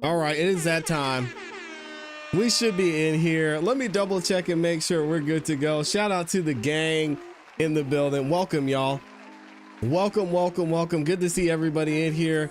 All right, it is that time. We should be in here. Let me double check and make sure we're good to go. Shout out to the gang in the building. Welcome, y'all. Welcome, welcome, welcome. Good to see everybody in here.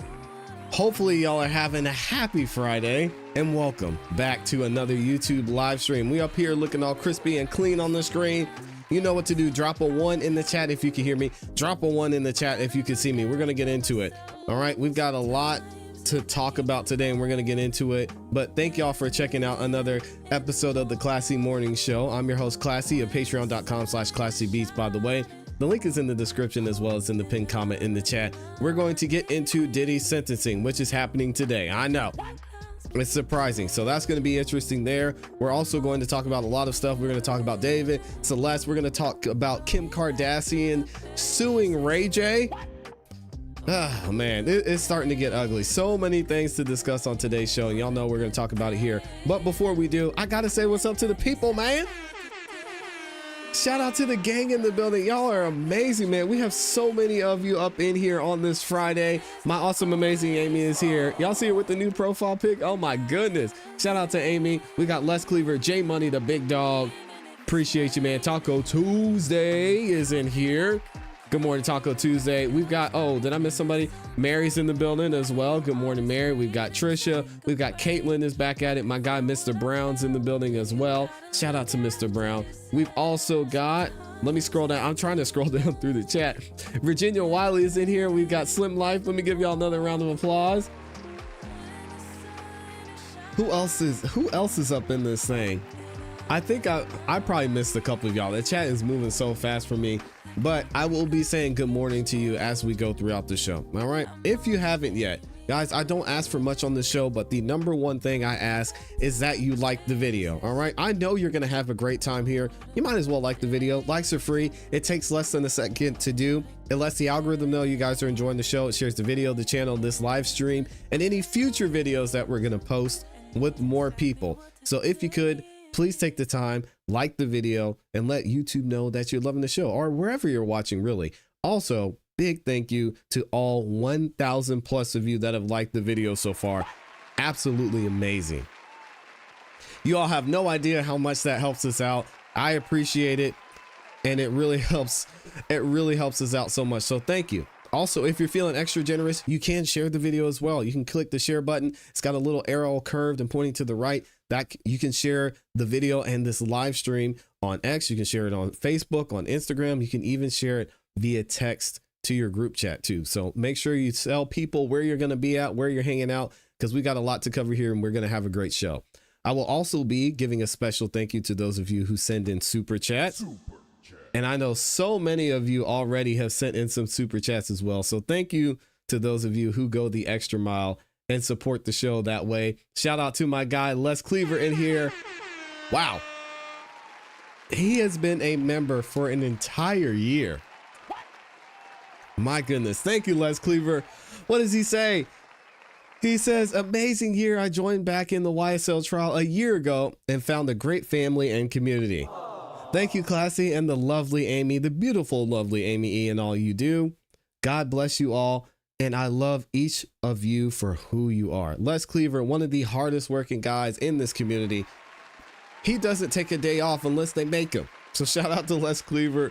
Hopefully y'all are having a happy Friday, and welcome back to another YouTube live stream. We up here looking all crispy and clean on the screen. You know what to do. Drop a 1 in the chat if you can hear me. Drop a 1 in the chat if you can see me. We're going to get into it. All right. We've got a lot to talk about today, and we're going to get into it. But thank y'all for checking out another episode of the ClassE Morning Show. I'm your host, ClassE, of patreon.com/ClassEbeats, by the way. The link is in the description as well as in the pinned comment in the chat. We're going to get into Diddy's sentencing, which is happening today. I know. It's surprising. So that's going to be interesting there. We're also going to talk about a lot of stuff. We're going to talk about David, Celeste. We're going to talk about Kim Kardashian suing Ray J. Oh man, it's starting to get ugly. So many things to discuss on today's show. Y'all know we're going to talk about it here. But before we do, I got to say what's up to the people, man. Shout out to the gang in the building. Y'all are amazing, man. We have so many of you up in here on this Friday. My awesome, amazing Amy is here. Y'all see her with the new profile pic? Oh my goodness. Shout out to Amy. We got Les Cleaver, J Money, the big dog. Appreciate you, man. Taco Tuesday is in here. Good morning, Taco Tuesday. We've got, oh, did I miss somebody? Mary's in the building as well. Good morning, Mary. We've got Trisha. We've got Caitlin is back at it. My guy, Mr. Brown's in the building as well. Shout out to Mr. Brown. We've also got, let me scroll down. I'm trying to scroll down through the chat. Virginia Wiley is in here. We've got Slim Life. Let me give y'all another round of applause. Who else is up in this thing? I think I probably missed a couple of y'all. The chat is moving so fast for me. But I will be saying good morning to you as we go throughout the show. All right. If you haven't yet, guys, I don't ask for much on the show, but the number one thing I ask is that you like the video. All right. I know you're going to have a great time here. You might as well like the video. Likes are free. It takes less than a second to do. It lets the algorithm know you guys are enjoying the show. It shares the video, the channel, this live stream, and any future videos that we're going to post with more people. So if you could, please take the time, like the video, and let YouTube know that you're loving the show, or wherever you're watching, really. Also, big thank you to all 1,000 plus of you that have liked the video so far. Absolutely amazing. You all have no idea how much that helps us out. I appreciate it, and it really helps. It really helps us out so much. So thank you. Also, if you're feeling extra generous, you can share the video as well. You can click the share button. It's got a little arrow curved and pointing to the right. That you can share the video and this live stream on X. You can share it on Facebook, on Instagram. You can even share it via text to your group chat too. So make sure you tell people where you're going to be at, where you're hanging out, because we got a lot to cover here and we're going to have a great show. I will also be giving a special thank you to those of you who send in super chats. And I know so many of you already have sent in some super chats as well. So thank you to those of you who go the extra mile and support the show that way. Shout out to my guy, Les Cleaver in here. Wow. He has been a member for an entire year. My goodness. Thank you, Les Cleaver. What does he say? He says, amazing year. I joined back in the YSL trial a year ago and found a great family and community. Thank you, ClassE, and the lovely Amy, the beautiful, lovely Amy E, and all you do. God bless you all. And I love each of you for who you are. Les Cleaver, one of the hardest working guys in this community. He doesn't take a day off unless they make him. So shout out to Les Cleaver,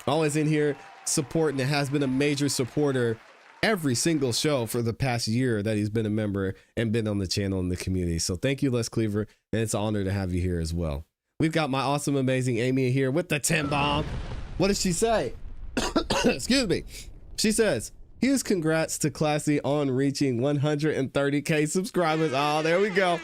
always in here supporting. It has been a major supporter every single show for the past year that he's been a member and been on the channel in the community. So thank you, Les Cleaver. And it's an honor to have you here as well. We've got my awesome, amazing Amy here with the 10 bomb. What does she say? Excuse me. She says, huge congrats to ClassE on reaching 130K subscribers. Oh, there we go.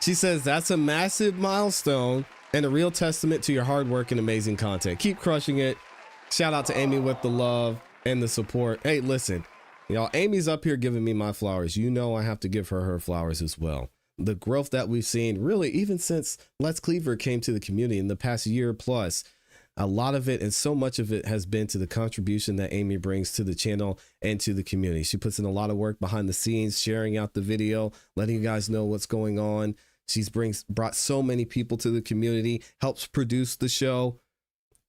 She says, that's a massive milestone and a real testament to your hard work and amazing content. Keep crushing it. Shout out to Amy with the love and the support. Hey, listen, y'all, Amy's up here giving me my flowers. You know I have to give her flowers as well. The growth that we've seen, really, even since Les Cleaver came to the community in the past year plus, a lot of it and so much of it has been to the contribution that Amy brings to the channel and to the community. She puts in a lot of work behind the scenes, sharing out the video, letting you guys know what's going on. She's brought so many people to the community, helps produce the show,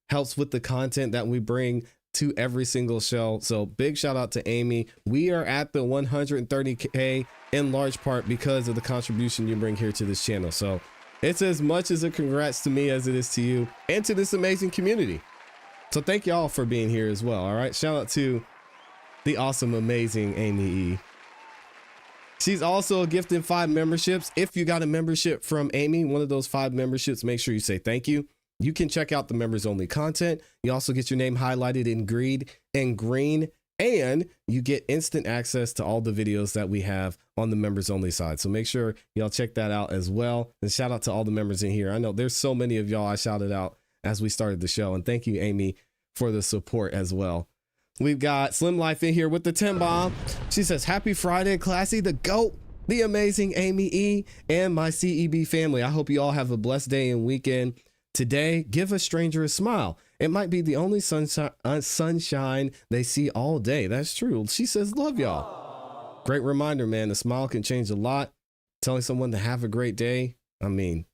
helps with the content that we bring to every single show. So big shout out to Amy. We are at the 130K in large part because of the contribution you bring here to this channel. So it's as much as a congrats to me as it is to you and to this amazing community. So thank y'all for being here as well. All right. Shout out to the awesome, amazing Amy E. She's also gifting 5 memberships. If you got a membership from Amy, one of those 5 memberships, make sure you say thank you. You can check out the members only content. You also get your name highlighted in green, and you get instant access to all the videos that we have on the members only side. So make sure y'all check that out as well. And shout out to all the members in here. I know there's so many of y'all I shouted out as we started the show. And thank you, Amy, for the support as well. We've got Slim Life in here with the 10 bomb. She says, happy Friday, ClassE, the GOAT, the amazing Amy E, and my CEB family. I hope you all have a blessed day and weekend. Today, give a stranger a smile. It might be the only sunshine they see all day. That's true. She says, love y'all. Great reminder, man. A smile can change a lot. Telling someone to have a great day. I mean,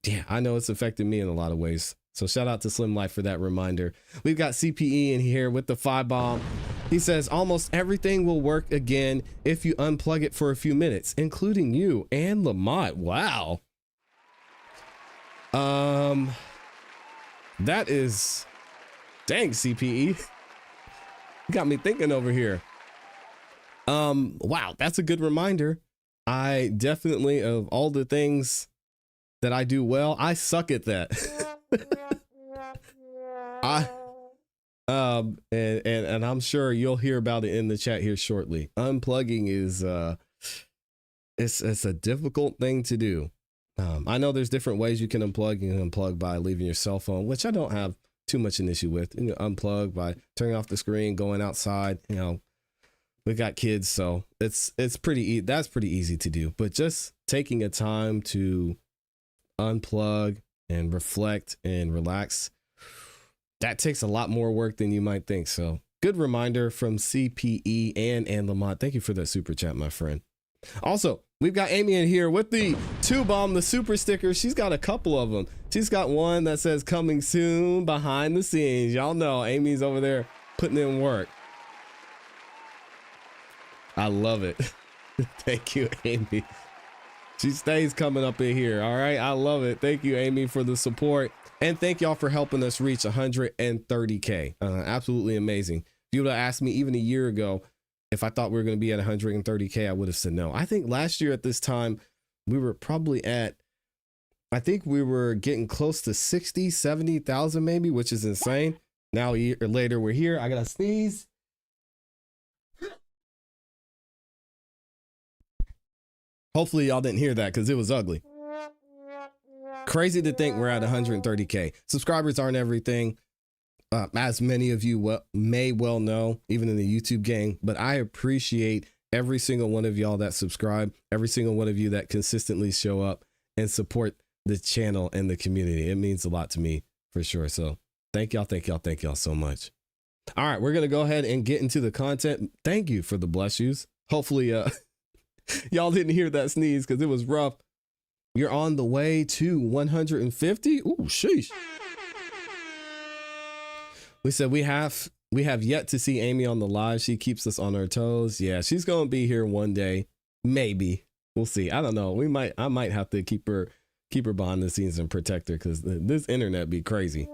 yeah, I know it's affected me in a lot of ways. So shout out to Slim Life for that reminder. We've got CPE in here with the 5 bomb. He says almost everything will work again if you unplug it for a few minutes, including you and Lamont. Wow. That is dang, CPE. You got me thinking over here. Wow, that's a good reminder. I definitely, of all the things that I do well, I suck at that. And I'm sure you'll hear about it in the chat here shortly. Unplugging is it's a difficult thing to do. I know there's different ways you can unplug. You can unplug by leaving your cell phone, which I don't have too much an issue with. You know, unplug by turning off the screen, going outside. You know, we got kids, so it's pretty that's pretty easy to do. But just taking a time to unplug and reflect and relax, that takes a lot more work than you might think. So good reminder from CPE and Lamont. Thank you for that super chat, my friend. Also, we've got Amy in here with the 2 bomb, the super sticker. She's got a couple of them. She's got one that says coming soon behind the scenes. Y'all know Amy's over there putting in work. I love it. Thank you, Amy. She stays coming up in here. All right. I love it. Thank you, Amy, for the support. And thank y'all for helping us reach 130K. Absolutely amazing. If you would have asked me even a year ago if I thought we were going to be at 130K, I would have said no. I think last year at this time, we were probably at, I think we were getting close to 60, 70,000 maybe, which is insane. Now a year later, we're here. I got to sneeze. Hopefully y'all didn't hear that because it was ugly. Crazy to think we're at 130K. Subscribers aren't everything. As many of you may well know, even in the YouTube gang, but I appreciate every single one of y'all that subscribe, every single one of you that consistently show up and support the channel and the community. It means a lot to me for sure. So thank y'all so much. All right, we're going to go ahead and get into the content. Thank you for the bless yous. Hopefully y'all didn't hear that sneeze because it was rough. You're on the way to 150. Ooh, sheesh. We said we have yet to see Amy on the live. She keeps us on our toes. Yeah, she's going to be here one day. Maybe. We'll see. I don't know. I might have to keep her behind the scenes and protect her because this internet be crazy.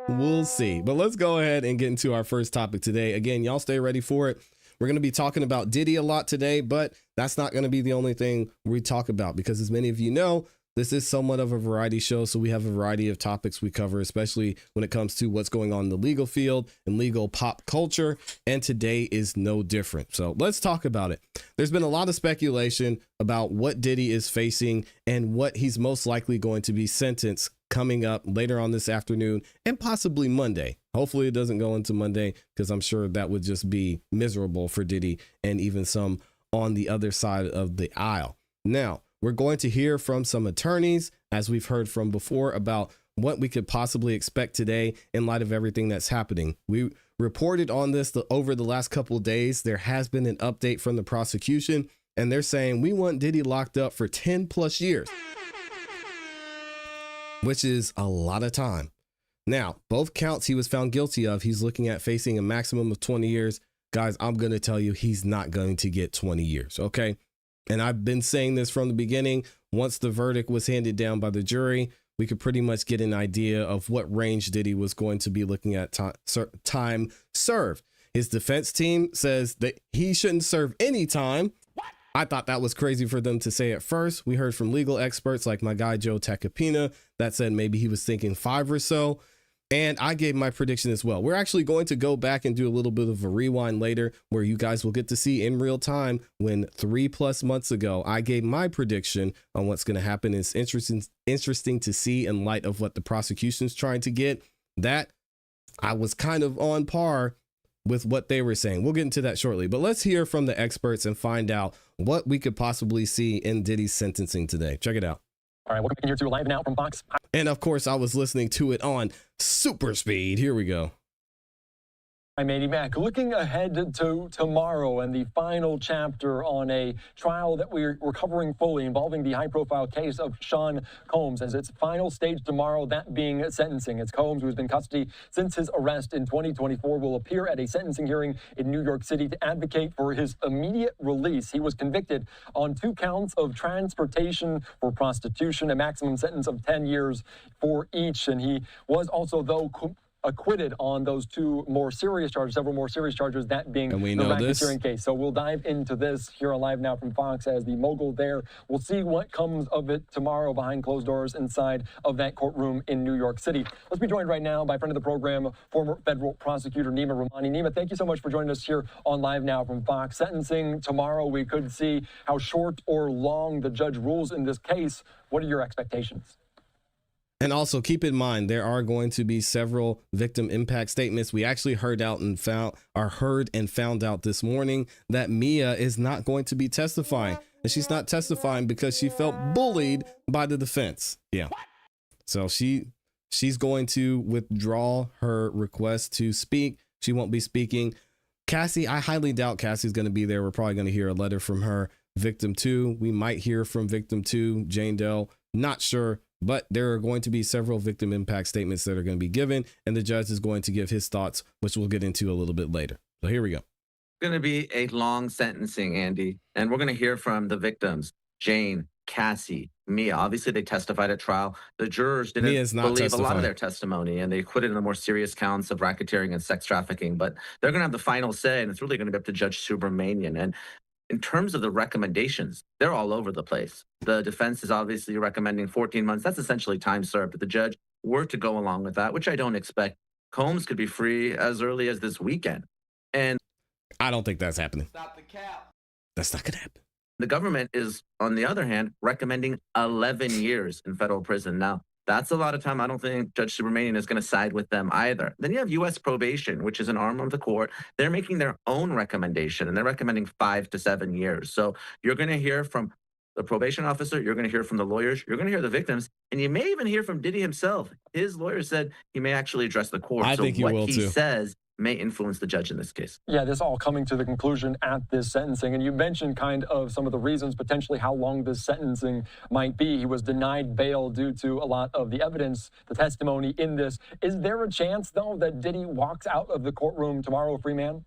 We'll see. But let's go ahead and get into our first topic today. Again, y'all stay ready for it. We're going to be talking about Diddy a lot today, but that's not going to be the only thing we talk about because as many of you know, this is somewhat of a variety show. So we have a variety of topics we cover, especially when it comes to what's going on in the legal field and legal pop culture. And today is no different. So let's talk about it. There's been a lot of speculation about what Diddy is facing and what he's most likely going to be sentenced coming up later on this afternoon and possibly Monday. Hopefully it doesn't go into Monday because I'm sure that would just be miserable for Diddy and even some on the other side of the aisle. Now, we're going to hear from some attorneys, as we've heard from before, about what we could possibly expect today in light of everything that's happening. We reported on this over the last couple of days. There has been an update from the prosecution, and they're saying we want Diddy locked up for 10 plus years, which is a lot of time. Now, both counts he was found guilty of, he's looking at facing a maximum of 20 years. Guys, I'm going to tell you, he's not going to get 20 years, okay? And I've been saying this from the beginning. Once the verdict was handed down by the jury, we could pretty much get an idea of what range Diddy was going to be looking at time served. His defense team says that he shouldn't serve any time. I thought that was crazy for them to say at first. We heard from legal experts like my guy Joe Tacopina that said maybe he was thinking 5 or so. And I gave my prediction as well. We're actually going to go back and do a little bit of a rewind later where you guys will get to see in real time when 3+ months ago, I gave my prediction on what's going to happen. It's interesting to see in light of what the prosecution's trying to get, that I was kind of on par with what they were saying. We'll get into that shortly, but let's hear from the experts and find out what we could possibly see in Diddy's sentencing today. Check it out. All right, welcome here to Live Now from Fox. And of course, I was listening to it on super speed. Here we go. I'm Andy Mack. Looking ahead to tomorrow and the final chapter on a trial that we're covering fully involving the high-profile case of Sean Combs as its final stage tomorrow, that being sentencing. It's Combs, who's been in custody since his arrest in 2024, will appear at a sentencing hearing in New York City to advocate for his immediate release. He was convicted on 2 counts of transportation for prostitution, a maximum sentence of 10 years for each. And he was also, though, acquitted on those 2 more serious charges, several more serious charges, that being the racketeering case. So we'll dive into this here on Live Now from Fox as the mogul there. We'll see what comes of it tomorrow behind closed doors inside of that courtroom in New York City. Let's be joined right now by friend of the program, former federal prosecutor Nima Rahmani. Nima, thank you so much for joining us here on Live Now from Fox. Sentencing tomorrow, we could see how short or long the judge rules in this case. What are your expectations? And also keep in mind, there are going to be several victim impact statements. We actually heard and found out this morning that Mia is not going to be testifying. And she's not testifying because she felt bullied by the defense. Yeah. So she's going to withdraw her request to speak. She won't be speaking. Cassie, I highly doubt Cassie's going to be there. We're probably going to hear a letter from her. Victim 2, we might hear from victim 2, Jane Doe. Not sure. But there are going to be several victim impact statements that are going to be given, and the judge is going to give his thoughts, which we'll get into a little bit later. So here we go. It's going to be a long sentencing, Andy, and we're going to hear from the victims, Jane, Cassie, Mia. Obviously, they testified at trial. The jurors didn't believe a lot of their testimony, and they acquitted in the more serious counts of racketeering and sex trafficking. But they're going to have the final say, and it's really going to be up to Judge Subramanian. And in terms of the recommendations, they're all over the place. The defense is obviously recommending 14 months. That's essentially time served. If the judge were to go along with that, which I don't expect, Combs could be free as early as this weekend. And I don't think that's happening. Stop the cap. That's not going to happen. The government is, on the other hand, recommending 11 years in federal prison. Now, that's a lot of time. I don't think Judge Subramanian is going to side with them either. Then you have U.S. probation, which is an arm of the court. They're making their own recommendation, and they're recommending 5 to 7 years. So you're going to hear from the probation officer. You're going to hear from the lawyers. You're going to hear the victims. And you may even hear from Diddy himself. His lawyer said he may actually address the court. I think he will, too. What he says may influence the judge in this case. Yeah, this all coming to the conclusion at this sentencing. And you mentioned kind of some of the reasons potentially how long this sentencing might be. He was denied bail due to a lot of the evidence, the testimony in this. Is there a chance, though, that Diddy walks out of the courtroom tomorrow a free man?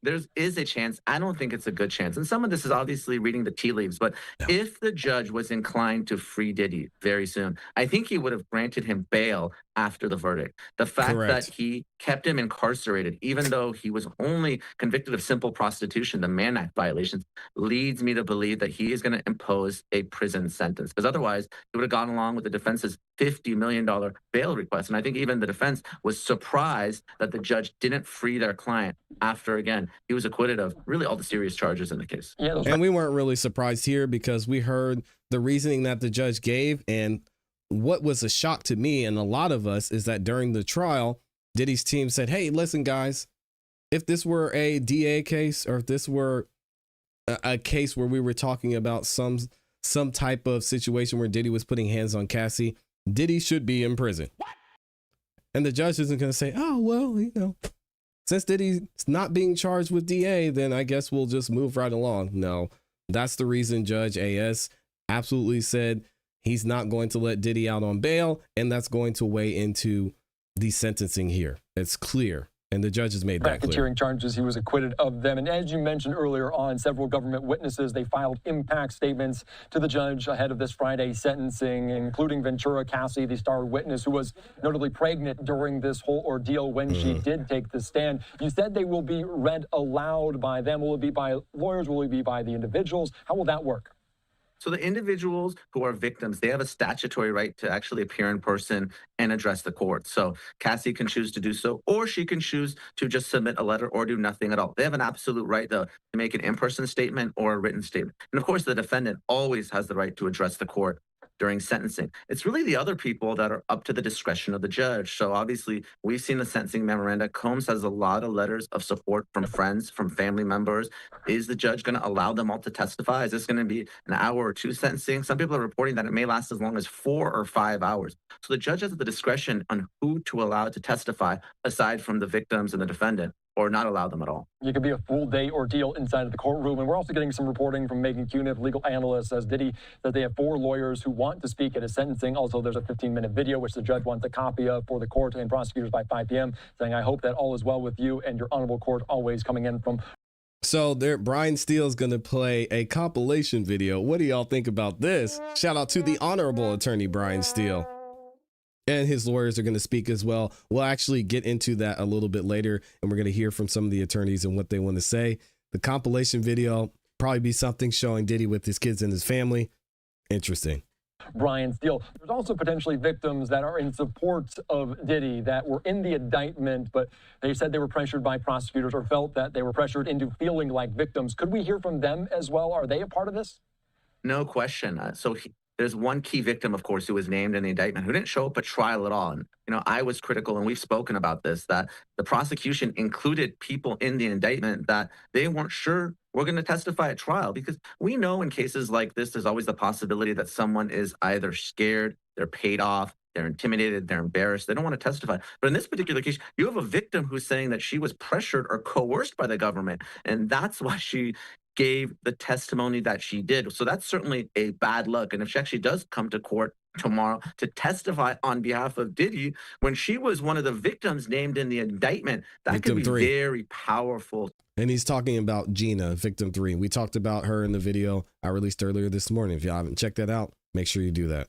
There is a chance. I don't think it's a good chance. And some of this is obviously reading the tea leaves. But if the judge was inclined to free Diddy very soon, I think he would have granted him bail after the verdict. The fact that he kept him incarcerated, even though he was only convicted of simple prostitution, the Mann Act violations, leads me to believe that he is going to impose a prison sentence. Because otherwise, he would have gone along with the defense's $50 million bail request. And I think even the defense was surprised that the judge didn't free their client after, again, he was acquitted of really all the serious charges in the case. Yeah, and we weren't really surprised here because we heard the reasoning that the judge gave. And what was a shock to me and a lot of us is that during the trial, Diddy's team said, hey, listen, guys, if this were a DA case or if this were a case where we were talking about some type of situation where Diddy was putting hands on Cassie, Diddy should be in prison. And the judge isn't going to say, oh, well, you know, since Diddy's not being charged with DA, then I guess we'll just move right along. No, that's the reason Judge A.S. absolutely said he's not going to let Diddy out on bail. And that's going to weigh into the sentencing here. It's clear. And the judge has made that clear. Racketeering charges, he was acquitted of them. And as you mentioned earlier on, several government witnesses, they filed impact statements to the judge ahead of this Friday sentencing, including Ventura Cassie, the star witness who was notably pregnant during this whole ordeal when she did take the stand. You said they will be read aloud by them. Will it be by lawyers? Will it be by the individuals? How will that work? So the individuals who are victims, they have a statutory right to actually appear in person and address the court. So Cassie can choose to do so, or she can choose to just submit a letter or do nothing at all. They have an absolute right, though, to make an in-person statement or a written statement. And of course, the defendant always has the right to address the court during sentencing. It's really the other people that are up to the discretion of the judge. So obviously, we've seen the sentencing memoranda. Combs has a lot of letters of support from friends, from family members. Is the judge going to allow them all to testify? Is this going to be an hour or two sentencing? Some people are reporting that it may last as long as 4 or 5 hours. So the judge has the discretion on who to allow to testify, aside from the victims and the defendant, or not allow them at all. It could be a full day ordeal inside of the courtroom. And we're also getting some reporting from Megan Cuniff, legal analyst, as Diddy, that they have 4 lawyers who want to speak at his sentencing. Also, there's a 15-minute video, which the judge wants a copy of for the court and prosecutors by 5 p.m., saying, I hope that all is well with you and your honorable court, always coming in from. So there, Brian Steele's going to play a compilation video. What do y'all think about this? Shout out to the honorable attorney, Brian Steele. And his lawyers are going to speak as well. We'll actually get into that a little bit later, and we're going to hear from some of the attorneys and what they want to say. The compilation video probably be something showing Diddy with his kids and his family. Interesting. Brian Steele. There's also potentially victims that are in support of Diddy that were in the indictment, but they said they were pressured by prosecutors or felt that they were pressured into feeling like victims. Could we hear from them as well? Are they a part of this? No question. There's one key victim, of course, who was named in the indictment who didn't show up at trial at all. And, I was critical, and we've spoken about this, that the prosecution included people in the indictment that they weren't sure were going to testify at trial, because we know in cases like this, there's always the possibility that someone is either scared, they're paid off, they're intimidated, they're embarrassed, they don't want to testify. But in this particular case, you have a victim who's saying that she was pressured or coerced by the government, and that's why she gave the testimony that she did. So that's certainly a bad look. And if she actually does come to court tomorrow to testify on behalf of Diddy, when she was one of the victims named in the indictment, that could be very powerful. And he's talking about Gina, victim 3. We talked about her in the video I released earlier this morning. If you haven't checked that out, make sure you do that.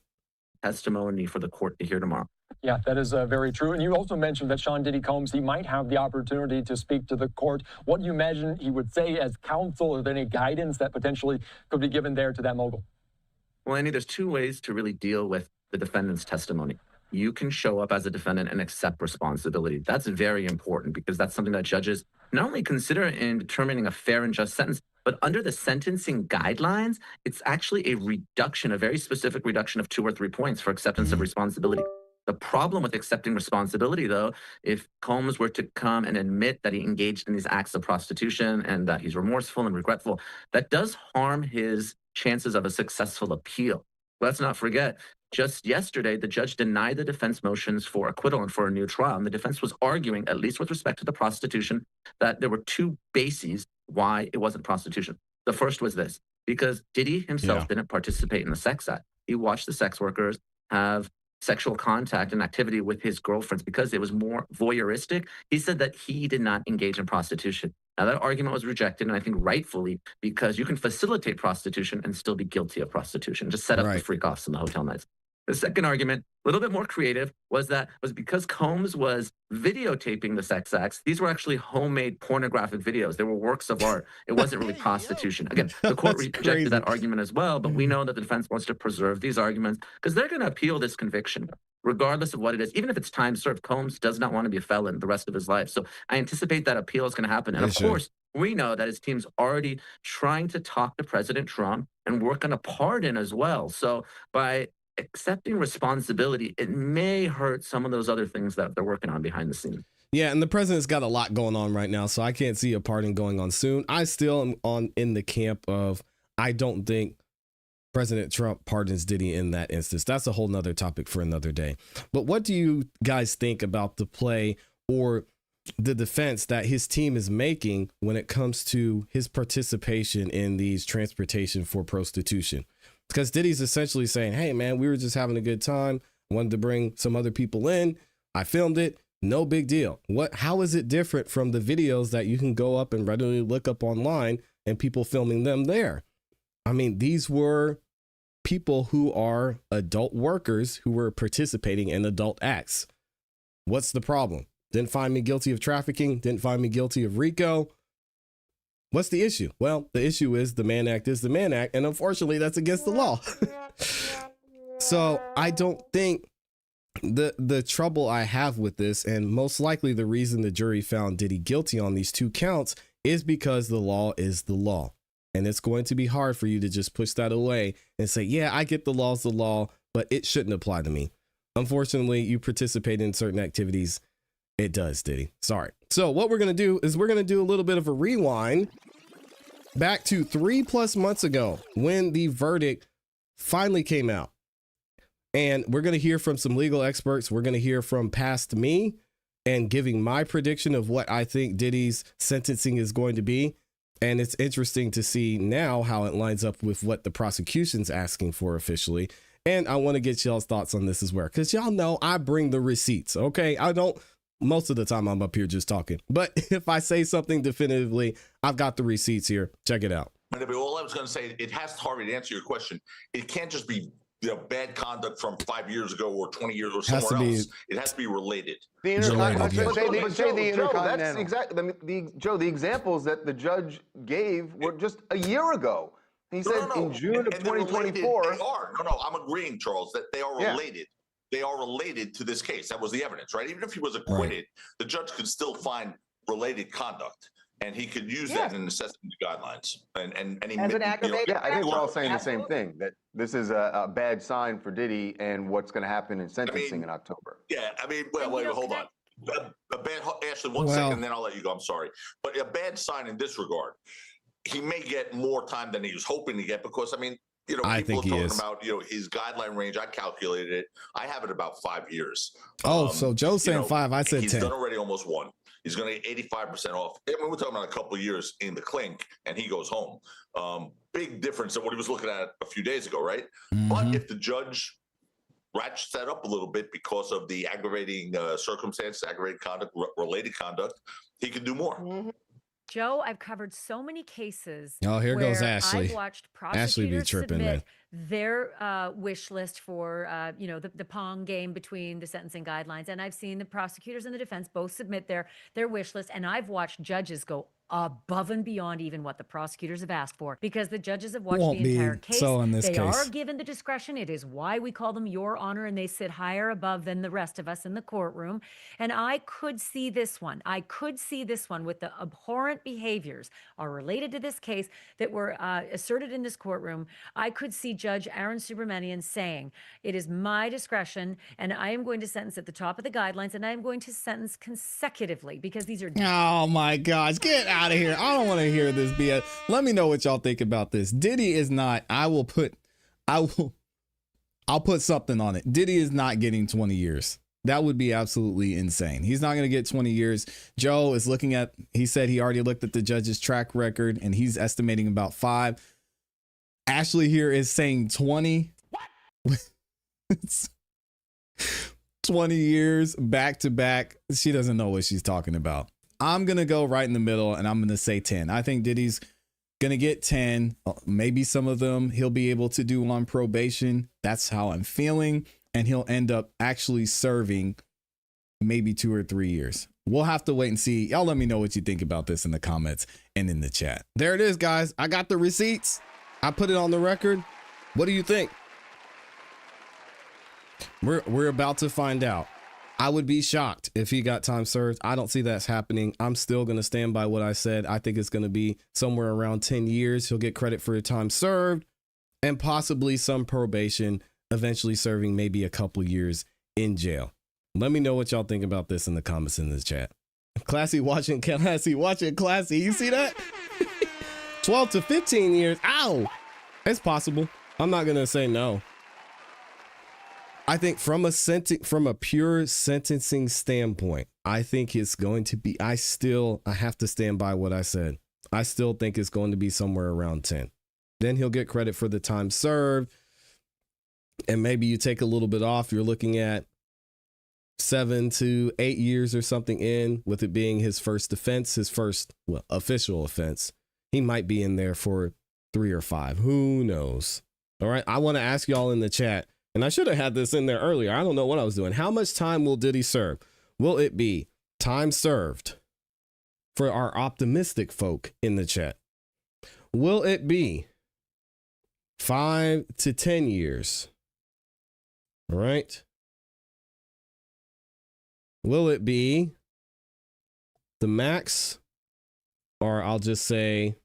Testimony for the court to hear tomorrow. Yeah, that is very true. And you also mentioned that Sean Diddy Combs, he might have the opportunity to speak to the court. What do you imagine he would say as counsel? Is there any guidance that potentially could be given there to that mogul? Well, Andy, there's 2 ways to really deal with the defendant's testimony. You can show up as a defendant and accept responsibility. That's very important, because that's something that judges not only consider in determining a fair and just sentence, but under the sentencing guidelines, it's actually a reduction, a very specific reduction of 2 or 3 points for acceptance of responsibility. The problem with accepting responsibility, though, if Combs were to come and admit that he engaged in these acts of prostitution and that he's remorseful and regretful, that does harm his chances of a successful appeal. Let's not forget, just yesterday, the judge denied the defense motions for acquittal and for a new trial. And the defense was arguing, at least with respect to the prostitution, that there were 2 bases why it wasn't prostitution. The first was this: because Diddy himself didn't participate in the sex act. He watched the sex workers have sexual contact and activity with his girlfriends because it was more voyeuristic. He said that he did not engage in prostitution. Now, that argument was rejected, and I think rightfully, because you can facilitate prostitution and still be guilty of prostitution. Just set up the freak-offs in the hotel nights. The second argument, a little bit more creative, was because Combs was videotaping the sex acts. These were actually homemade pornographic videos. They were works of art. It wasn't really prostitution. Again, the court rejected that argument as well, but we know that the defense wants to preserve these arguments because they're going to appeal this conviction, regardless of what it is. Even if it's time served, Combs does not want to be a felon the rest of his life. So I anticipate that appeal is going to happen. And of course, we know that his team's already trying to talk to President Trump and work on a pardon as well. So by accepting responsibility, it may hurt some of those other things that they're working on behind the scenes. Yeah, and the president's got a lot going on right now, so I can't see a pardon going on soon. I still am in the camp of, I don't think President Trump pardons Diddy in that instance. That's a whole nother topic for another day. But what do you guys think about the play or the defense that his team is making when it comes to his participation in these transportation for prostitution? Because Diddy's essentially saying, hey, man, we were just having a good time. Wanted to bring some other people in. I filmed it. No big deal. How is it different from the videos that you can go up and readily look up online and people filming them there? I mean, these were people who are adult workers who were participating in adult acts. What's the problem? Didn't find me guilty of trafficking. Didn't find me guilty of RICO. What's the issue? Well, the issue is the Mann Act is the Mann Act. And unfortunately, that's against the law. So I don't think the trouble I have with this, and most likely the reason the jury found Diddy guilty on these 2 counts, is because the law is the law. And it's going to be hard for you to just push that away and say, yeah, I get the law's the law, but it shouldn't apply to me. Unfortunately, you participate in certain activities. It does, Diddy. Sorry. So what we're going to do is we're going to do a little bit of a rewind back to 3+ months ago when the verdict finally came out. And we're going to hear from some legal experts. We're going to hear from past me and giving my prediction of what I think Diddy's sentencing is going to be. And it's interesting to see now how it lines up with what the prosecution's asking for officially. And I want to get y'all's thoughts on this as well, because y'all know I bring the receipts. OK, I don't. Most of the time I'm up here just talking. But if I say something definitively, I've got the receipts here. Check it out. All I was going to say, it has to, Harvey, to answer your question. It can't just be bad conduct from 5 years ago or 20 years or somewhere else. It has to be related. The That's exactly Joe. The examples that the judge gave were just a year ago. He said in June of 2024. They are. I'm agreeing, Charles, that they are related. They are related to this case. That was the evidence, right? Even if he was acquitted, the judge could still find related conduct. And he could use that in assessing the guidelines. And he as an aggravator. I think we're all saying the same thing, that this is a bad sign for Diddy and what's going to happen in sentencing in October. Yeah, wait, hold on. A bad, Ashley, one second, then I'll let you go. I'm sorry. But a bad sign in this regard, he may get more time than he was hoping to get because, I people think are talking about, his guideline range. I calculated it. I have it about 5 years. So Joe's saying 5. I said 10. He's done already almost 1. He's going to get 85% off. We're talking about a couple of years in the clink, and he goes home. Big difference than what he was looking at a few days ago, right? Mm-hmm. But if the judge ratchets that up a little bit because of the aggravating circumstance, aggravated conduct, related conduct, he can do more. Mm-hmm. Joe, I've covered so many cases. Oh, here goes Ashley. I've watched prosecutors tripping, submit their wish list for, the pong game between the sentencing guidelines. And I've seen the prosecutors and the defense both submit their wish list. And I've watched judges go above and beyond even what the prosecutors have asked for, because the judges have watched the entire case. So in this they case, are given the discretion. It is why we call them Your Honor, and they sit higher above than the rest of us in the courtroom. And I could see this one. With the abhorrent behaviors are related to this case that were asserted in this courtroom. I could see Judge Aaron Subramanian saying, it is my discretion, and I am going to sentence at the top of the guidelines, and I am going to sentence consecutively, because these are... Oh my gosh, get out of here. I don't want to hear this BS. Let me know what y'all think about this. Diddy is not, I'll put something on it. Diddy is not getting 20 years. That would be absolutely insane. He's not going to get 20 years. Joe is looking at, he said he already looked at the judge's track record and he's estimating about 5. Ashley here is saying 20. What? 20 years back to back. She doesn't know what she's talking about. I'm going to go right in the middle and I'm going to say 10. I think Diddy's going to get 10. Maybe some of them he'll be able to do on probation. That's how I'm feeling. And he'll end up actually serving maybe 2 or 3 years. We'll have to wait and see. Y'all let me know what you think about this in the comments and in the chat. There it is, guys. I got the receipts. I put it on the record. What do you think? We're about to find out. I would be shocked if he got time served. I don't see that's happening. I'm still going to stand by what I said. I think it's going to be somewhere around 10 years. He'll get credit for time served and possibly some probation, eventually serving maybe a couple years in jail. Let me know what y'all think about this in the comments in the chat. ClassE watching ClassE. You see that? 12 to 15 years. Ow. It's possible. I'm not going to say no. I think from a pure sentencing standpoint, I think it's going to be, I have to stand by what I said. I still think it's going to be somewhere around 10. Then he'll get credit for the time served. And maybe you take a little bit off. You're looking at 7 to 8 years or something in, with it being his first offense, his first official offense. He might be in there for 3 or 5. Who knows? All right. I want to ask y'all in the chat, and I should have had this in there earlier. I don't know what I was doing. How much time will Diddy serve? Will it be time served for our optimistic folk in the chat? Will it be 5 to 10 years? All right. Will it be the max? Or I'll say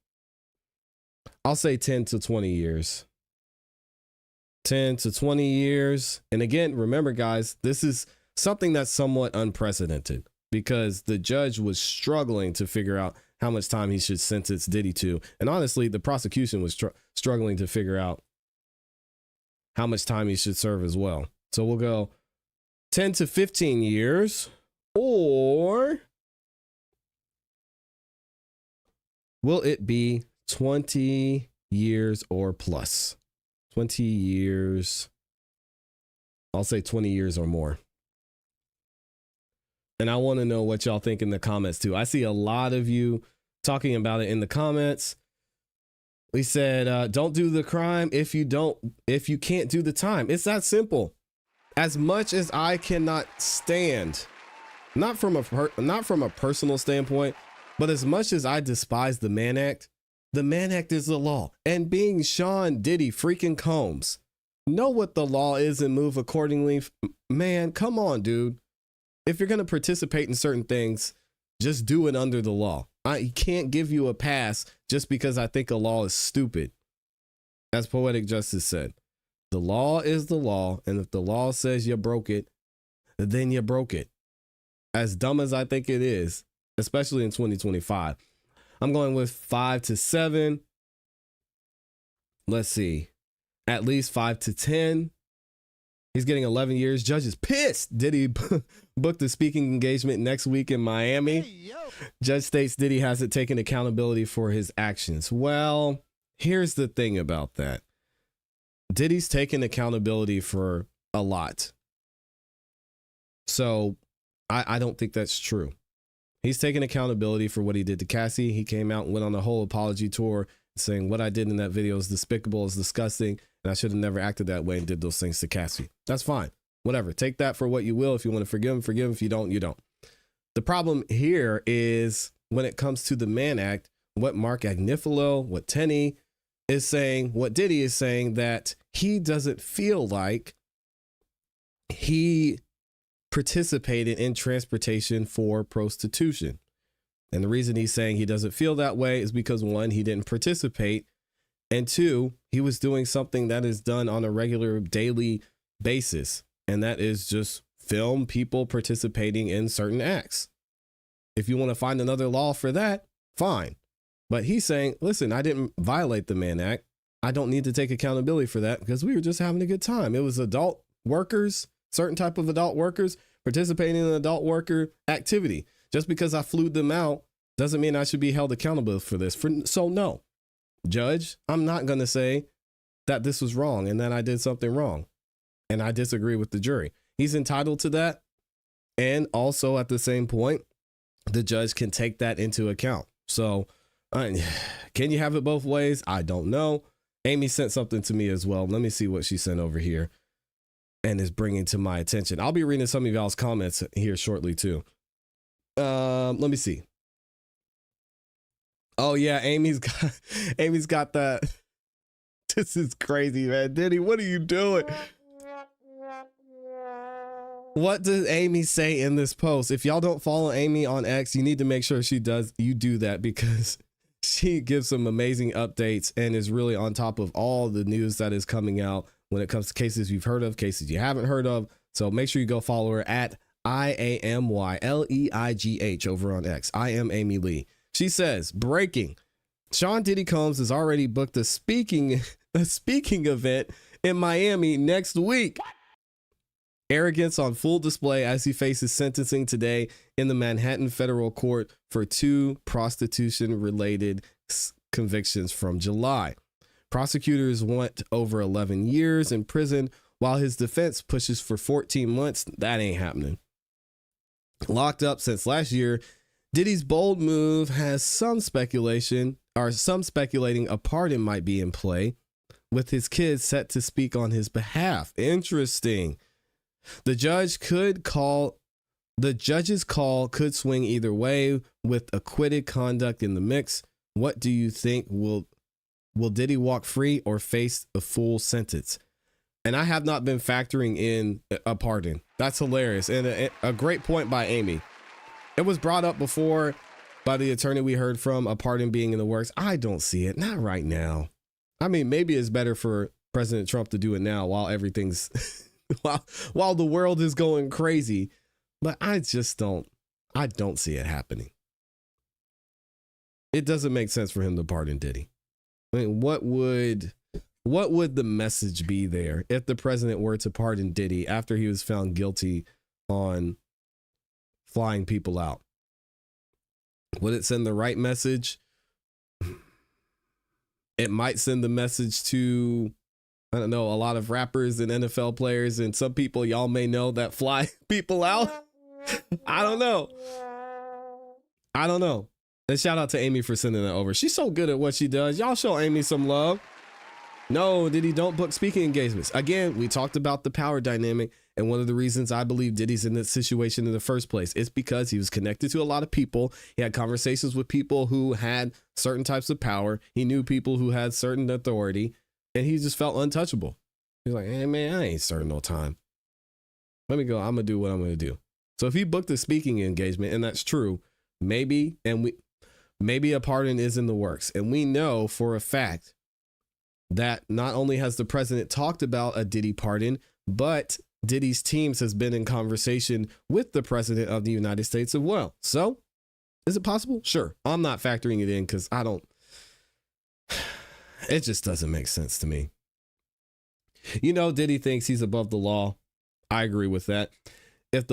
10 to 20 years. 10 to 20 years. And again, remember, guys, this is something that's somewhat unprecedented because the judge was struggling to figure out how much time he should sentence Diddy to. And honestly, the prosecution was struggling to figure out how much time he should serve as well. So we'll go 10 to 15 years, or will it be 20 years or plus? 20 years. I'll say 20 years or more. And I want to know what y'all think in the comments too. I see a lot of you talking about it in the comments. We said, don't do the crime if you can't do the time. It's that simple. As much as I cannot stand, not from a personal standpoint, but as much as I despise the Mann Act is the law. And being Sean Diddy freaking Combs, know what the law is and move accordingly. Man, come on, dude. If you're going to participate in certain things, just do it under the law. I can't give you a pass just because I think a law is stupid. As Poetic Justice said, the law is the law. And if the law says you broke it, then you broke it. As dumb as I think it is, especially in 2025. I'm going with 5 to 7. Let's see. At least 5 to 10. He's getting 11 years. Judge is pissed. Diddy booked a speaking engagement next week in Miami. Hey, Judge states Diddy hasn't taken accountability for his actions. Well, here's the thing about that. Diddy's taken accountability for a lot. So I don't think that's true. He's taken accountability for what he did to Cassie. He came out and went on a whole apology tour saying what I did in that video is despicable, is disgusting, and I should have never acted that way and did those things to Cassie. That's fine. Whatever. Take that for what you will. If you want to forgive him, forgive him. If you don't, you don't. The problem here is when it comes to the Mann Act, what Mark Agnifilo, what Tenney is saying, what Diddy is saying, that he doesn't feel like he participated in transportation for prostitution. And the reason he's saying he doesn't feel that way is because 1, he didn't participate, and 2, he was doing something that is done on a regular daily basis, and that is just film people participating in certain acts. If you want to find another law for that, fine. But he's saying, listen, I didn't violate the Mann Act. I don't need to take accountability for that because we were just having a good time. It was adult workers, certain type of adult workers participating in an adult worker activity. Just because I flew them out doesn't mean I should be held accountable for this. So no, Judge, I'm not going to say that this was wrong and that I did something wrong. And I disagree with the jury. He's entitled to that. And also at the same point, the judge can take that into account. So can you have it both ways? I don't know. Amy sent something to me as well. Let me see what she sent over here and is bringing to my attention. I'll be reading some of y'all's comments here shortly too. Let me see. Oh yeah, Amy's got that. This is crazy, man. Diddy, what are you doing? What does Amy say in this post? If y'all don't follow Amy on X, you need to make sure you do that because she gives some amazing updates and is really on top of all the news that is coming out when it comes to cases you've heard of, cases you haven't heard of. So make sure you go follow her at IAMYLEIGH over on X. I am Amy Lee. She says, breaking. Sean Diddy Combs has already booked a speaking event in Miami next week. Arrogance on full display as he faces sentencing today in the Manhattan federal court for 2 prostitution-related convictions from July. Prosecutors want over 11 years in prison, while his defense pushes for 14 months. That ain't happening. locked up since last year. Diddy's bold move has some speculating a pardon might be in play, with his kids set to speak on his behalf. Interesting. The judge's call could swing either way with acquitted conduct in the mix. What do you think? Will Diddy walk free or face a full sentence? And I have not been factoring in a pardon. That's hilarious. And a great point by Amy. It was brought up before by the attorney we heard from, a pardon being in the works. I don't see it. Not right now. I mean, maybe it's better for President Trump to do it now while everything's while the world is going crazy. But I don't see it happening. It doesn't make sense for him to pardon Diddy. I mean, what would the message be there if the president were to pardon Diddy after he was found guilty on flying people out? Would it send the right message? It might send the message to, I don't know, a lot of rappers and NFL players and some people y'all may know that fly people out. I don't know. And shout out to Amy for sending that over. She's so good at what she does. Y'all show Amy some love. No, Diddy don't book speaking engagements. Again, we talked about the power dynamic. And one of the reasons I believe Diddy's in this situation in the first place is because he was connected to a lot of people. He had conversations with people who had certain types of power. He knew people who had certain authority, and he just felt untouchable. He's like, hey, man, I ain't starting no time. Let me go. I'm going to do what I'm going to do. So if he booked a speaking engagement, and that's true, maybe a pardon is in the works. And we know for a fact that not only has the president talked about a Diddy pardon, but Diddy's teams has been in conversation with the president of the United States as well. So is it possible? Sure. I'm not factoring it in because it just doesn't make sense to me. You know, Diddy thinks he's above the law. I agree with that. If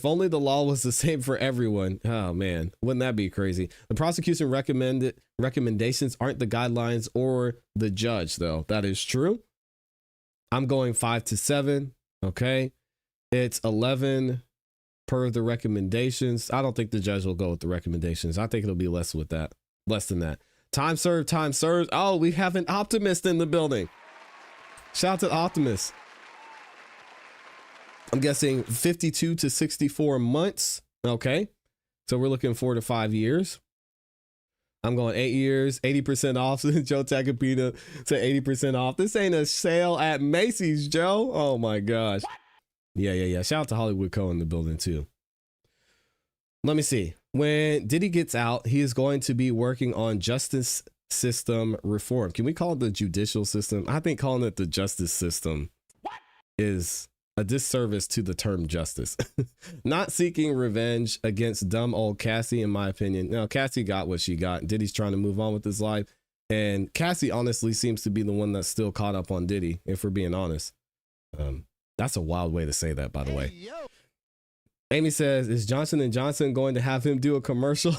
only the law was the same for everyone. Oh man, wouldn't that be crazy? The prosecution recommendations aren't the guidelines or the judge, though. That is true. I'm going 5 to 7. Okay. It's 11 per the recommendations. I don't think the judge will go with the recommendations. I think it'll be less than that. Time served. Oh, we have an optimist in the building. Shout out to Optimist. I'm guessing 52 to 64 months. Okay. So we're looking 4 to 5 years. I'm going 8 years, 80% off. Joe Tacopina said 80% off. This ain't a sale at Macy's, Joe. Oh my gosh. Yeah. Shout out to Hollywood Co in the building too. Let me see. When Diddy gets out, he is going to be working on justice system reform. Can we call it the judicial system? I think calling it the justice system is a disservice to the term justice. Not seeking revenge against dumb old Cassie, in my opinion. Now, Cassie got what she got. Diddy's trying to move on with his life. And Cassie honestly seems to be the one that's still caught up on Diddy, if we're being honest. That's a wild way to say that, by the way. Amy says, is Johnson & Johnson going to have him do a commercial?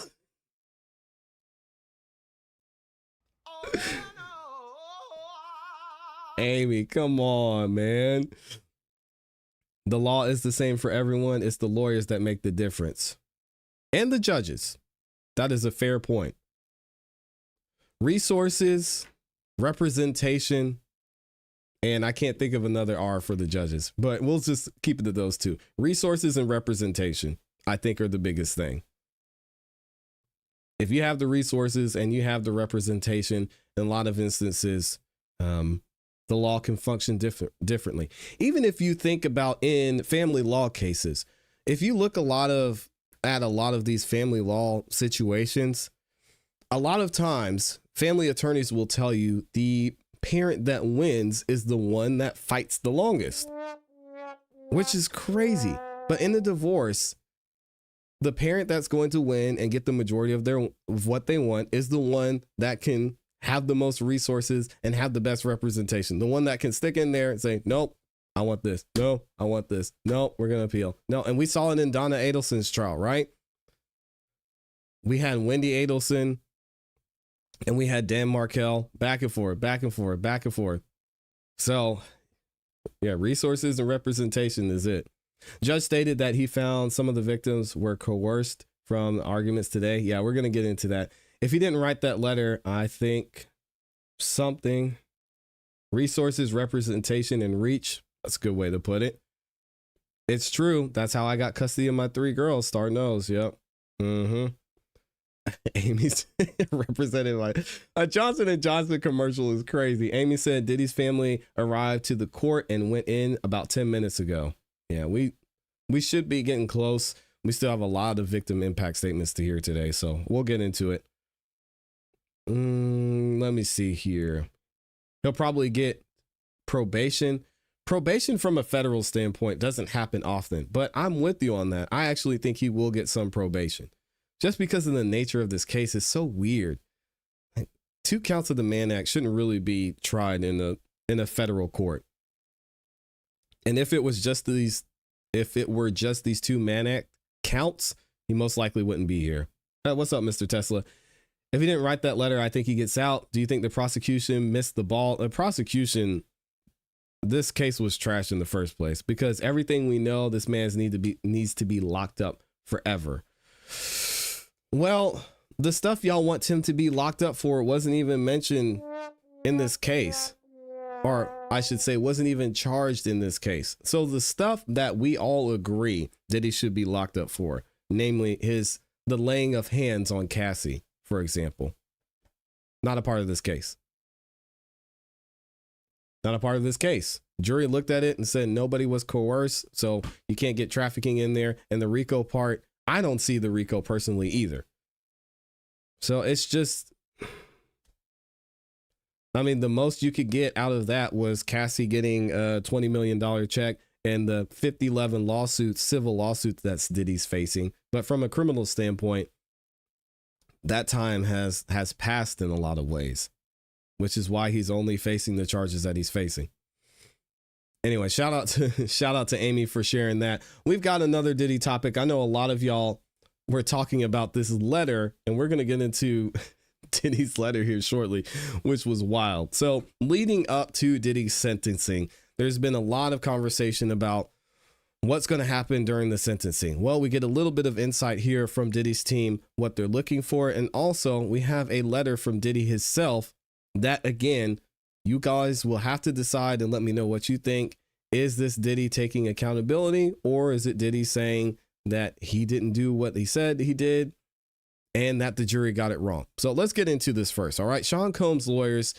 Amy, come on, man. The law is the same for everyone. It's the lawyers that make the difference. And the judges. That is a fair point. Resources, representation, and I can't think of another R for the judges, but we'll just keep it to those two. Resources and representation, I think, are the biggest thing. If you have the resources and you have the representation, in a lot of instances, the law can function differently. Even if you think about in family law cases, if you look at a lot of these family law situations, a lot of times family attorneys will tell you the parent that wins is the one that fights the longest, which is crazy. But in the divorce, the parent that's going to win and get the majority of what they want is the one that can have the most resources and have the best representation. The one that can stick in there and say, nope, I want this. No, I want this. No, we're going to appeal. No. And we saw it in Donna Adelson's trial, right? We had Wendy Adelson and we had Dan Markell, back and forth. So yeah, resources and representation is it. Judge stated that he found some of the victims were coerced from arguments today. Yeah, we're going to get into that. If he didn't write that letter, I think something, resources, representation, and reach. That's a good way to put it. It's true. That's how I got custody of my 3 girls. Star knows. Yep. Amy's represented by a Johnson & Johnson commercial is crazy. Amy said Diddy's family arrived to the court and went in about 10 minutes ago. Yeah, we should be getting close. We still have a lot of victim impact statements to hear today, so we'll get into it. Let me see here. He'll probably get probation. Probation from a federal standpoint doesn't happen often, but I'm with you on that. I actually think he will get some probation. Just because of the nature of this case is so weird. 2 counts of the Mann Act shouldn't really be tried in a federal court. And if it were just these 2 Mann Act counts, he most likely wouldn't be here. What's up, Mr. Tesla? If he didn't write that letter, I think he gets out. Do you think the prosecution missed the ball? The prosecution, this case was trash in the first place because everything we know, this man's needs to be locked up forever. Well, the stuff y'all want him to be locked up for wasn't even mentioned in this case, or I should say wasn't even charged in this case. So the stuff that we all agree that he should be locked up for, namely the laying of hands on Cassie, for example, not a part of this case. Not a part of this case. Jury looked at it and said nobody was coerced, so you can't get trafficking in there. And the RICO part, I don't see the RICO personally either. So it's just, I mean, the most you could get out of that was Cassie getting a $20 million check and the 11 lawsuits, civil lawsuits that's Diddy's facing. But from a criminal standpoint, that time has passed in a lot of ways, which is why he's only facing the charges that he's facing. Anyway, shout out to Amy for sharing that. We've got another Diddy topic. I know a lot of y'all were talking about this letter, and we're going to get into Diddy's letter here shortly, which was wild. So leading up to Diddy's sentencing, there's been a lot of conversation about what's going to happen during the sentencing. Well, we get a little bit of insight here from Diddy's team, what they're looking for. And also we have a letter from Diddy himself that, again, you guys will have to decide and let me know what you think. Is this Diddy taking accountability, or is it Diddy saying that he didn't do what he said he did and that the jury got it wrong? So let's get into this first. All right. Sean Combs' lawyers,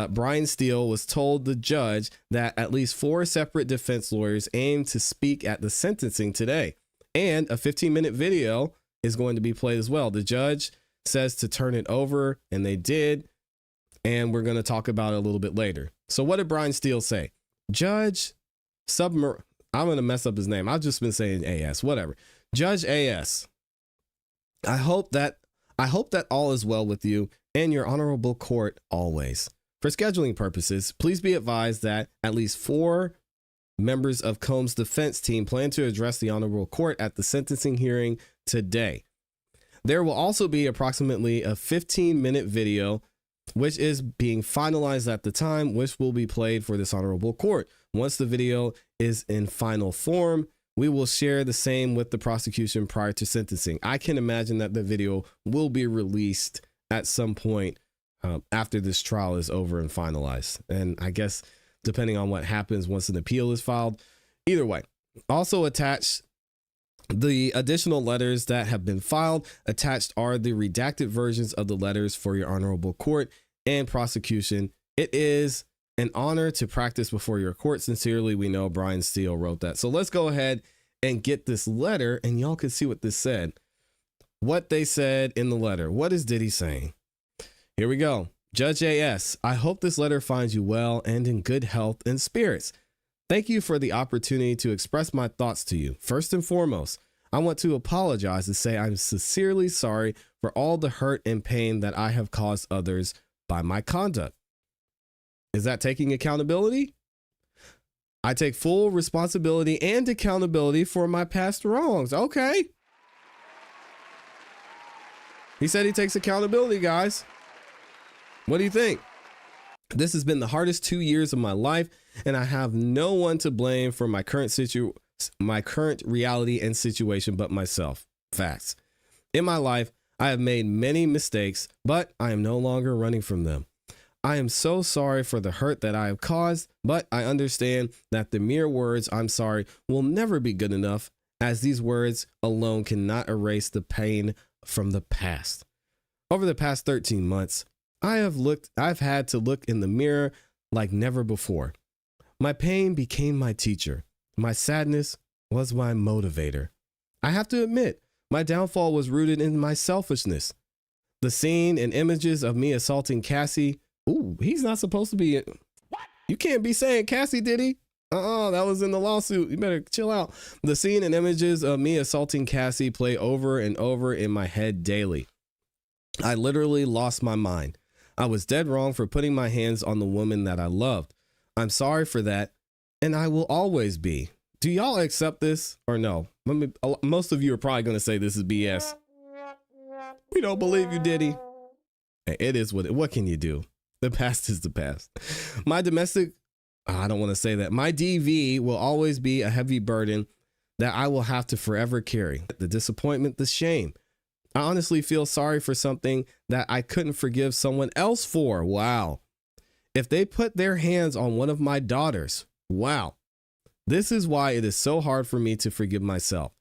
Brian Steele, was told the judge that at least 4 separate defense lawyers aim to speak at the sentencing today, and a 15-minute video is going to be played as well. The judge says to turn it over, and they did. And we're going to talk about it a little bit later. So what did Brian Steele say? Judge I'm going to mess up his name. I've just been saying AS, whatever. Judge AS. I hope that all is well with you and your honorable court always. For scheduling purposes, please be advised that at least 4 members of Combs' defense team plan to address the honorable court at the sentencing hearing today. There will also be approximately a 15-minute video which is being finalized at the time, which will be played for this honorable court. Once the video is in final form, we will share the same with the prosecution prior to sentencing. I can imagine that the video will be released at some point after this trial is over and finalized. And I guess depending on what happens once an appeal is filed, either way. Also attached, the additional letters that have been filed. Attached are the redacted versions of the letters for your honorable court and prosecution. It is an honor to practice before your court. Sincerely, we know Brian Steele wrote that. So let's go ahead and get this letter, and y'all can see what this said. What they said in the letter. What is Diddy saying? Here we go. Judge AS, I hope this letter finds you well and in good health and spirits. Thank you for the opportunity to express my thoughts to you. First and foremost, I want to apologize and say I'm sincerely sorry for all the hurt and pain that I have caused others by my conduct. Is that taking accountability? I take full responsibility and accountability for my past wrongs. Okay. He said he takes accountability, guys. What do you think? This has been the hardest 2 years of my life, and I have no one to blame for my current my current reality and situation but myself. Facts. In my life, I have made many mistakes, but I am no longer running from them. I am so sorry for the hurt that I have caused, but I understand that the mere words "I'm sorry" will never be good enough, as these words alone cannot erase the pain from the past. Over the past 13 months, I've had to look in the mirror like never before. My pain became my teacher. My sadness was my motivator. I have to admit, my downfall was rooted in my selfishness. The scene and images of me assaulting Cassie. Ooh, he's not supposed to be. What? You can't be saying Cassie, Diddy. That was in the lawsuit. You better chill out. The scene and images of me assaulting Cassie play over and over in my head daily. I literally lost my mind. I was dead wrong for putting my hands on the woman that I loved. I'm sorry for that, and I will always be. Do y'all accept this or no? Most of you are probably going to say this is BS. We don't believe you, Diddy. It is what can you do? The past is the past. My domestic, I don't want to say that. My DV will always be a heavy burden that I will have to forever carry. The disappointment, the shame. I honestly feel sorry for something that I couldn't forgive someone else for. Wow. If they put their hands on one of my daughters, wow. This is why it is so hard for me to forgive myself.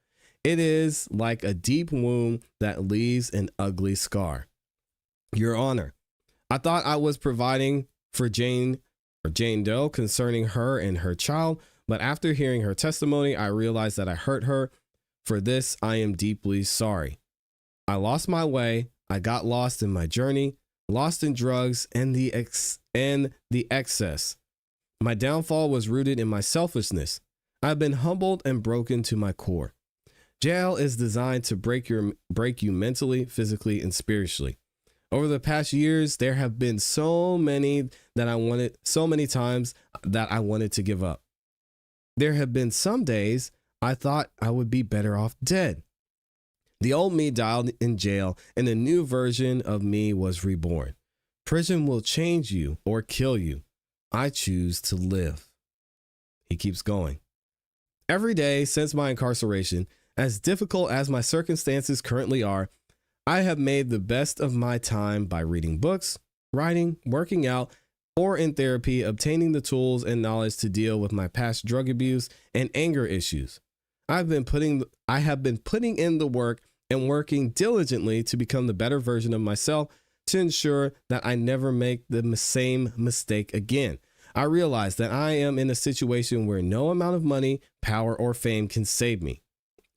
It is like a deep wound that leaves an ugly scar. Your Honor, I thought I was providing for Jane Doe concerning her and her child, but after hearing her testimony, I realized that I hurt her. For this, I am deeply sorry. I lost my way. I got lost in my journey, lost in drugs and the excess. My downfall was rooted in my selfishness. I've been humbled and broken to my core. Jail is designed to break you mentally, physically, and spiritually. Over the past years, there have been so many times that I wanted to give up. There have been some days I thought I would be better off dead. The old me died in jail, and a new version of me was reborn. Prison will change you or kill you. I choose to live. He keeps going. Every day since my incarceration, as difficult as my circumstances currently are, I have made the best of my time by reading books, writing, working out, or in therapy, obtaining the tools and knowledge to deal with my past drug abuse and anger issues. I have been putting in the work and working diligently to become the better version of myself to ensure that I never make the same mistake again. I realize that I am in a situation where no amount of money, power, or fame can save me.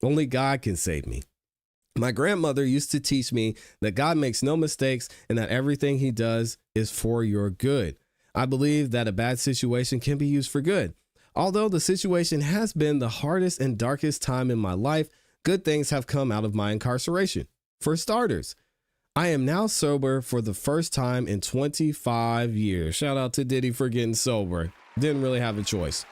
Only God can save me. My grandmother used to teach me that God makes no mistakes and that everything he does is for your good. I believe that a bad situation can be used for good. Although the situation has been the hardest and darkest time in my life, good things have come out of my incarceration. For starters, I am now sober for the first time in 25 years. Shout out to Diddy for getting sober. Didn't really have a choice.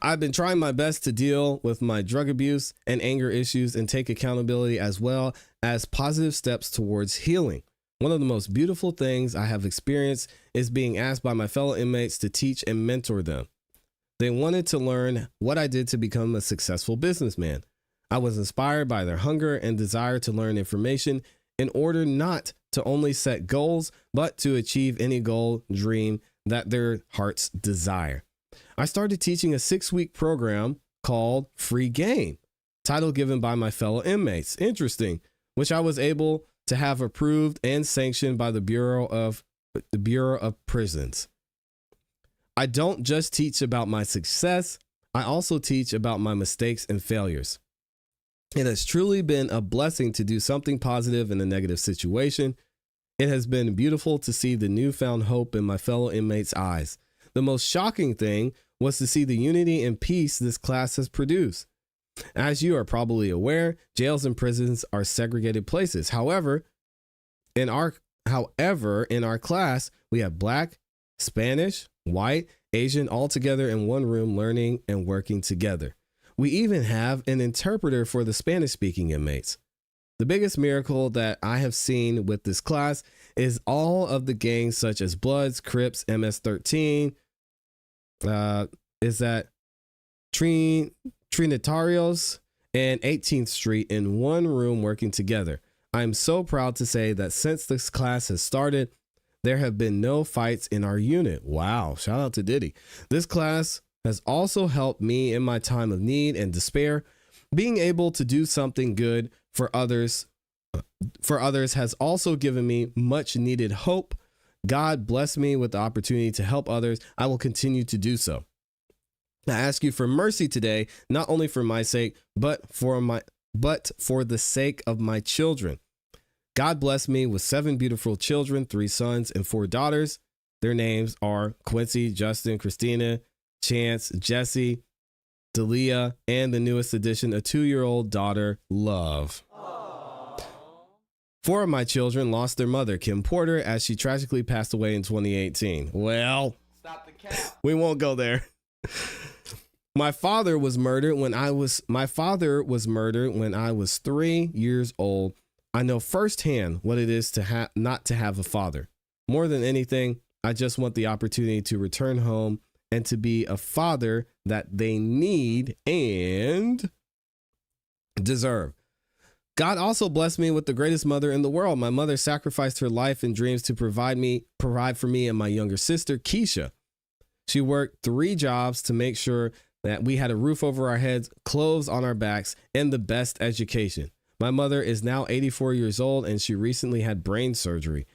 I've been trying my best to deal with my drug abuse and anger issues and take accountability as well as positive steps towards healing. One of the most beautiful things I have experienced is being asked by my fellow inmates to teach and mentor them. They wanted to learn what I did to become a successful businessman. I was inspired by their hunger and desire to learn information in order not to only set goals, but to achieve any goal, dream that their hearts desire. I started teaching a 6-week program called Free Game, title given by my fellow inmates. Interesting, which I was able to have approved and sanctioned by the Bureau of Prisons. I don't just teach about my success, I also teach about my mistakes and failures. It has truly been a blessing to do something positive in a negative situation. It has been beautiful to see the newfound hope in my fellow inmates' eyes. The most shocking thing was to see the unity and peace this class has produced. As you are probably aware, jails and prisons are segregated places. However, in our class, we have Black, Spanish, white, Asian all together in one room learning and working together. We even have an interpreter for the Spanish-speaking inmates. The biggest miracle that I have seen with this class is all of the gangs such as Bloods, Crips, MS-13, is that Trinitarios and 18th Street in one room working together. I am so proud to say that since this class has started, there have been no fights in our unit. Wow, shout out to Diddy. This class has also helped me in my time of need and despair. Being able to do something good for others has also given me much needed hope. God bless me with the opportunity to help others. I will continue to do so. I ask you for mercy today, not only for my sake, but for the sake of my children. God bless me with 7 beautiful children, 3 sons and 4 daughters. Their names are Quincy, Justin, Christina, Chance, Jesse, Delia, and the newest addition, a 2-year-old daughter, Love. Aww. 4 of my children lost their mother, Kim Porter, as she tragically passed away in 2018. Well, stop the cap. We won't go there. My father was murdered when I was 3 years old. I know firsthand what it is to not to have a father. More than anything, I just want the opportunity to return home and to be a father that they need and deserve. God also blessed me with the greatest mother in the world. My mother sacrificed her life and dreams to provide for me and my younger sister, Keisha. She worked 3 jobs to make sure that we had a roof over our heads, clothes on our backs, and the best education. My mother is now 84 years old and she recently had brain surgery.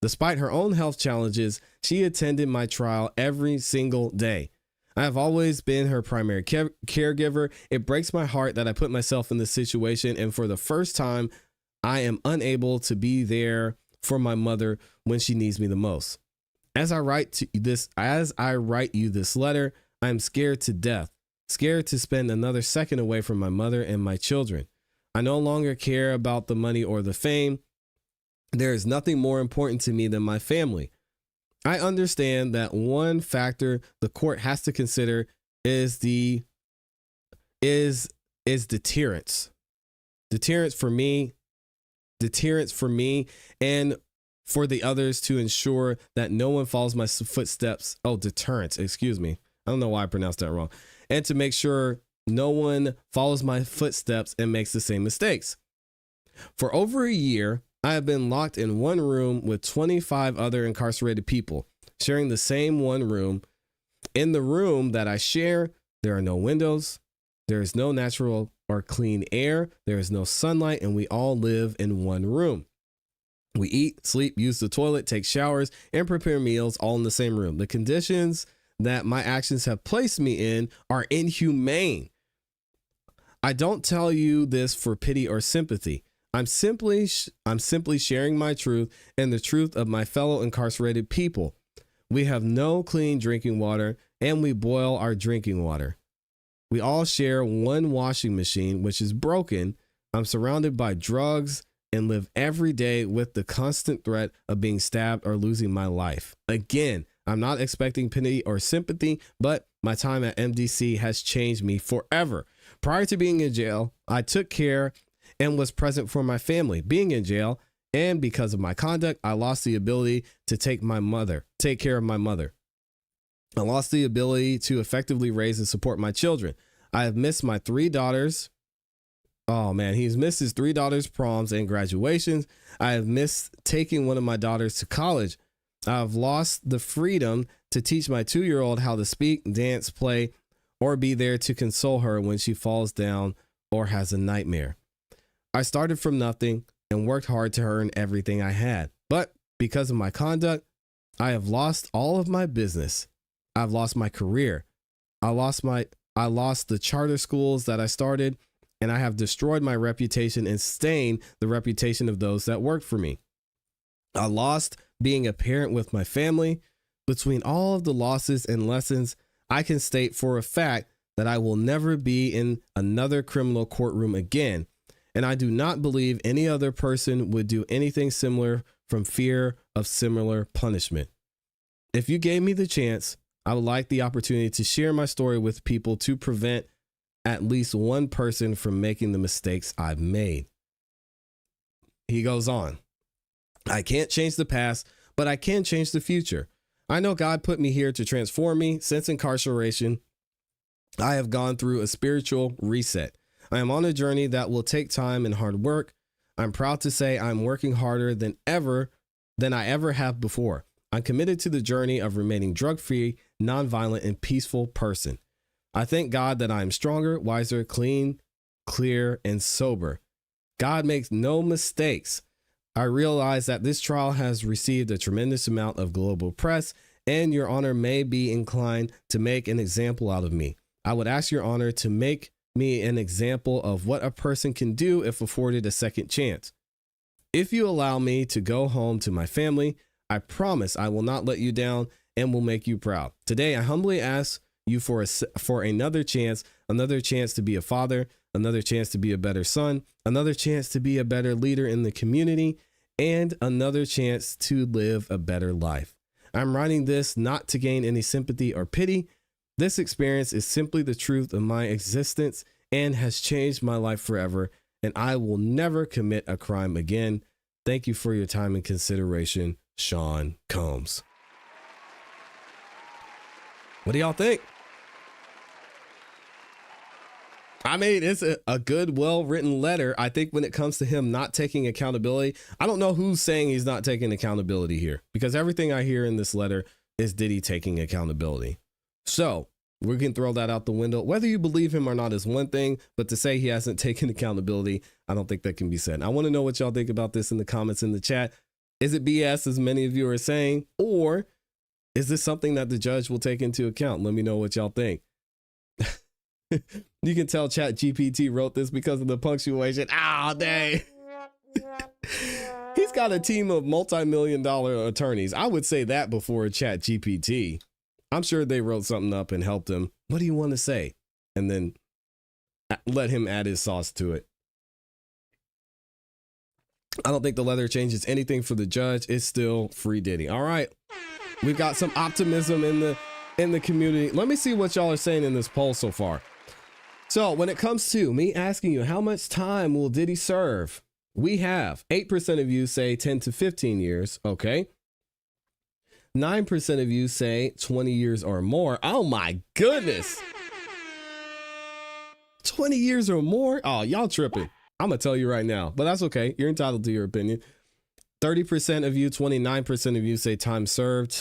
Despite her own health challenges, she attended my trial every single day. I have always been her primary caregiver. It breaks my heart that I put myself in this situation, and for the first time, I am unable to be there for my mother when she needs me the most. As I write you this letter, I am scared to death, scared to spend another second away from my mother and my children. I no longer care about the money or the fame. There is nothing more important to me than my family. I understand that one factor the court has to consider is deterrence. Deterrence for me and for the others to ensure that no one follows my footsteps. Oh, deterrence, excuse me. I don't know why I pronounced that wrong. And to make sure no one follows my footsteps and makes the same mistakes. For over a year, I have been locked in one room with 25 other incarcerated people, sharing the same one room. In the room that I share, there are no windows, there is no natural or clean air, there is no sunlight, and we all live in one room. We eat, sleep, use the toilet, take showers, and prepare meals all in the same room. The conditions that my actions have placed me in are inhumane. I don't tell you this for pity or sympathy. I'm simply sharing my truth and the truth of my fellow incarcerated people. We have no clean drinking water, and we boil our drinking water. We all share one washing machine, which is broken. I'm surrounded by drugs and live every day with the constant threat of being stabbed or losing my life. Again, I'm not expecting pity or sympathy, but my time at MDC has changed me forever. Prior to being in jail, I took care and was present for my family. Being in jail, and because of my conduct, I lost the ability to take care of my mother. I lost the ability to effectively raise and support my children. I have missed my 3 daughters. Oh man, he's missed his 3 daughters' proms and graduations. I have missed taking one of my daughters to college. I have lost the freedom to teach my 2-year-old how to speak, dance, play, or be there to console her when she falls down or has a nightmare. I started from nothing and worked hard to earn everything I had. But because of my conduct, I have lost all of my business. I've lost my career. I lost the charter schools that I started, and I have destroyed my reputation and stained the reputation of those that worked for me. I lost being a parent with my family. Between all of the losses and lessons, I can state for a fact that I will never be in another criminal courtroom again. And I do not believe any other person would do anything similar from fear of similar punishment. If you gave me the chance, I would like the opportunity to share my story with people to prevent at least one person from making the mistakes I've made. He goes on. I can't change the past, but I can change the future. I know God put me here to transform me. Since incarceration, I have gone through a spiritual reset. I am on a journey that will take time and hard work. I'm proud to say I'm working harder than I ever have before. I'm committed to the journey of remaining drug-free, nonviolent, and peaceful person. I thank God that I am stronger, wiser, clean, clear, and sober. God makes no mistakes. I realize that this trial has received a tremendous amount of global press, and Your Honor may be inclined to make an example out of me. I would ask Your Honor to make me an example of what a person can do if afforded a second chance. If you allow me to go home to my family, I promise I will not let you down and will make you proud. Today, I humbly ask you for another chance to be a father, another chance to be a better son, another chance to be a better leader in the community, and another chance to live a better life. I'm writing this not to gain any sympathy or pity. This experience is simply the truth of my existence and has changed my life forever, and I will never commit a crime again. Thank you for your time and consideration, Sean Combs. What do y'all think? I mean, it's a good, well-written letter. I think when it comes to him not taking accountability, I don't know who's saying he's not taking accountability here, because everything I hear in this letter is Diddy taking accountability. So we can throw that out the window. Whether you believe him or not is one thing, but to say he hasn't taken accountability, I don't think that can be said. I want to know what y'all think about this in the comments in the chat. Is it BS, as many of you are saying, or is this something that the judge will take into account? Let me know what y'all think. You can tell ChatGPT wrote this because of the punctuation. Ah, dang. He's got a team of multi-million-dollar attorneys. I would say that before ChatGPT. I'm sure they wrote something up and helped him. What do you want to say? And then let him add his sauce to it. I don't think the letter changes anything for the judge. It's still free Diddy. All right. We've got some optimism in the community. Let me see what y'all are saying in this poll so far. So when it comes to me asking you, how much time will Diddy serve? We have 8% of you say 10 to 15 years. Okay. 9% of you say 20 years or more. Oh my goodness. 20 years or more? Oh, y'all tripping. I'm going to tell you right now, but that's okay. You're entitled to your opinion. 30% of you, 29% of you say time served.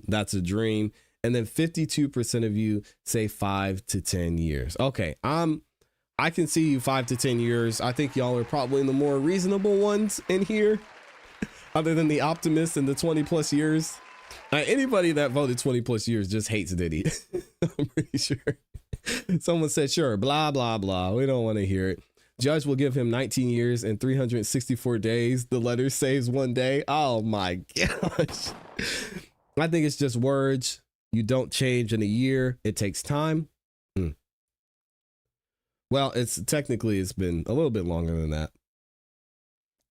That's a dream. And then 52% of you say 5 to 10 years. Okay, I can see you 5 to 10 years. I think y'all are probably the more reasonable ones in here, other than the optimists and the 20 plus years. Anybody that voted 20 plus years just hates Diddy. I'm pretty sure. Someone said, sure, blah, blah, blah. We don't want to hear it. Judge will give him 19 years and 364 days. The letter saves 1 day. Oh my gosh. I think it's just words. You don't change in a year. It takes time. Well, it's been a little bit longer than that.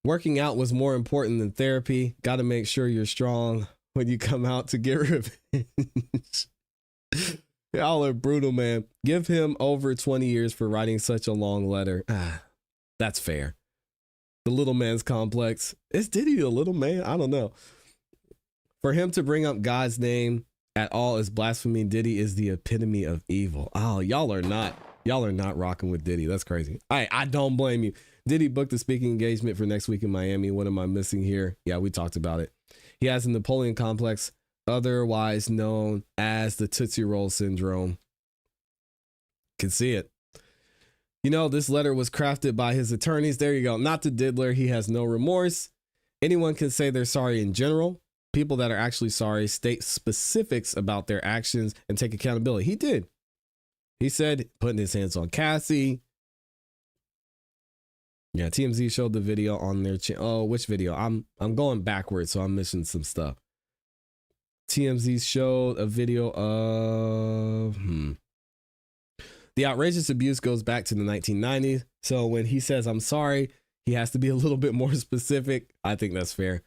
Working out was more important than therapy. Got to make sure you're strong when you come out to get revenge. Y'all are brutal, man. Give him over 20 years for writing such a long letter. That's fair. The little man's complex. Is Diddy a little man? I don't know. For him to bring up God's name at all is blasphemy. Diddy is the epitome of evil. Oh, y'all are not rocking with Diddy. That's crazy. I don't blame you. Diddy booked a speaking engagement for next week in Miami. What am I missing here? Yeah, we talked about it. He has a Napoleon complex, otherwise known as the Tootsie Roll syndrome. Can see it. You know, this letter was crafted by his attorneys. There you go. Not the diddler. He has no remorse. Anyone can say they're sorry in general. People that are actually sorry state specifics about their actions and take accountability. He did. He said putting his hands on ClassE. Yeah, TMZ showed the video on their channel. Oh, which video? I'm going backwards, so I'm missing some stuff. TMZ showed a video of the outrageous abuse goes back to the 1990s. So when he says I'm sorry, he has to be a little bit more specific. I think that's fair.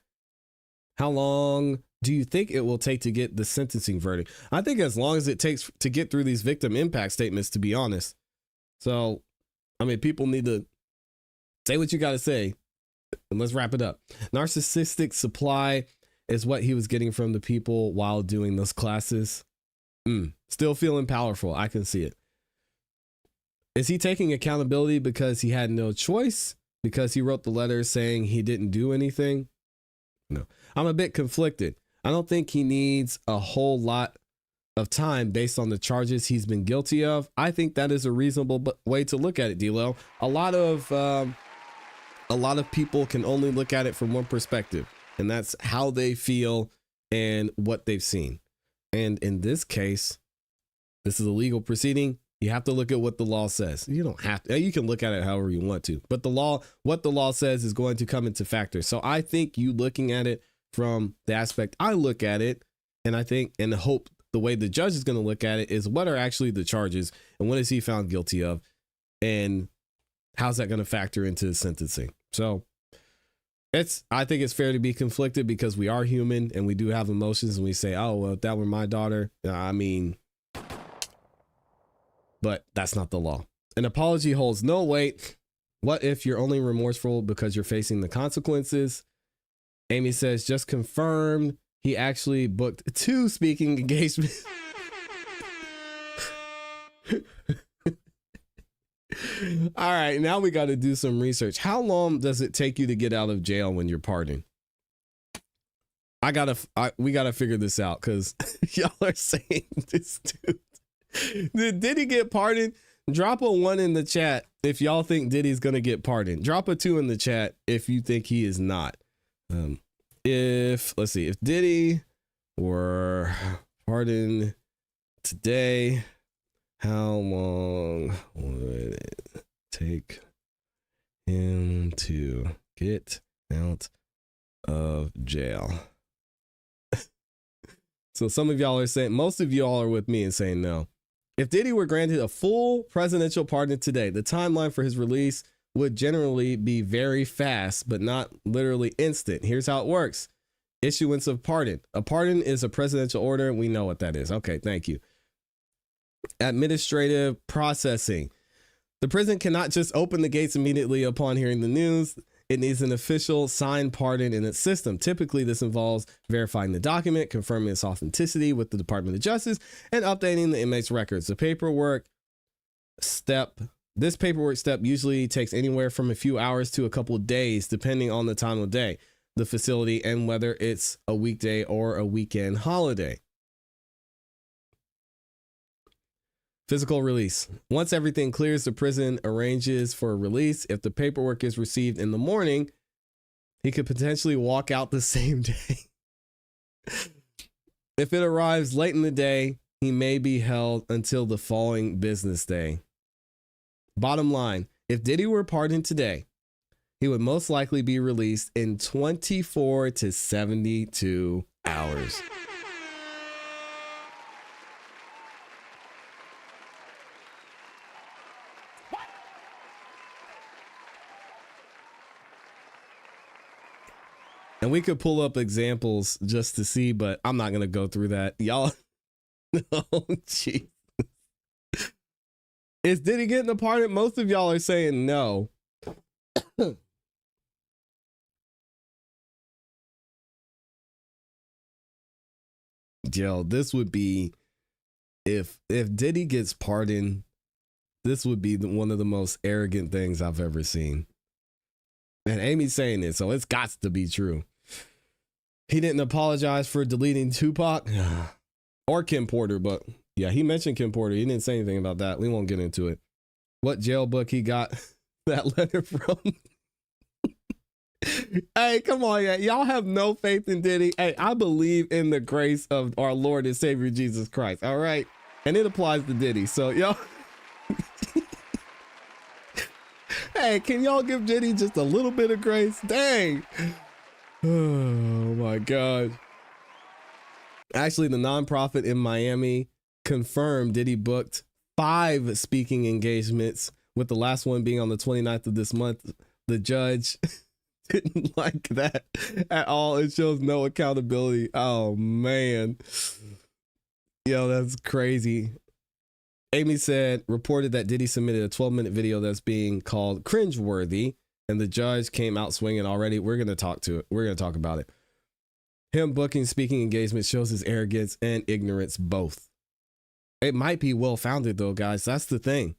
How long do you think it will take to get the sentencing verdict? I think as long as it takes to get through these victim impact statements, to be honest. So, I mean, people need to say what you got to say. And let's wrap it up. Narcissistic supply is what he was getting from the people while doing those classes. Still feeling powerful. I can see it. Is he taking accountability because he had no choice? Because he wrote the letter saying he didn't do anything? No. I'm a bit conflicted. I don't think he needs a whole lot of time based on the charges he's been guilty of. I think that is a reasonable way to look at it, D-Lo. A lot of people can only look at it from one perspective, and that's how they feel and what they've seen. And in this case, this is a legal proceeding. You have to look at what the law says. You don't have to. You can look at it however you want to, but what the law says is going to come into factor. So I think you looking at it from the aspect I look at it, and I think and hope the way the judge is going to look at it is what are actually the charges and what is he found guilty of, and how's that going to factor into the sentencing. So I think it's fair to be conflicted because we are human and we do have emotions, and we say, oh, well, if that were my daughter, I mean, but that's not the law. An apology holds no weight. What if you're only remorseful because you're facing the consequences? Amy says, just confirmed he actually booked 2 speaking engagements. All right, now we got to do some research. How long does it take you to get out of jail when you're pardoned? We gotta figure this out because y'all are saying this dude. Did Diddy get pardoned? Drop a 1 in the chat if y'all think Diddy's gonna get pardoned. Drop a 2 in the chat if you think he is not. If Diddy were pardoned today, how long would it take him to get out of jail? So some of y'all are saying, most of y'all are with me and saying no. If Diddy were granted a full presidential pardon today, the timeline for his release would generally be very fast, but not literally instant. Here's how it works. Issuance of pardon. A pardon is a presidential order. We know what that is. Okay, thank you. Administrative processing. The prison cannot just open the gates immediately upon hearing the news. It needs an official signed pardon in its system. Typically, this involves verifying the document, confirming its authenticity with the Department of Justice, and updating the inmate's records. This paperwork step usually takes anywhere from a few hours to a couple of days, depending on the time of day, the facility, and whether it's a weekday or a weekend holiday. Physical release. Once everything clears, the prison arranges for a release. If the paperwork is received in the morning, he could potentially walk out the same day. If it arrives late in the day, he may be held until the following business day. Bottom line, if Diddy were pardoned today, he would most likely be released in 24 to 72 hours. And we could pull up examples just to see, but I'm not going to go through that. Y'all, oh, jeez. Is Diddy getting a pardon? Most of y'all are saying no. Yo, this would be, if Diddy gets pardoned, this would be one of the most arrogant things I've ever seen. And Amy's saying it, so it's got to be true. He didn't apologize for deleting Tupac or Kim Porter, but yeah, he mentioned Kim Porter. He didn't say anything about that. We won't get into it. What jail book he got that letter from? Hey, come on, yeah. Y'all have no faith in Diddy. Hey, I believe in the grace of our Lord and Savior Jesus Christ. All right. And it applies to Diddy. So y'all. Hey, can y'all give Diddy just a little bit of grace? Dang. Oh my God. Actually, the nonprofit in Miami confirmed Diddy booked 5 speaking engagements, with the last one being on the 29th of this month. The judge didn't like that at all. It shows no accountability. Oh man. Yo, that's crazy. Amy reported that Diddy submitted a 12-minute video that's being called cringeworthy, and the judge came out swinging already. We're going to talk about it. Him booking speaking engagements shows his arrogance and ignorance both. It might be well-founded though, guys. That's the thing.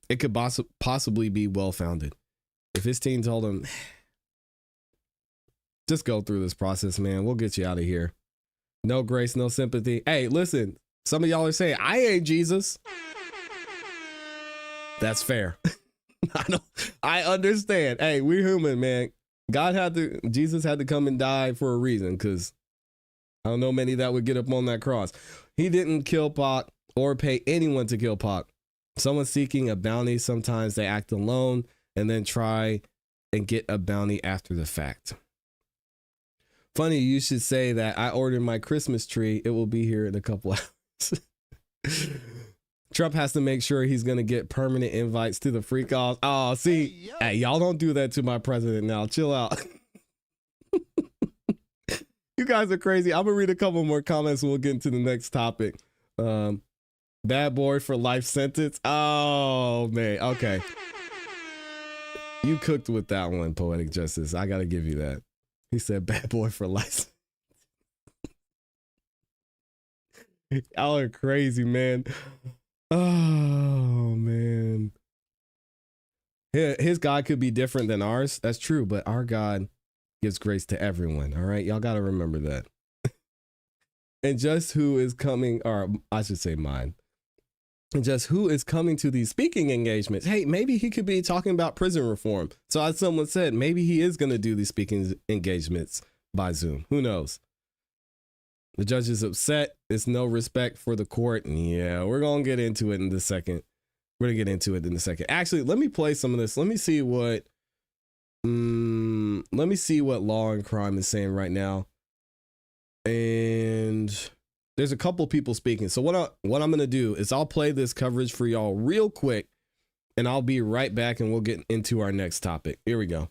it could possibly be well-founded. If his team told him, just go through this process, man, we'll get you out of here. No grace, no sympathy. Hey, listen, some of y'all are saying, I ain't Jesus. That's fair. I understand. Hey, we're human, man. Jesus had to come and die for a reason, because I don't know many that would get up on that cross. He didn't kill Pac or pay anyone to kill Pac. Someone seeking a bounty, sometimes they act alone and then try and get a bounty after the fact. Funny you should say that. I ordered my Christmas tree. It will be here in a couple hours. Trump has to make sure he's going to get permanent invites to the freak offs. Oh, see, hey, y'all don't do that to my president now. Chill out. You guys are crazy. I'm going to read a couple more comments and we'll get into the next topic. Bad boy for life sentence. Oh, man. Okay. You cooked with that one, Poetic Justice. I got to give you that. He said bad boy for life. Y'all are crazy, man. Oh, man. His God could be different than ours. That's true, but our God gives grace to everyone. All right. Y'all got to remember that. And just who is coming, or I should say mine. And just who is coming to these speaking engagements? Hey, maybe he could be talking about prison reform. So as someone said, maybe he is going to do these speaking engagements by Zoom. Who knows? The judge is upset. There's no respect for the court. Yeah, we're going to get into it in a second. We're going to get into it in a second. Actually, let me play some of this. Let me see what Law and Crime is saying right now. And there's a couple people speaking. So what I'm going to do is I'll play this coverage for y'all real quick, and I'll be right back and we'll get into our next topic. Here we go.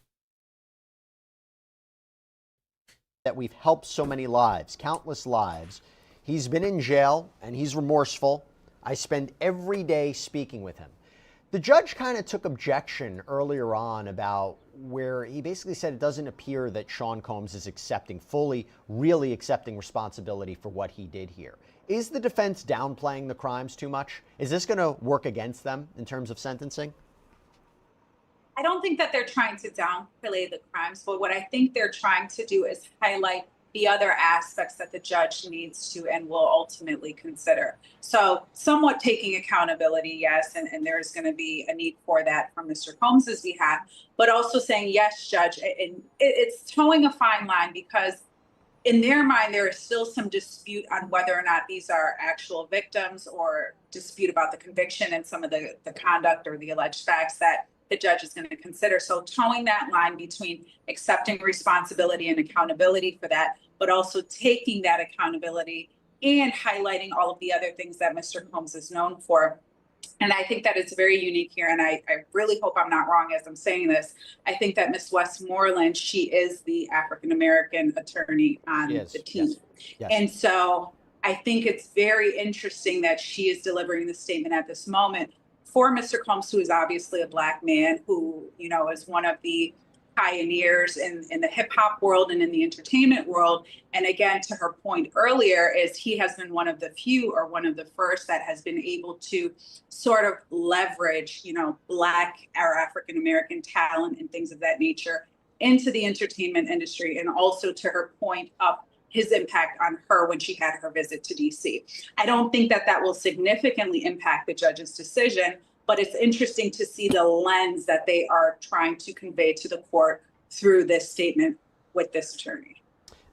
That we've helped so many lives, countless lives. He's been in jail and he's remorseful. I spend every day speaking with him. The judge kind of took objection earlier on about where he basically said it doesn't appear that Sean Combs is really accepting responsibility for what he did here. Is the defense downplaying the crimes too much? Is this going to work against them in terms of sentencing? I don't think that they're trying to downplay the crimes, but what I think they're trying to do is highlight the other aspects that the judge needs to and will ultimately consider. So somewhat taking accountability, yes, and there's going to be a need for that from Mr. Combs's behalf, but also saying, yes, judge, and it's towing a fine line, because in their mind, there is still some dispute on whether or not these are actual victims, or dispute about the conviction and some of the conduct or the alleged facts that the judge is going to consider. So towing that line between accepting responsibility and accountability for that, but also taking that accountability and highlighting all of the other things that Mr. Combs is known for. And I think that it's very unique here. And I really hope I'm not wrong as I'm saying this. I think that Ms. Westmoreland, she is the African-American attorney on the team. Yes. And so I think it's very interesting that she is delivering the statement at this moment for Mr. Combs, who is obviously a Black man who, you know, is one of the pioneers in the hip hop world and in the entertainment world. And again, to her point earlier, is he has been one of the few, or one of the first, that has been able to sort of leverage, you know, Black or African-American talent and things of that nature into the entertainment industry. And also, to her point, up his impact on her when she had her visit to DC. I don't think that will significantly impact the judge's decision, but it's interesting to see the lens that they are trying to convey to the court through this statement with this attorney.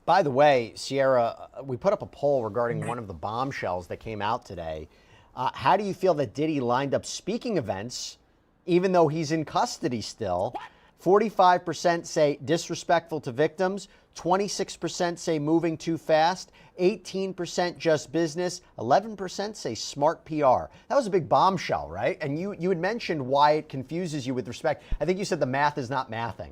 By the way, Sierra, we put up a poll regarding one of the bombshells that came out today. How do you feel that Diddy lined up speaking events, even though he's in custody still? 45% say disrespectful to victims, 26% say moving too fast, 18% just business, 11% say smart PR. That was a big bombshell, right? And you had mentioned why it confuses you with respect. I think you said the math is not mathing.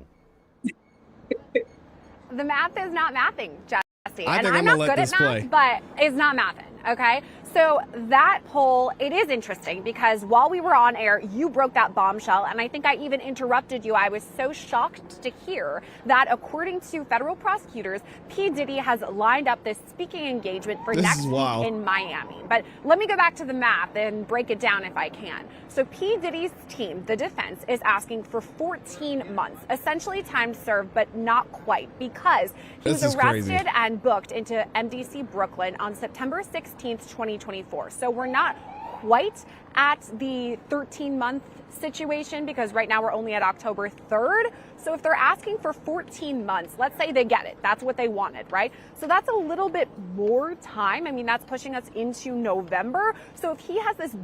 The math is not mathing, Jesse. I and think I'm not good at math, play. but it's not mathing, okay? So that poll, it is interesting because while we were on air, you broke that bombshell. And I think I even interrupted you. I was so shocked to hear that according to federal prosecutors, P. Diddy has lined up this speaking engagement for next week in Miami. But let me go back to the math and break it down if I can. So P. Diddy's team, the defense, is asking for 14 months, essentially time served, but not quite, because he was arrested and booked into MDC Brooklyn on September 16th, 2024. So we're not quite at the 13-month situation because right now we're only at October 3rd. So if they're asking for 14 months, let's say they get it. That's what they wanted, right? So that's a little bit more time. I mean, that's pushing us into November. So if he has this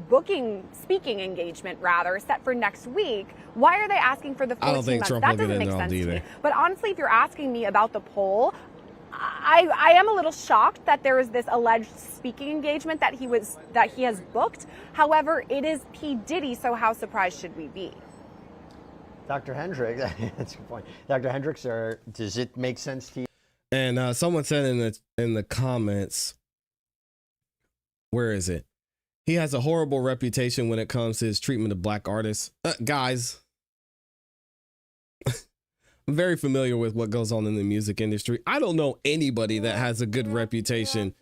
speaking engagement rather set for next week, why are they asking for the 14 months? That doesn't make sense to me. But honestly, if you're asking me about the poll, I am a little shocked that there is this alleged speaking engagement that he has booked. However, it is P. Diddy, so how surprised should we be? Dr. Hendricks, that's a good point. Dr. Hendricks, does it make sense to you? And someone said in the comments, where is it? He has a horrible reputation when it comes to his treatment of black artists. Guys, I'm very familiar with what goes on in the music industry. I don't know anybody that has a good reputation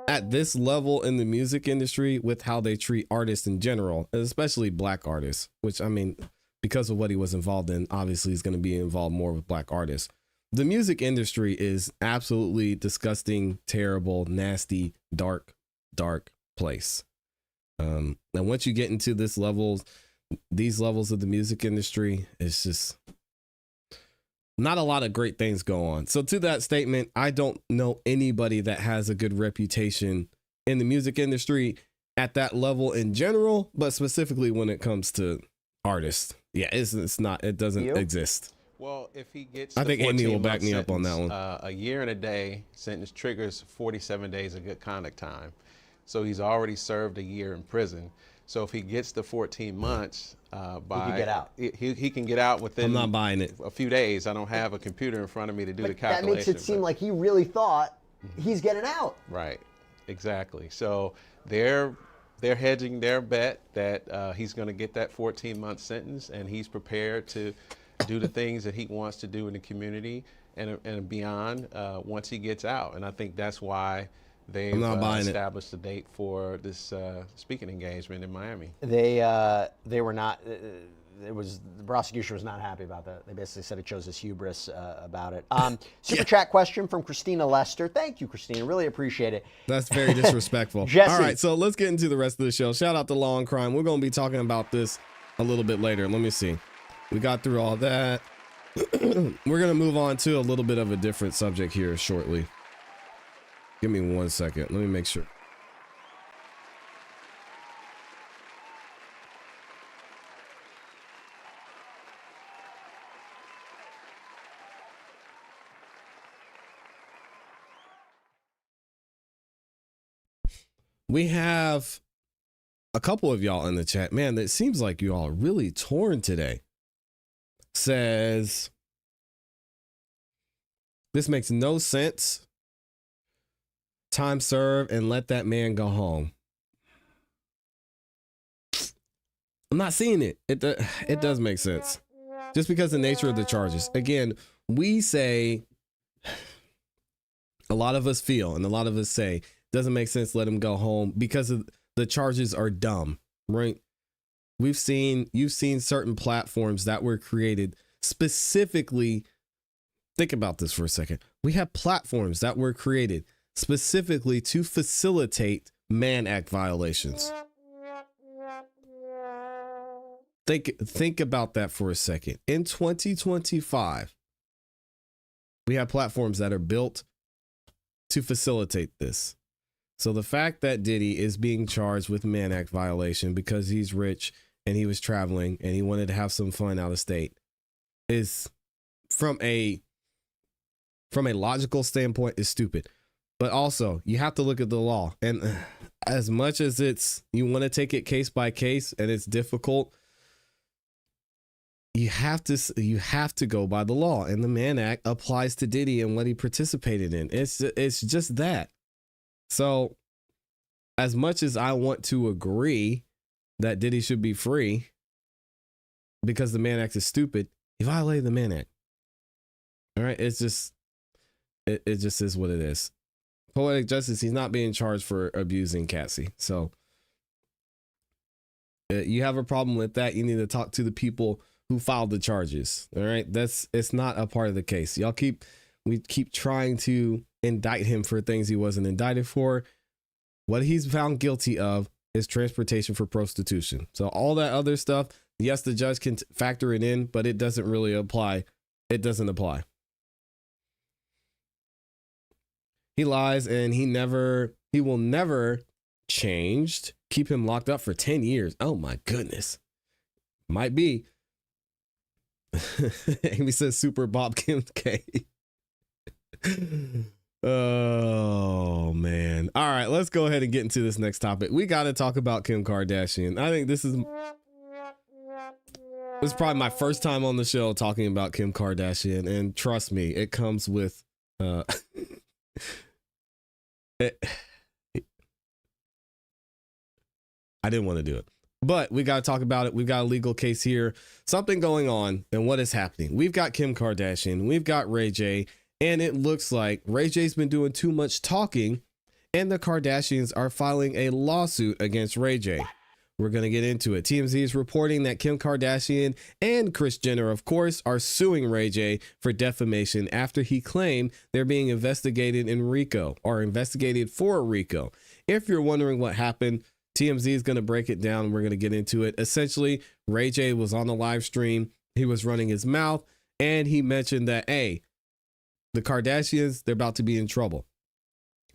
at this level in the music industry with how they treat artists in general, especially black artists, which, I mean, because of what he was involved in, obviously he's going to be involved more with black artists. The music industry is absolutely disgusting, terrible, nasty, dark place. And once you get into these levels of the music industry, it's just not a lot of great things go on. So to that statement, I don't know anybody that has a good reputation in the music industry at that level in general, but specifically when it comes to artists. Yeah, it's not, it doesn't exist. Well, if he gets, I think Amy will back me up on that one. A year and a day sentence triggers 47 days of good conduct time. So he's already served a year in prison. So if he gets the 14 months, he can get out. He can get out within. I'm not buying it. A few days. I don't have a computer in front of me to do the calculation. That makes it seem like he really thought he's getting out. Right. Exactly. So they're hedging their bet that he's going to get that 14-month sentence, and he's prepared to do the things that he wants to do in the community and beyond once he gets out. And I think that's why they've established a date for this speaking engagement in Miami. They were not. The prosecution was not happy about that. They basically said it shows his hubris about it. Super chat question from Christina Lester. Thank you, Christina. Really appreciate it. That's very disrespectful. Jesse. All right, so let's get into the rest of the show. Shout out to Law and Crime. We're going to be talking about this a little bit later. Let me see. We got through all that. We're going to move on to a little bit of a different subject here shortly. Give me 1 second. Let me make sure. We have a couple of y'all in the chat. Man, it seems like you all are really torn today. Says, this makes no sense. Time served and let that man go home. I'm not seeing it. It does make sense. Just because of the nature of the charges. Again, we say, a lot of us feel and a lot of us say, doesn't make sense, let him go home because of the charges are dumb, right? You've seen certain platforms that were created specifically. Think about this for a second. We have platforms that were created specifically to facilitate Mann Act violations. Think about that for a second. In 2025, we have platforms that are built to facilitate this. So the fact that Diddy is being charged with Mann Act violation because he's rich and he was traveling and he wanted to have some fun out of state is from a logical standpoint is stupid. But also you have to look at the law, and as much as you want to take it case by case and it's difficult, you have to go by the law, and the Mann Act applies to Diddy and what he participated in. It's just that. So as much as I want to agree that Diddy should be free because the Mann Act is stupid, he violated the Mann Act. All right, it's just, it just is what it is. Poetic justice, he's not being charged for abusing Cassie. So you have a problem with that, you need to talk to the people who filed the charges. All right, it's not a part of the case. We keep trying to indict him for things he wasn't indicted for. What he's found guilty of is transportation for prostitution. So all that other stuff, yes, the judge can factor it in, but it doesn't really apply. It doesn't apply. He lies and he will never change. Keep him locked up for 10 years. Oh my goodness. Might be. Amy says Super Bob Kim K. Oh man. All right, let's go ahead and get into this next topic. We got to talk about Kim Kardashian. I think this is probably my first time on the show talking about Kim Kardashian, and trust me, it comes with I didn't want to do it, but we got to talk about it. We've got a legal case here, something going on, and what is happening. We've got Kim Kardashian, we've got Ray J, and it looks like Ray J's been doing too much talking, and the Kardashians are filing a lawsuit against Ray J. We're going to get into it. TMZ is reporting that Kim Kardashian and Kris Jenner, of course, are suing Ray J for defamation after he claimed they're being investigated in RICO, or investigated for RICO. If you're wondering what happened, TMZ is going to break it down and we're going to get into it. Essentially, Ray J was on the live stream. He was running his mouth and he mentioned that, hey, the Kardashians, they're about to be in trouble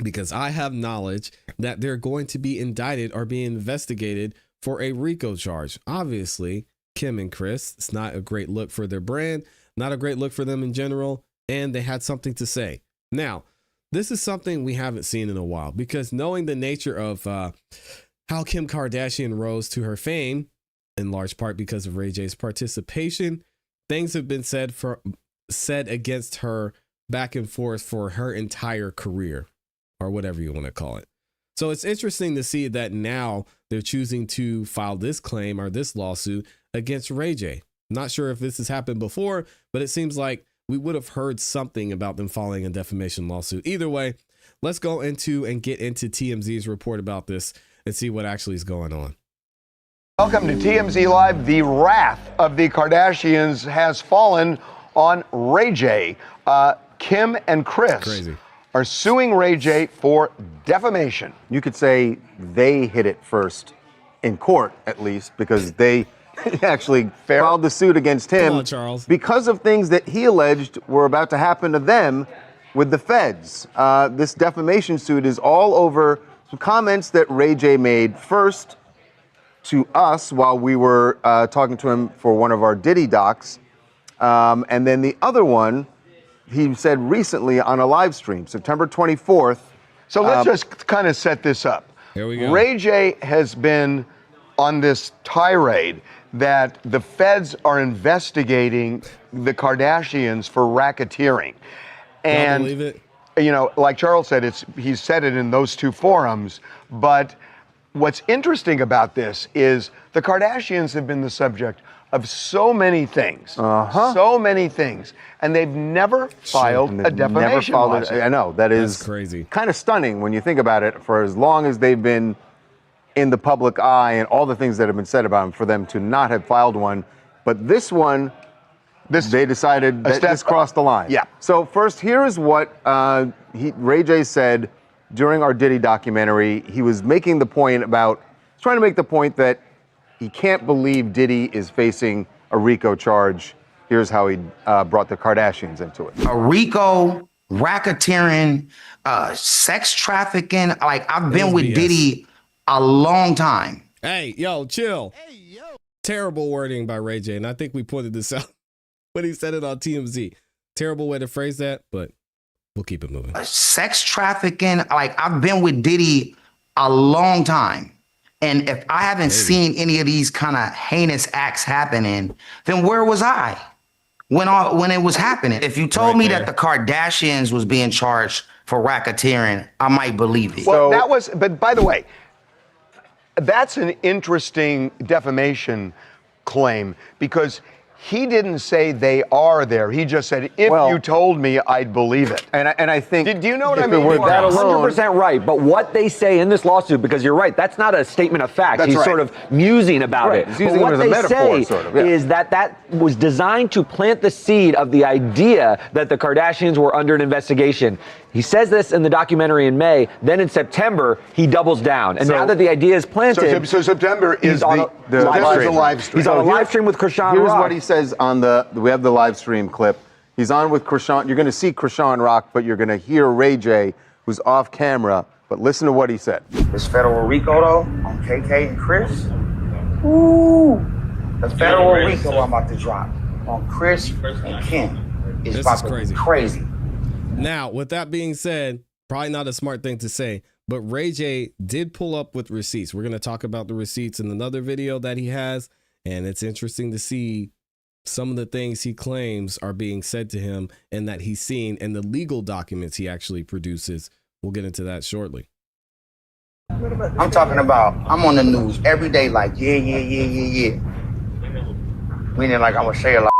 because I have knowledge that they're going to be indicted or being investigated for a RICO charge. Obviously, Kim and Kris, it's not a great look for their brand, not a great look for them in general, and they had something to say. Now, this is something we haven't seen in a while because knowing the nature of how Kim Kardashian rose to her fame, in large part because of Ray J's participation, things have been said against her back and forth for her entire career, or whatever you want to call it. So it's interesting to see that now they're choosing to file this claim or this lawsuit against Ray J. Not sure if this has happened before, but it seems like we would have heard something about them filing a defamation lawsuit. Either way, let's go into and get into TMZ's report about this and see what actually is going on. Welcome to TMZ Live. The wrath of the Kardashians has fallen on Ray J. Kim and Kris are suing Ray J for defamation. You could say they hit it first in court, at least, because they actually filed the suit against him. Come on, Charles. Because of things that he alleged were about to happen to them with the feds. This defamation suit is all over some comments that Ray J made first to us while we were talking to him for one of our Diddy docs. And then the other one, he said recently on a live stream, September 24th. So let's just kind of set this up. Here we go. Ray J has been on this tirade that the feds are investigating the Kardashians for racketeering. And, believe it? You know, like Charles said, he's said it in those two forums. But what's interesting about this is the Kardashians have been the subject of so many things, so many things, and they've never filed a defamation lawsuit. I know, that's crazy. Kind of stunning when you think about it. For as long as they've been in the public eye and all the things that have been said about them, for them to not have filed one, but this one, they decided that this crossed the line. Yeah. So first, here is what Ray J said during our Diddy documentary. He was making the point trying to make the point that he can't believe Diddy is facing a RICO charge. Here's how he brought the Kardashians into it. A RICO, racketeering, sex trafficking. Like, I've been with Diddy a long time. Hey, yo, chill. Terrible wording by Ray J, and I think we pointed this out when he said it on TMZ. Terrible way to phrase that, but we'll keep it moving. Sex trafficking. Like, I've been with Diddy a long time. And if I haven't seen any of these kind of heinous acts happening, then where was I when it was happening? If you told me that the Kardashians was being charged for racketeering, I might believe it. Well, but by the way, That's an interesting defamation claim because he didn't say they are there. He just said, if you told me, I'd believe it. And I think, do you know what I if mean? it were that alone, 100% right. But what they say in this lawsuit, because you're right, that's not a statement of fact. That's He's right. sort of musing about it. He's using but what it as a they metaphor, say sort of, yeah. is that was designed to plant the seed of the idea that the Kardashians were under an investigation. He says this in the documentary in May. Then in September, he doubles down. And now that the idea is planted, so September is the live stream. He's on a live stream with Krishan Here's Rock. what he says on we have the live stream clip. He's on with Krishan. You're going to see Krishan Rock, but you're going to hear Ray J, who's off camera. But listen to what he said. This federal RICO though on KK and Chris. Ooh, the federal RICO I'm about to drop on Chris and Kim is about to be crazy. Now, with that being said, probably not a smart thing to say, but Ray J did pull up with receipts. We're going to talk about the receipts in another video that he has, and it's interesting to see some of the things he claims are being said to him and that he's seen and the legal documents he actually produces. We'll get into that shortly. I'm talking about, I'm on the news every day like, yeah. Meaning like I'm going to say a lot.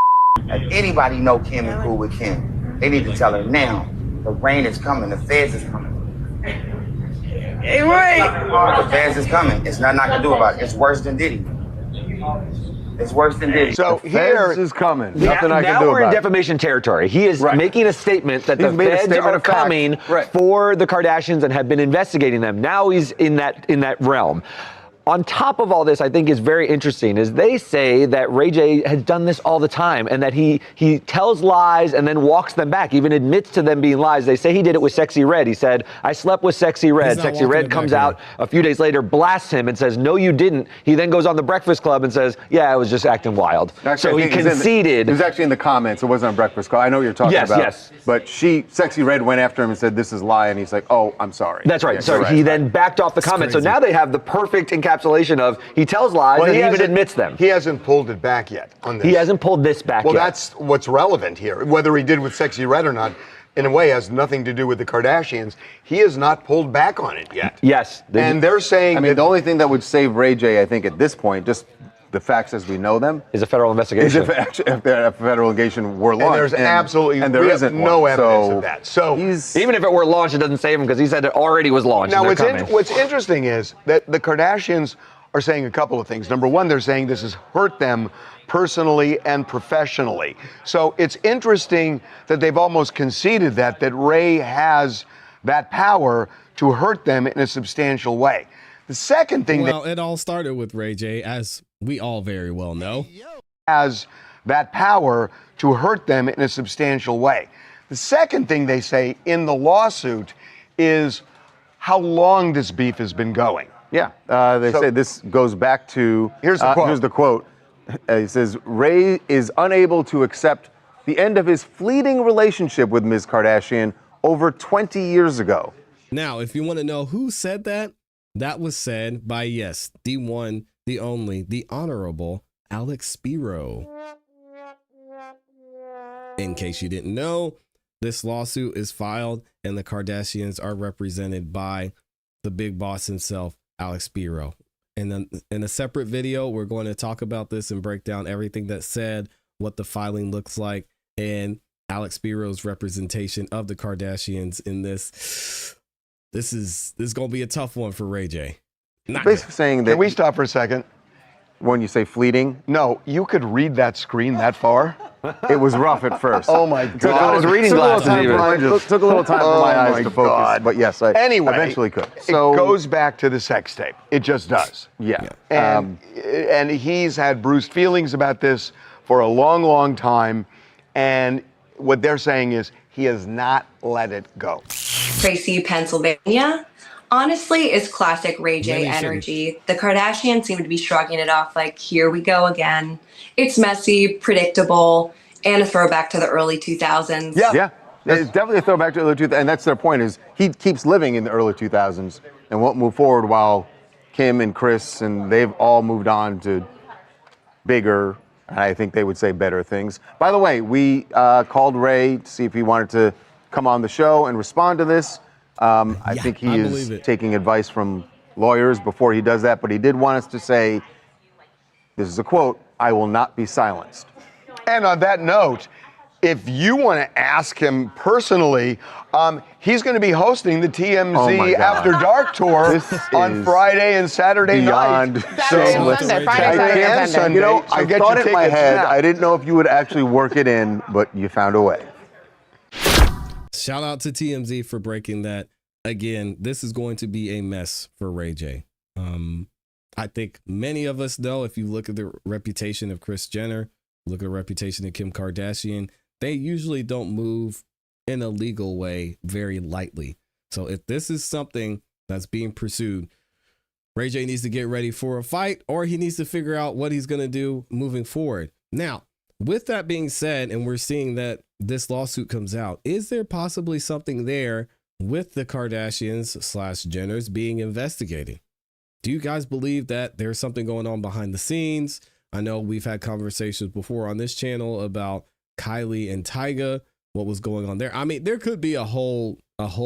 If anybody know Kim and cool with Kim, they need to tell her now. The rain is coming. The feds is coming. Hey, Ray! The feds is coming. It's nothing I can do about it. It's worse than Diddy. It's worse than Diddy. So here is coming. Nothing I can do about it. Now we're in defamation territory. He is making a statement that the feds are coming for the Kardashians and have been investigating them. Now he's in that realm. On top of all this, I think is very interesting is they say that Ray J has done this all the time and that he tells lies and then walks them back, even admits to them being lies. They say he did it with Sexy Red. He said, I slept with Sexy Red. Sexy Red comes out a few days later, blasts him and says, no, you didn't. He then goes on the Breakfast Club and says, yeah, I was just acting wild. Actually, so he conceded. It was actually in the comments. It wasn't on Breakfast Club. I know what you're talking about. Yes. But Sexy Red went after him and said, this is lie. And he's like, oh, I'm sorry. That's right. Yeah, so he then backed off the comments. So now they have the perfect encapsulation of he tells lies and he even admits them. He hasn't pulled it back yet on this. He hasn't pulled this back yet. Well, that's what's relevant here. Whether he did with Sexy Red or not, in a way, has nothing to do with the Kardashians. He has not pulled back on it yet. Yes. And they're saying the only thing that would save Ray J, I think, at this point, just the facts as we know them, is a federal investigation. Is if a federal investigation were launched. And there's absolutely there isn't no one. evidence of that. So even if it were launched, it doesn't save him because he said it already was launched. Now, what's interesting is that the Kardashians are saying a couple of things. Number one, they're saying this has hurt them personally and professionally. So it's interesting that they've almost conceded that Ray has that power to hurt them in a substantial way. The second thing it all started with Ray J, as we all very well know. Has that power to hurt them in a substantial way. The second thing they say in the lawsuit is how long this beef has been going. Yeah, they say this goes back to, here's the quote. Here's the quote. It says, Ray is unable to accept the end of his fleeting relationship with Ms. Kardashian over 20 years ago. Now, if you want to know who said that, that was said by, yes, the one, the only, the honorable Alex Spiro. In case you didn't know, this lawsuit is filed and the Kardashians are represented by the big boss himself, Alex Spiro. And then in a separate video, we're going to talk about this and break down everything that's said, what the filing looks like, and Alex Spiro's representation of the Kardashians in this. This is going to be a tough one for Ray J. Basically saying that. Can we stop for a second? When you say fleeting? No, you could read that screen that far. It was rough at first. Oh my God! Took out his reading glasses. Took a little time for my eyes to focus, but yes, I eventually could. So it goes back to the sex tape. It just does. Yeah. And he's had bruised feelings about this for a long, long time, and what they're saying is he has not let it go. Tracy, Pennsylvania. Honestly, it's classic Ray J energy. The Kardashians seem to be shrugging it off like, here we go again. It's messy, predictable, and a throwback to the early 2000s. Yeah. It's definitely a throwback to the early 2000s, and that's their point is he keeps living in the early 2000s and won't move forward while Kim and Chris and they've all moved on to bigger, I think they would say better things. By the way, we called Ray to see if he wanted to come on the show and respond to this. I think he is taking advice from lawyers before he does that, but he did want us to say, this is a quote, "I will not be silenced." And on that note, if you want to ask him personally, he's going to be hosting the TMZ After Dark tour on Friday and Saturday night. Friday and Sunday. You know, I thought it in my head. I didn't know if you would actually work it in, but you found a way. Shout out to TMZ for breaking that. Again, this is going to be a mess for Ray J. I think many of us know, if you look at the reputation of Kris Jenner, look at the reputation of Kim Kardashian, they usually don't move in a legal way very lightly. So if this is something that's being pursued, Ray J needs to get ready for a fight, or he needs to figure out what he's going to do moving forward. Now, with that being said, and we're seeing that this lawsuit comes out, is there possibly something there with the Kardashians / Jenners being investigated? Do you guys believe that there's something going on behind the scenes? I know we've had conversations before on this channel about Kylie and Tyga, what was going on there. I mean, there could be a whole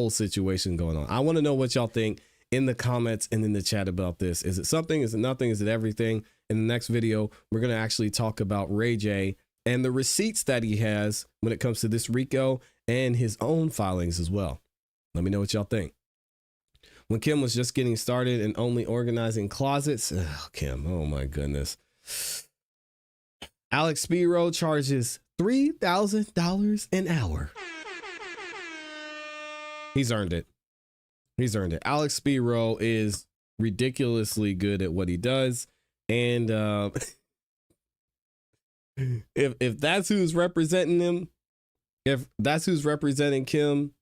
situation going on. I want to know what y'all think in the comments and in the chat about this. Is it something? Is it nothing? Is it everything? In the next video, we're going to actually talk about Ray J and the receipts that he has when it comes to this RICO and his own filings as well. Let me know what y'all think. When Kim was just getting started and only organizing closets, Kim, oh my goodness. Alex Spiro charges $3,000 an hour. He's earned it. He's earned it. Alex Spiro is ridiculously good at what he does. And if that's who's representing him, if that's who's representing Kim,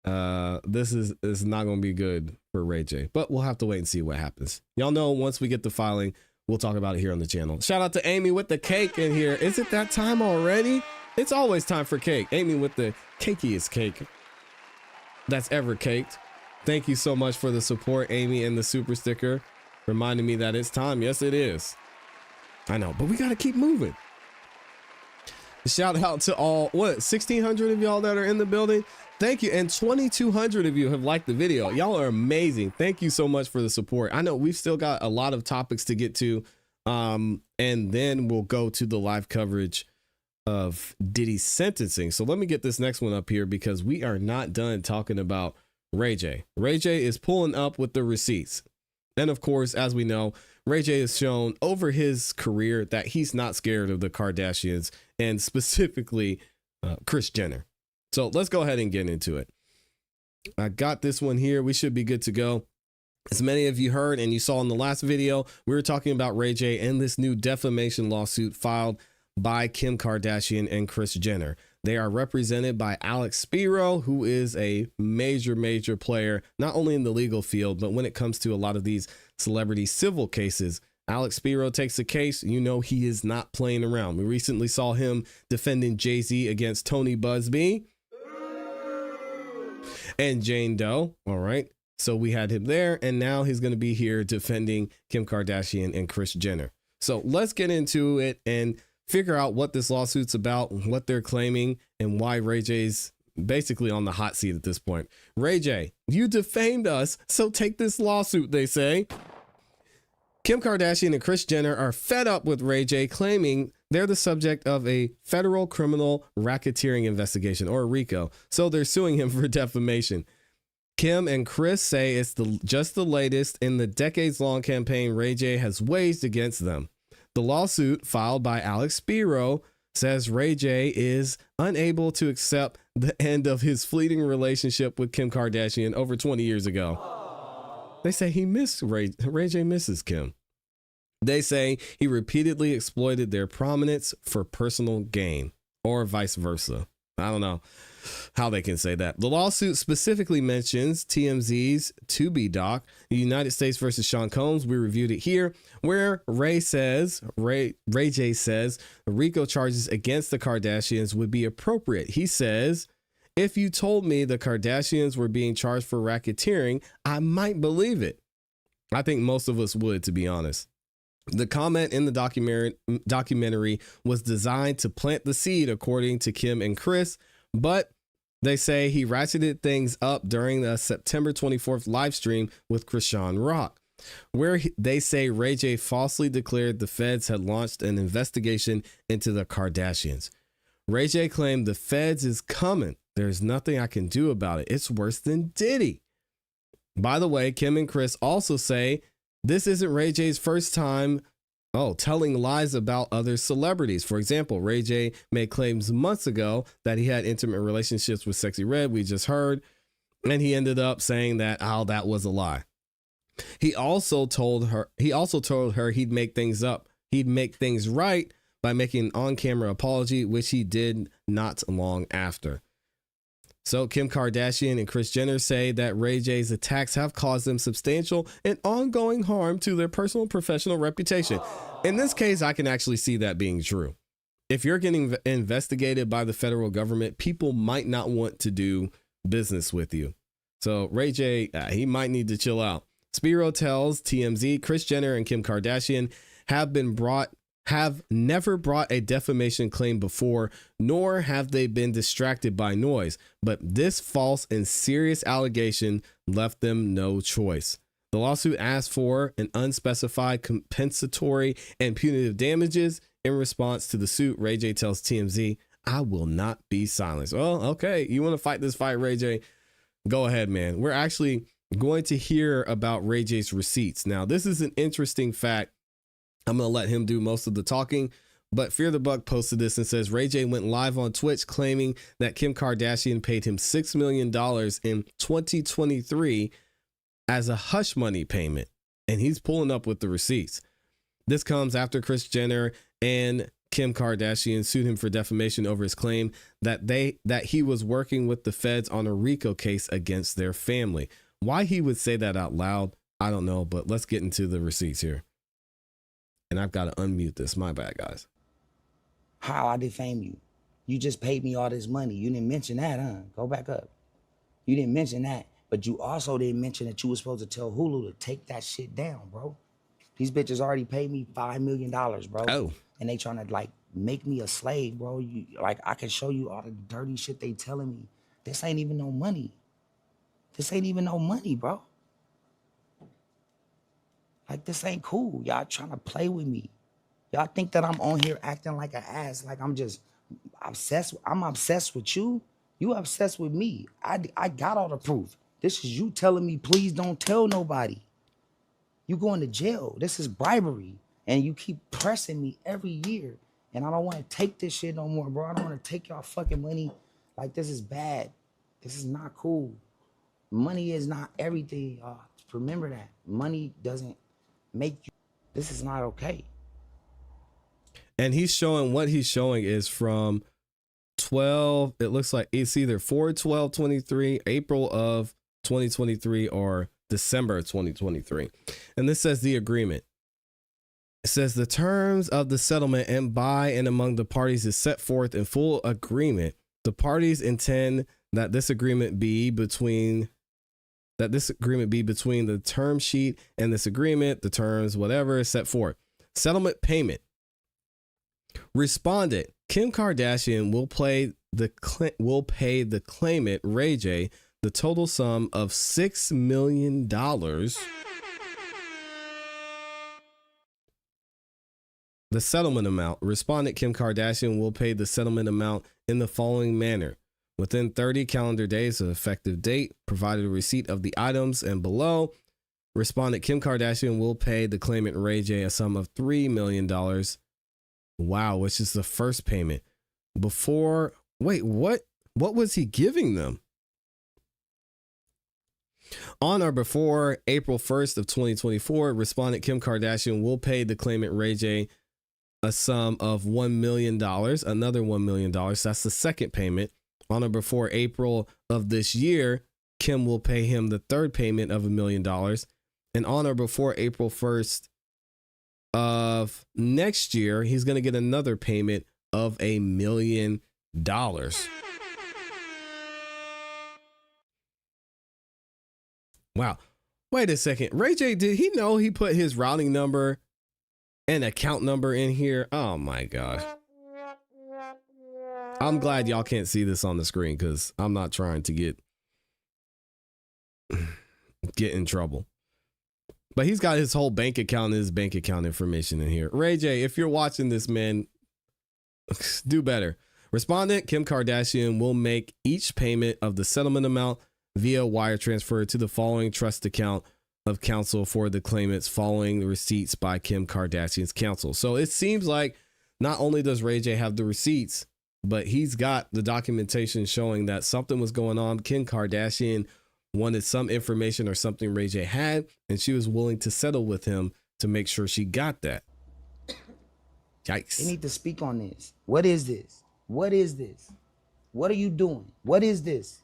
this is not going to be good for Ray J, but we'll have to wait and see what happens. Y'all know once we get the filing, we'll talk about it here on the channel. Shout out to Amy with the cake in here. Is it that time already? It's always time for cake. Amy with the cakiest cake that's ever caked. Thank you so much for the support, Amy, and the super sticker reminding me that it's time. Yes, it is. I know, but we got to keep moving. Shout out to all, 1,600 of y'all that are in the building. Thank you. And 2,200 of you have liked the video. Y'all are amazing. Thank you so much for the support. I know we've still got a lot of topics to get to. And then we'll go to the live coverage of Diddy's sentencing. So let me get this next one up here because we are not done talking about Ray J. Ray J is pulling up with the receipts. And of course, as we know, Ray J has shown over his career that he's not scared of the Kardashians and specifically Kris Jenner. So let's go ahead and get into it. I got this one here. We should be good to go. As many of you heard and you saw in the last video, we were talking about Ray J and this new defamation lawsuit filed by Kim Kardashian and Kris Jenner. They are represented by Alex Spiro, who is a major player, not only in the legal field, but when it comes to a lot of these celebrity civil cases. Alex Spiro takes a case, you know he is not playing around. We recently saw him defending Jay-Z against Tony Busby and Jane Doe. All right. So we had him there, and now he's going to be here defending Kim Kardashian and Kris Jenner. So let's get into it and figure out what this lawsuit's about, what they're claiming, and why Ray J's basically on the hot seat at this point. Ray J, you defamed us, so take this lawsuit, they say. Kim Kardashian and Kris Jenner are fed up with Ray J, claiming they're the subject of a federal criminal racketeering investigation, or RICO, so they're suing him for defamation. Kim and Kris say it's just the latest in the decades-long campaign Ray J has waged against them. The lawsuit filed by Alex Spiro says Ray J is unable to accept the end of his fleeting relationship with Kim Kardashian over 20 years ago. They say he missed Ray J misses Kim. They say he repeatedly exploited their prominence for personal gain, or vice versa. I don't know how they can say that. The lawsuit specifically mentions TMZ's To-Be doc, the United States versus Sean Combs. We reviewed it here, where Ray J says the RICO charges against the Kardashians would be appropriate. He says, if you told me the Kardashians were being charged for racketeering, I might believe it. I think most of us would, to be honest. The comment in the documentary was designed to plant the seed, according to Kim and Kris, but they say he ratcheted things up during the September 24th live stream with Krishan Rock. where they say Ray J falsely declared the feds had launched an investigation into the Kardashians. Ray J claimed the feds is coming. There's nothing I can do about it. It's worse than Diddy. By the way, Kim and Chris also say this isn't Ray J's first time telling lies about other celebrities. For example, Ray J made claims months ago that he had intimate relationships with Sexy Red, we just heard, and he ended up saying that that was a lie. He also told her he'd make things up. He'd make things right by making an on-camera apology, which he did not long after. So Kim Kardashian and Kris Jenner say that Ray J's attacks have caused them substantial and ongoing harm to their personal and professional reputation. In this case, I can actually see that being true. If you're getting investigated by the federal government, people might not want to do business with you. So Ray J, he might need to chill out. Spiro tells TMZ Kris Jenner and Kim Kardashian have never brought a defamation claim before, nor have they been distracted by noise. But this false and serious allegation left them no choice. The lawsuit asked for an unspecified compensatory and punitive damages. In response to the suit, Ray J tells TMZ, I will not be silenced. Well, okay, you want to fight this fight, Ray J? Go ahead, man. We're actually going to hear about Ray J's receipts. Now, this is an interesting fact. I'm going to let him do most of the talking, but Fear the Buck posted this and says Ray J went live on Twitch claiming that Kim Kardashian paid him $6 million in 2023 as a hush money payment, and he's pulling up with the receipts. This comes after Kris Jenner and Kim Kardashian sued him for defamation over his claim that he was working with the feds on a RICO case against their family. Why he would say that out loud, I don't know, but let's get into the receipts here. And I've got to unmute this. My bad, guys. How I defame you? You just paid me all this money. You didn't mention that, huh? Go back up. You didn't mention that. But you also didn't mention that you were supposed to tell Hulu to take that shit down, bro. These bitches already paid me $5 million, bro. Oh. And they trying to, make me a slave, bro. I can show you all the dirty shit they telling me. This ain't even no money. This ain't even no money, bro. This ain't cool. Y'all trying to play with me. Y'all think that I'm on here acting like an ass, like I'm just obsessed. I'm obsessed with you. You obsessed with me. I got all the proof. This is you telling me, please don't tell nobody. You going to jail. This is bribery. And you keep pressing me every year. And I don't want to take this shit no more, bro. I don't want to take y'all fucking money. This is bad. This is not cool. Money is not everything, y'all. Remember that. Money doesn't make you. This is not okay. And he's showing what he's showing is from 12. It looks like it's either 4/12/23, April of 2023, or December of 2023. And this says the agreement. It says the terms of the settlement and by and among the parties is set forth in full agreement. The parties intend that this agreement be between the term sheet and this agreement, the terms, whatever is set forth. Settlement payment. Respondent Kim Kardashian will pay the claimant Ray J the total sum of $6 million. The settlement amount. Respondent Kim Kardashian will pay the settlement amount in the following manner. Within 30 calendar days of effective date, provided a receipt of the items, and below, respondent Kim Kardashian will pay the claimant Ray J a sum of $3 million. Wow, which is the first payment. What was he giving them? On or before April 1st of 2024, respondent Kim Kardashian will pay the claimant Ray J a sum of $1 million, another $1 million. That's the second payment. On or before April of this year, Kim will pay him the third payment of $1 million. And on or before April 1st of next year, he's going to get another payment of $1 million. Wow. Wait a second. Ray J, did he know he put his routing number and account number in here? Oh my gosh. I'm glad y'all can't see this on the screen because I'm not trying to get in trouble. But he's got his whole bank account and his bank account information in here. Ray J, if you're watching this, man, do better. Respondent Kim Kardashian will make each payment of the settlement amount via wire transfer to the following trust account of counsel for the claimants following the receipts by Kim Kardashian's counsel. So it seems like not only does Ray J have the receipts, but he's got the documentation showing that something was going on. Kim Kardashian wanted some information or something Ray J had, and she was willing to settle with him to make sure she got that. Yikes. They need to speak on this. What is this? What is this? What are you doing? What is this?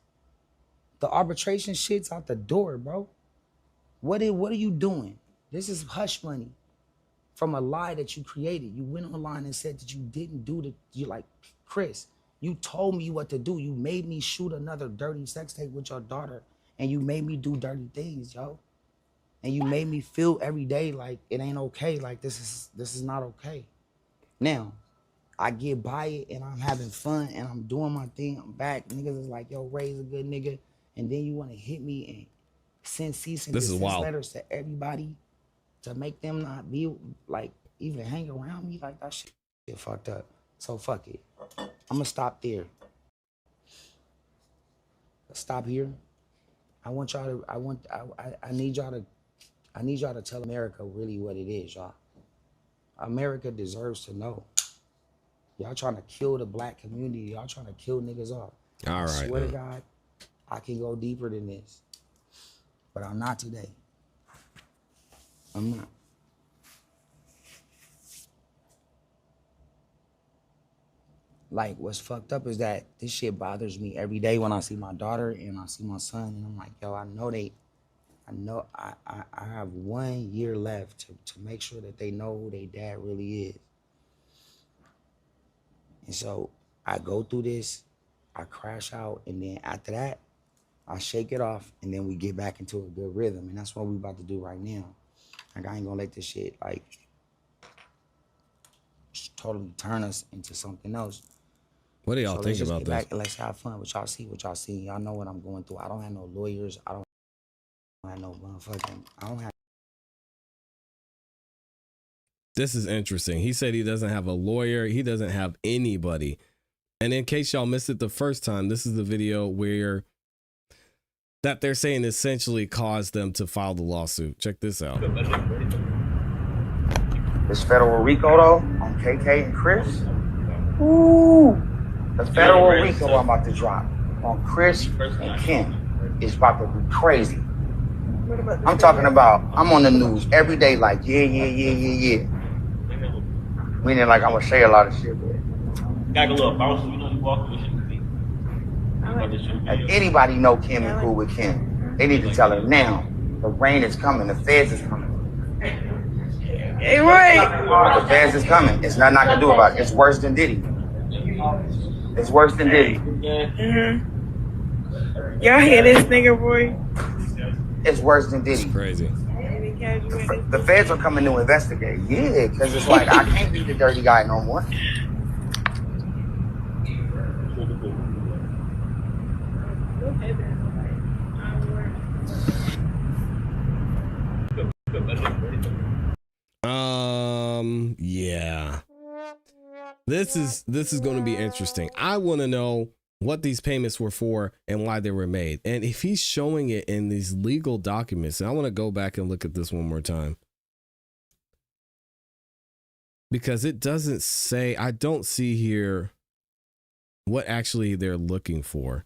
The arbitration shit's out the door, bro. What are you doing? This is hush money from a lie that you created. You went online and said that you didn't do you like, Chris, you told me what to do. You made me shoot another dirty sex tape with your daughter, and you made me do dirty things, yo. And you made me feel every day like it ain't okay. Like this is not okay. Now, I get by it and I'm having fun and I'm doing my thing. I'm back. Niggas is like, yo, Ray's a good nigga. And then you want to hit me and send cease and desist letters to everybody to make them not be like even hang around me. Like that shit fucked up. So fuck it. I'm gonna stop there. Stop here. I want y'all to, I need y'all to tell America really what it is, y'all. America deserves to know. Y'all trying to kill the black community. Y'all trying to kill niggas off. All right. I swear to God, I can go deeper than this. But I'm not today. I'm not. Like, what's fucked up is that this shit bothers me every day when I see my daughter and I see my son, and I'm like, yo, I have 1 year left to make sure that they know who their dad really is. And so I go through this, I crash out, and then after that, I shake it off, and then we get back into a good rhythm. And that's what we about to do right now. Like, I ain't gonna let this shit, like, totally turn us into something else. What do y'all think about this? Let's have fun. What y'all see, Y'all know what I'm going through. I don't have no lawyers. I don't have no motherfucking, I don't have. This is interesting. He said he doesn't have a lawyer. He doesn't have anybody. And in case y'all missed it the first time, this is the video where that they're saying essentially caused them to file the lawsuit. Check this out. This federal RICO though on KK and Chris. Ooh, the federal RICO I'm about to drop on Chris and Kim is about to be crazy. I'm talking about, I'm on the news every day like, yeah. Meaning like I'm gonna say a lot of shit. Got a little bounce, you know, you walk with If anybody know Kim and cool with Kim, they need to tell her now. The rain is coming, the feds is coming. Hey, right. The feds is coming. It's nothing I can do about it. It's worse than Diddy. It's worse than Diddy. Y'all hear this nigga, boy? It's worse than Diddy. It's crazy. The feds are coming to investigate. Yeah, because it's like, I can't be the dirty guy no more. Yeah. This is going to be interesting. I want to know what these payments were for and why they were made. And if he's showing it in these legal documents, and I want to go back and look at this one more time. Because it doesn't say, I don't see here what actually they're looking for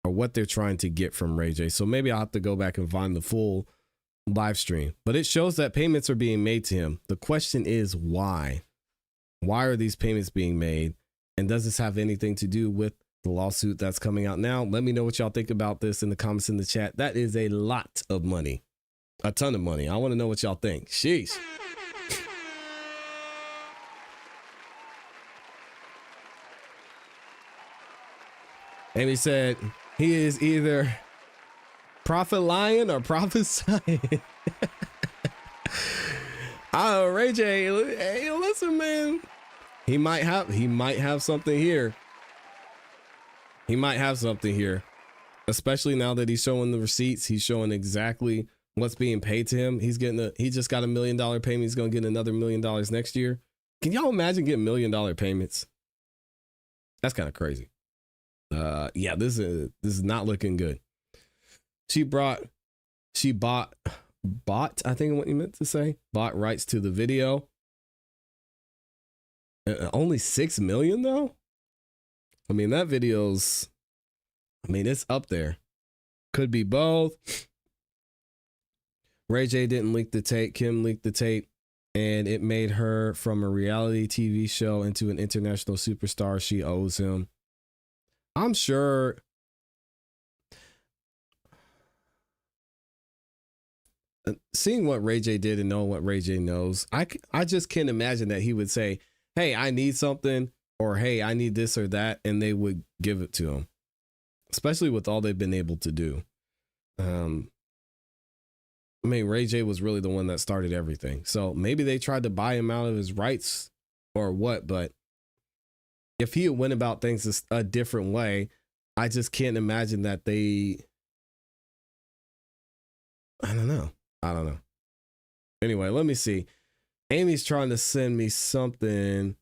or what they're trying to get from Ray J. So maybe I'll have to go back and find the full live stream. But it shows that payments are being made to him. The question is why? Why are these payments being made? And does this have anything to do with the lawsuit that's coming out now? Let me know what y'all think about this in the comments in the chat. That is a lot of money. A ton of money. I want to know what y'all think. Sheesh. Amy said he is either prophet lying or prophesying. Ray J, hey, listen, man. He might have something here. He might have something here. Especially now that he's showing the receipts. He's showing exactly what's being paid to him. He just got $1 million payment. He's going to get another $1 million next year. Can y'all imagine getting $1 million payments? That's kind of crazy. Yeah, this is not looking good. She bought, I think what you meant to say, bought rights to the video. Only $6 million though? I mean, that video's, it's up there. Could be both. Ray J didn't leak the tape. Kim leaked the tape, and it made her from a reality TV show into an international superstar. She owes him. I'm sure. Seeing what Ray J did and knowing what Ray J knows, I just can't imagine that he would say, hey, I need something, or hey, I need this or that, and they would give it to him, especially with all they've been able to do. Ray J was really the one that started everything. So maybe they tried to buy him out of his rights or what, but if he had went about things a different way, I just can't imagine that they, I don't know. Anyway, let me see. Amy's trying to send me something.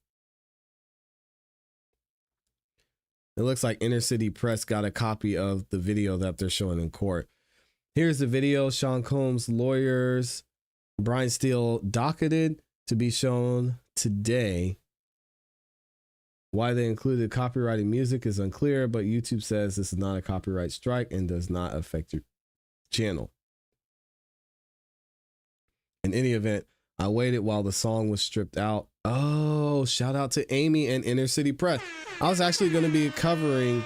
It looks like Inner City Press got a copy of the video that they're showing in court. Here's the video. Sean Combs' lawyers, Brian Steele, docketed to be shown today. Why they included copyrighted music is unclear, but YouTube says this is not a copyright strike and does not affect your channel. In any event, I waited while the song was stripped out. Oh, shout out to Amy and Inner City Press. I was actually going to cover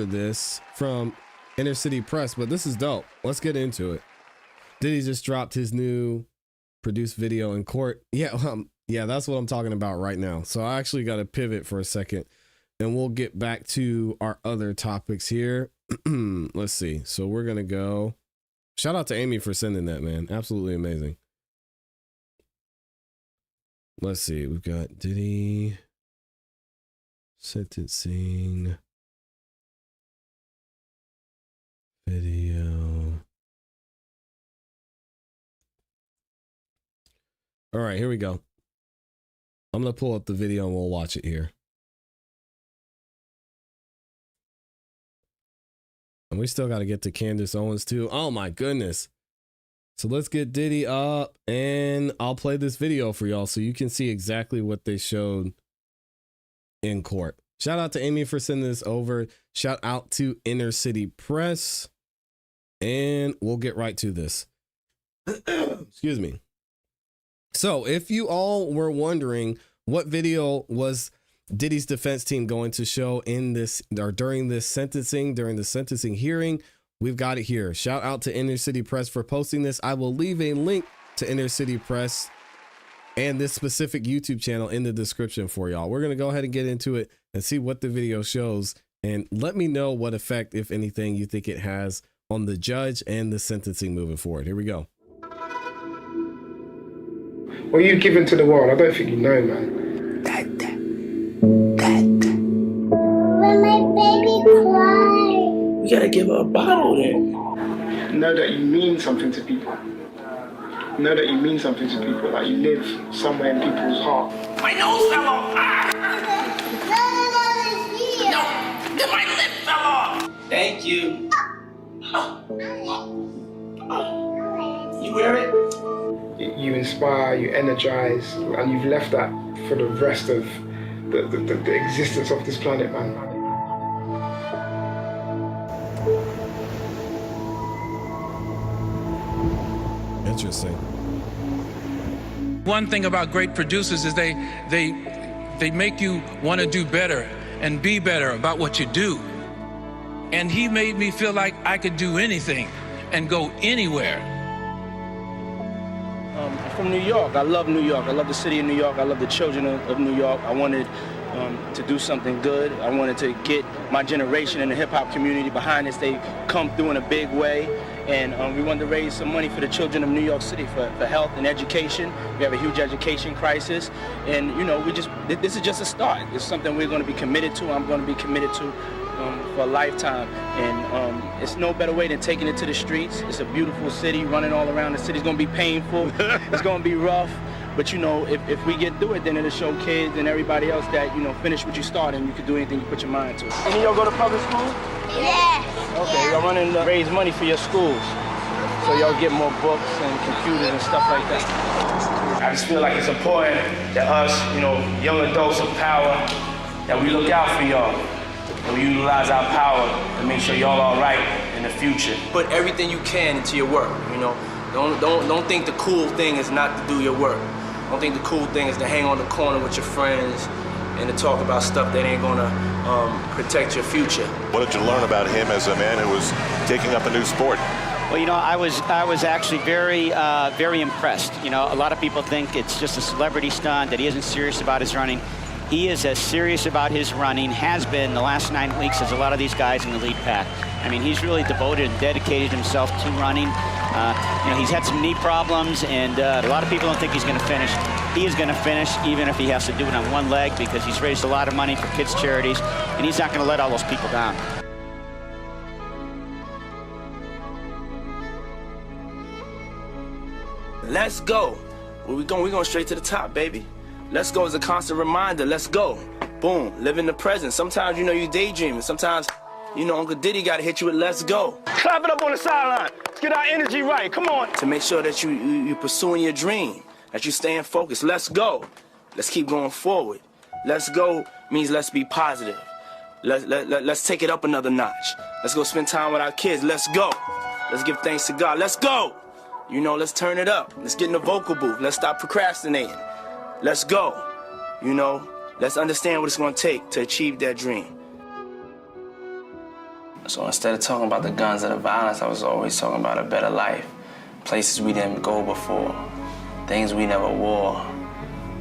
this from Inner City Press, but this is dope. Let's get into it. Diddy just dropped his new produced video in court. Yeah, that's what I'm talking about right now. So I actually got to pivot for a second, and we'll get back to our other topics here. Let's see. So we're going to go. Shout out to Amy for sending that, man. Absolutely amazing. Let's see. We've got Diddy sentencing video. All right, here we go. I'm going to pull up the video and we'll watch it here. And we still got to get to Candace Owens too. Oh my goodness. So let's get Diddy up and I'll play this video for y'all so you can see exactly what they showed in court. Shout out to Amy for sending this over. Shout out to Inner City Press. And we'll get right to this. Excuse me. So if you all were wondering what video was Diddy's defense team going to show in this or during the sentencing hearing, we've got it here. Shout out to Inner City Press for posting this. I will leave a link to Inner City Press and this specific YouTube channel in the description for y'all. We're going to go ahead and get into it and see what the video shows, and let me know what effect, if anything, you think it has on the judge and the sentencing moving forward. Here we go. What you've given to the world, I don't think you know, man. When my baby cries. You gotta give her a bottle then. Know that you mean something to people. Know that you mean something to people. Like you live somewhere in people's heart. My nose fell off. No, then my lip fell off. Thank you. You wear it? You inspire, you energize, and you've left that for the rest of the existence of this planet, man. Interesting. One thing about great producers is they make you want to do better and be better about what you do. And he made me feel like I could do anything and go anywhere. I'm from New York. I love New York. I love the city of New York. I love the children of New York. I wanted to do something good. I wanted to get my generation in the hip-hop community behind us. They come through in a big way. And we wanted to raise some money for the children of New York City for health and education. We have a huge education crisis. And, you know, this is just a start. It's something we're going to be committed to. I'm going to be committed to for a lifetime. And it's no better way than taking it to the streets. It's a beautiful city, running all around the city. It's gonna be painful, it's gonna be rough. But you know, if we get through it, then it'll show kids and everybody else that, you know, finish what you started and you can do anything you put your mind to. Any of y'all go to public school? Yeah. Okay, y'all running to raise money for your schools. So y'all get more books and computers and stuff like that. I just feel like it's important that us, you know, young adults of power, that we look out for y'all. And we utilize our power to make sure y'all all right in the future. Put everything you can into your work, you know. Don't think the cool thing is not to do your work. Don't think the cool thing is to hang on the corner with your friends and to talk about stuff that ain't gonna protect your future. What did you learn about him as a man who was taking up a new sport? Well, you know, I was actually very impressed. You know, a lot of people think it's just a celebrity stunt, that he isn't serious about his running. He is as serious about his running, has been the last 9 weeks, as a lot of these guys in the lead pack. I mean, he's really devoted and dedicated himself to running. You know, he's had some knee problems, and a lot of people don't think he's going to finish. He is going to finish, even if he has to do it on one leg, because he's raised a lot of money for kids' charities, and he's not going to let all those people down. Let's go. Where we going? We're going straight to the top, baby. Let's go is a constant reminder. Let's go. Boom. Live in the present. Sometimes, you know, you daydreaming. Sometimes, you know, Uncle Diddy got to hit you with let's go. Clap it up on the sideline. Let's get our energy right. Come on. To make sure that you're pursuing your dream, that you're staying focused. Let's go. Let's keep going forward. Let's go means let's be positive. Let's take it up another notch. Let's go spend time with our kids. Let's go. Let's give thanks to God. Let's go. You know, let's turn it up. Let's get in the vocal booth. Let's stop procrastinating. Let's go. You know, let's understand what it's going to take to achieve that dream. So instead of talking about the guns or the violence, I was always talking about a better life. Places we didn't go before. Things we never wore.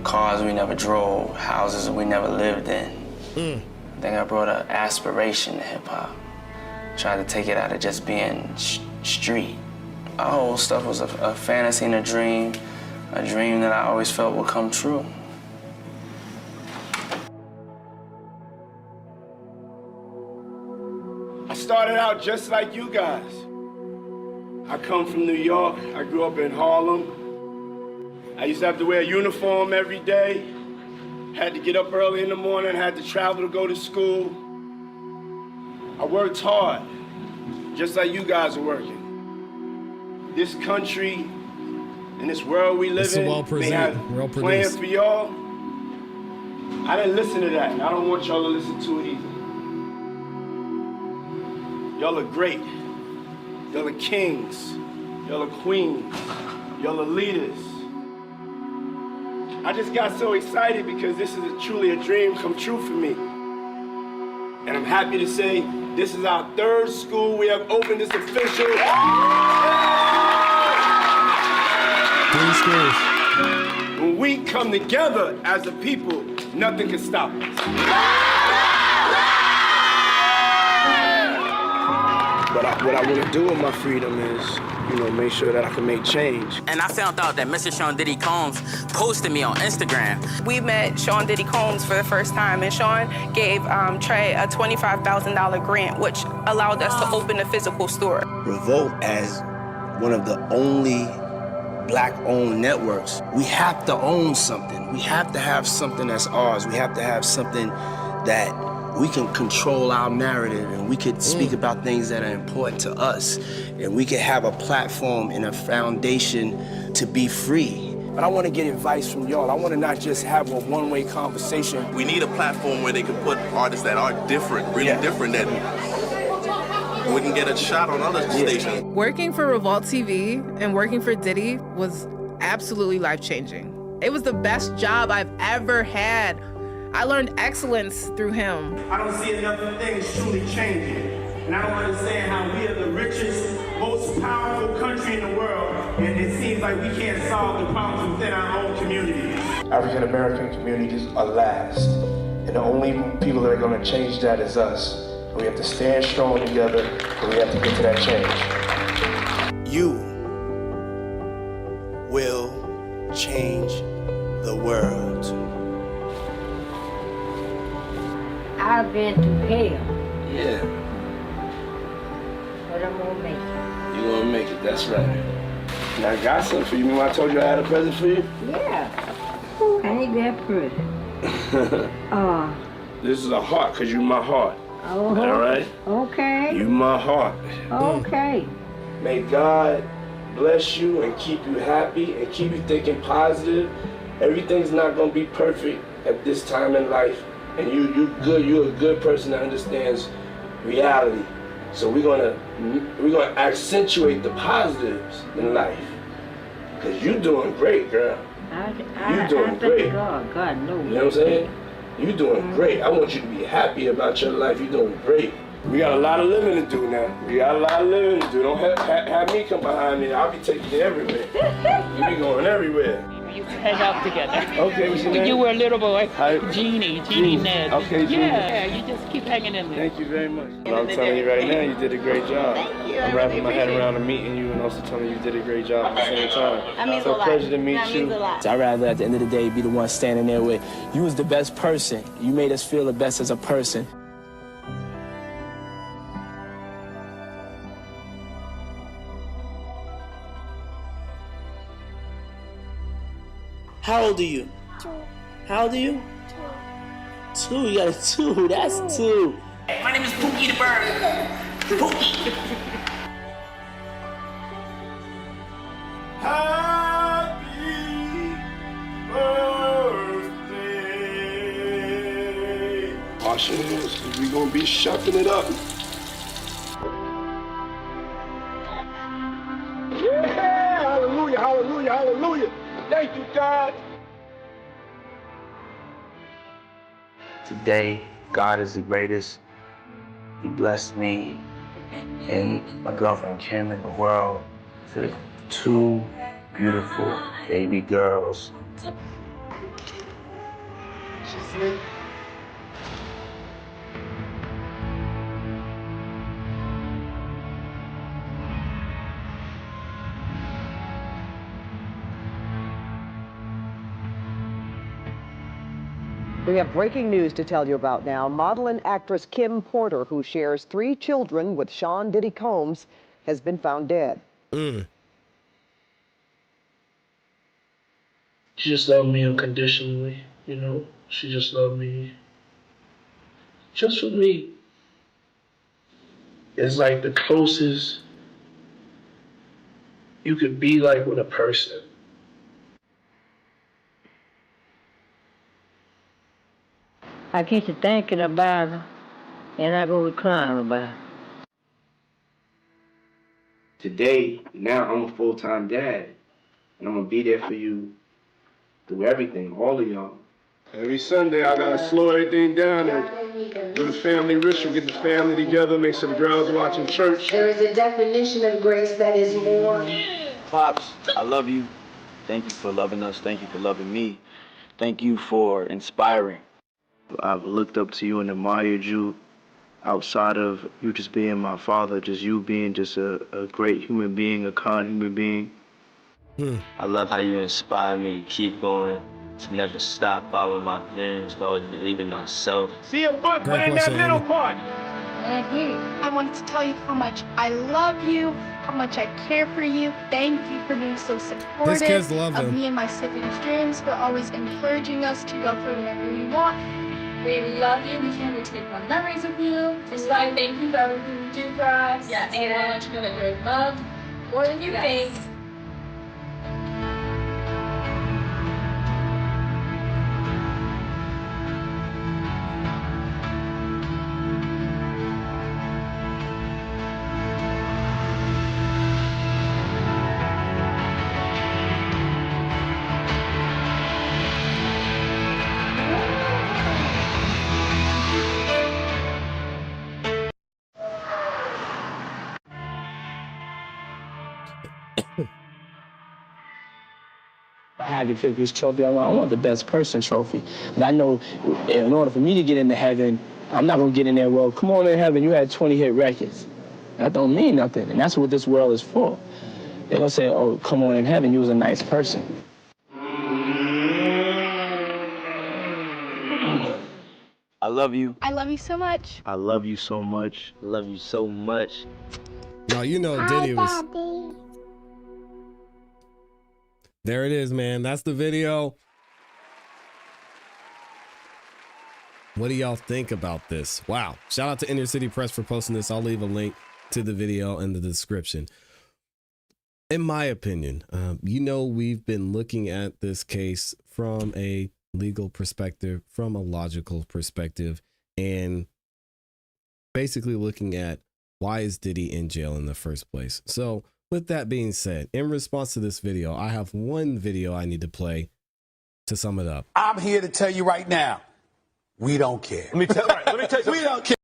Cars we never drove. Houses we never lived in. I think I brought an aspiration to hip-hop. Tried to take it out of just being street. Our whole stuff was a fantasy and a dream that I always felt would come true. I started out just like you guys. I come from New York. I grew up in Harlem. I used to have to wear a uniform every day. Had to get up early in the morning, had to travel to go to school. I worked hard, just like you guys are working. This country and this world we live in, they have plans for y'all. I didn't listen to that, and I don't want y'all to listen to it either. Y'all are great. Y'all are kings. Y'all are queens. Y'all are leaders. I just got so excited because this is truly a dream come true for me. And I'm happy to say this is our third school we have opened. This official. 3 schools. When we come together as a people, nothing can stop us. What I want to do with my freedom is, you know, make sure that I can make change. And I found out that Mr. Sean Diddy Combs posted me on Instagram. We met Sean Diddy Combs for the first time, and Sean gave Trey a $25,000 grant, which allowed us to open a physical store. Revolt, as one of the only Black-owned networks, we have to own something. We have to have something that's ours. We have to have something that we can control our narrative, and we could speak about things that are important to us, and we could have a platform and a foundation to be free. But I want to get advice from y'all. I want to not just have a one-way conversation. We need a platform where they can put artists that are different, really different, that wouldn't get a shot on other stations. Working for Revolt TV and working for Diddy was absolutely life-changing. It was the best job I've ever had. I learned excellence through him. I don't see enough things truly changing. And I don't understand how we are the richest, most powerful country in the world, and it seems like we can't solve the problems within our own communities. African American communities are last, and the only people that are going to change that is us. And we have to stand strong together, and we have to get to that change. You will change the world. I've been to hell. Yeah. I'm gonna make it. You're gonna make it, that's right. And I got something for you. Remember I told you I had a present for you? Yeah. Ooh, ain't that pretty? Oh. This is a heart, because you my heart. Oh. All right? Okay. You my heart. Okay. May God bless you and keep you happy and keep you thinking positive. Everything's not gonna be perfect at this time in life. And you good, you're a good person that understands reality. So we're gonna accentuate the positives in life. Cause you're doing great, girl. You're doing great. God knows. You know what I'm saying? You're doing great. I want you to be happy about your life. You're doing great. We got a lot of living to do now. We got a lot of living to do. Don't have me come behind me. I'll be taking you everywhere. You be going everywhere. We used to hang out together. Okay, what's your name? When you were a little boy. Hi. Jeannie Ned. Okay, Jeannie. Yeah, you just keep hanging in there. Thank you very much. And I'm telling you right now, you did a great job. Thank you. I'm wrapping my head around and meeting you and also telling you you did a great job at the same time. That means so a lot. pleasure to meet That you. means a lot. I'd rather at the end of the day be the one standing there with you was the best person. You made us feel the best as a person. How old are you? 2. How old are you? 2. 2. You got a 2. That's 2. My name is Pookie the Bird. Pookie. Wash your hands, because we're going to be shucking it up. Yeah! Hallelujah, hallelujah, hallelujah. Thank you, God. Today, God is the greatest. He blessed me and my girlfriend Kim in the world with 2 beautiful baby girls. We have breaking news to tell you about now. Model and actress Kim Porter, who shares 3 children with Sean Diddy Combs, has been found dead. She just loved me unconditionally, you know? She just loved me. Just for me. It's like the closest you could be like with a person. I get to thinking about her, and I go to crying about her. Today, now I'm a full-time dad, and I'm going to be there for you through everything, all of y'all. Every Sunday, I got to slow everything down and do the family ritual, get the family together, make sure the girls watching church. There is a definition of grace that is more. Pops, I love you. Thank you for loving us. Thank you for loving me. Thank you for inspiring. I've looked up to you and admired you outside of you just being my father, just you being just a great human being, a kind human being. I love how you inspire me to keep going, to never stop following my dreams, to always believe in myself. See a book, put in that middle part. I wanted to tell you how much I love you, how much I care for you. Thank you for being so supportive These kids love of him. me and my siblings' dreams, for always encouraging us to go for whatever we want. We love you. We can't wait to take fun memories with you. Just like thank you for everything you do for us. Yes. And how much you're gonna very loved more than you think. I had to pick this trophy. I want the best person trophy. But I know in order for me to get into heaven, I'm not going to get in there, well, come on in heaven, you had 20 hit records. That don't mean nothing. And that's what this world is for. They're going to say, oh, come on in heaven, you was a nice person. I love you. I love you so much. I love you so much. I love you so much. Oh, you know Diddy was. There it is, man. That's the video. What do y'all think about this? Wow. Shout out to Inner City Press for posting this. I'll leave a link to the video in the description. In my opinion, we've been looking at this case from a legal perspective, from a logical perspective, and basically looking at why is Diddy in jail in the first place. So with that being said, in response to this video, I have one video I need to play to sum it up. I'm here to tell you right now, we don't care. Let me tell you. We don't care.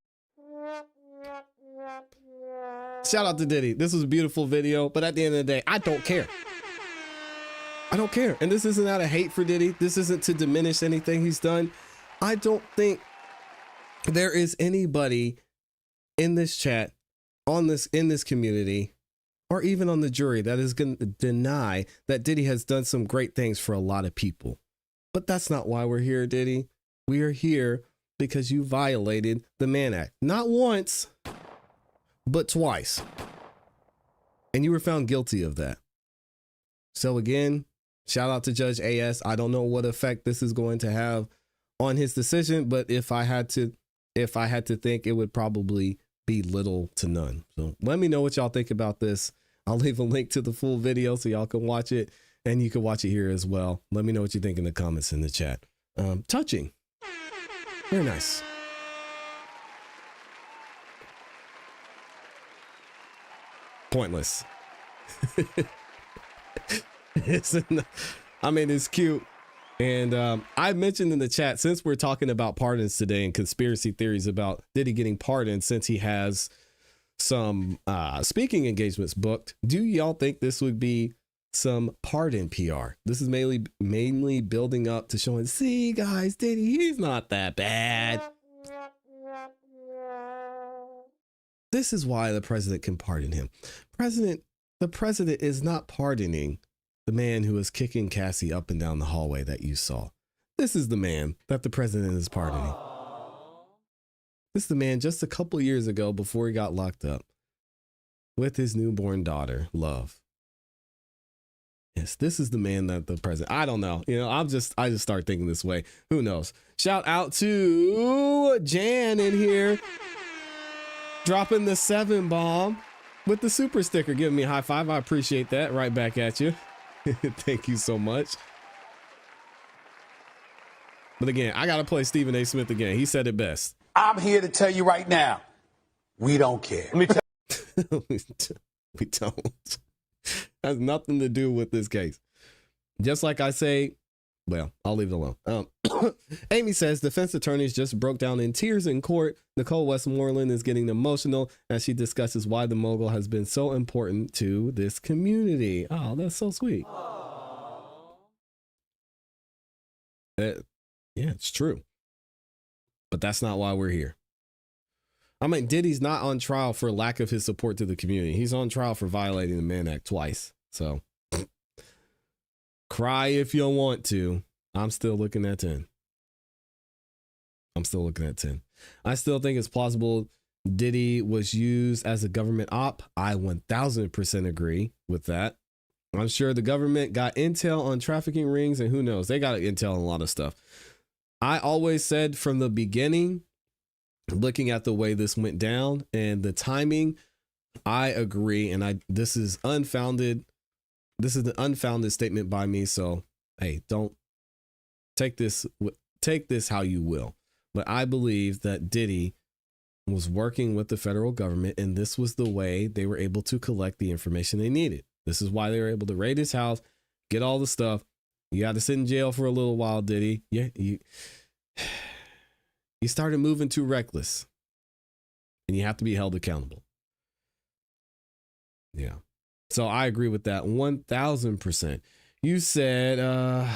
Shout out to Diddy. This was a beautiful video, but at the end of the day, I don't care. I don't care. And this isn't out of hate for Diddy. This isn't to diminish anything he's done. I don't think there is anybody in this chat, in this community, or even on the jury that is going to deny that Diddy has done some great things for a lot of people. But that's not why we're here, Diddy. We are here because you violated the Mann Act. Not once, but twice. And you were found guilty of that. So again, shout out to Judge AS. I don't know what effect this is going to have on his decision, but if I had to think, it would probably be little to none. So let me know what y'all think about this. I'll leave a link to the full video so y'all can watch it, and you can watch it here as well. Let me know what you think in the comments in the chat. Touching. Very nice. Pointless. It's cute. And I mentioned in the chat, since we're talking about pardons today and conspiracy theories about Diddy getting pardoned since he has some speaking engagements booked, do y'all think this would be some pardon PR? This is mainly building up to showing, see guys, Diddy, he's not that bad. This is why the president can pardon him. The president is not pardoning the man who was kicking Cassie up and down the hallway that you saw. This is the man that the president is pardoning. This is the man just a couple years ago, before he got locked up, with his newborn daughter, Love. Yes, this is the man that the president, I don't know. I just start thinking this way. Who knows? Shout out to Jan in here, dropping the 7 bomb with the super sticker, giving me a high five. I appreciate that. Right back at you. Thank you so much. But again, I got to play Stephen A. Smith again. He said it best. I'm here to tell you right now, we don't care. We don't. Has nothing to do with this case. Just like I say, well, I'll leave it alone. Amy says defense attorneys just broke down in tears in court. Nicole Westmoreland is getting emotional as she discusses why the mogul has been so important to this community. Oh, that's so sweet. Yeah, it's true. But that's not why we're here. Diddy's not on trial for lack of his support to the community. He's on trial for violating the Mann Act twice. So cry if you want to. I'm still looking at 10. I still think it's plausible Diddy was used as a government op. I 1000% agree with that. I'm sure the government got intel on trafficking rings, and who knows, they got intel on a lot of stuff. I always said from the beginning, looking at the way this went down and the timing, I agree. And this is unfounded. This is an unfounded statement by me. So, hey, don't take this how you will. But I believe that Diddy was working with the federal government, and this was the way they were able to collect the information they needed. This is why they were able to raid his house, get all the stuff. You got to sit in jail for a little while, Diddy. Yeah, you started moving too reckless, and you have to be held accountable. Yeah. So I agree with that 1000%. You said,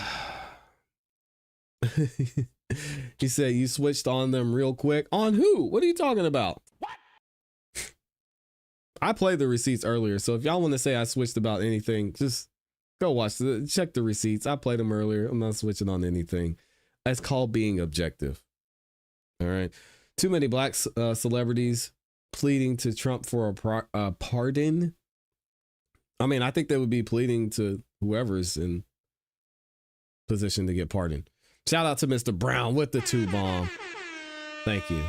he said you switched on them real quick. On who? What are you talking about? What? I played the receipts earlier, so if y'all want to say I switched about anything, just go check the receipts. I played them earlier. I'm not switching on anything. It's called being objective. All right. Too many black celebrities pleading to Trump for a pardon. I mean, I think they would be pleading to whoever's in position to get pardoned. Shout out to Mr. Brown with the 2 bomb. Thank you.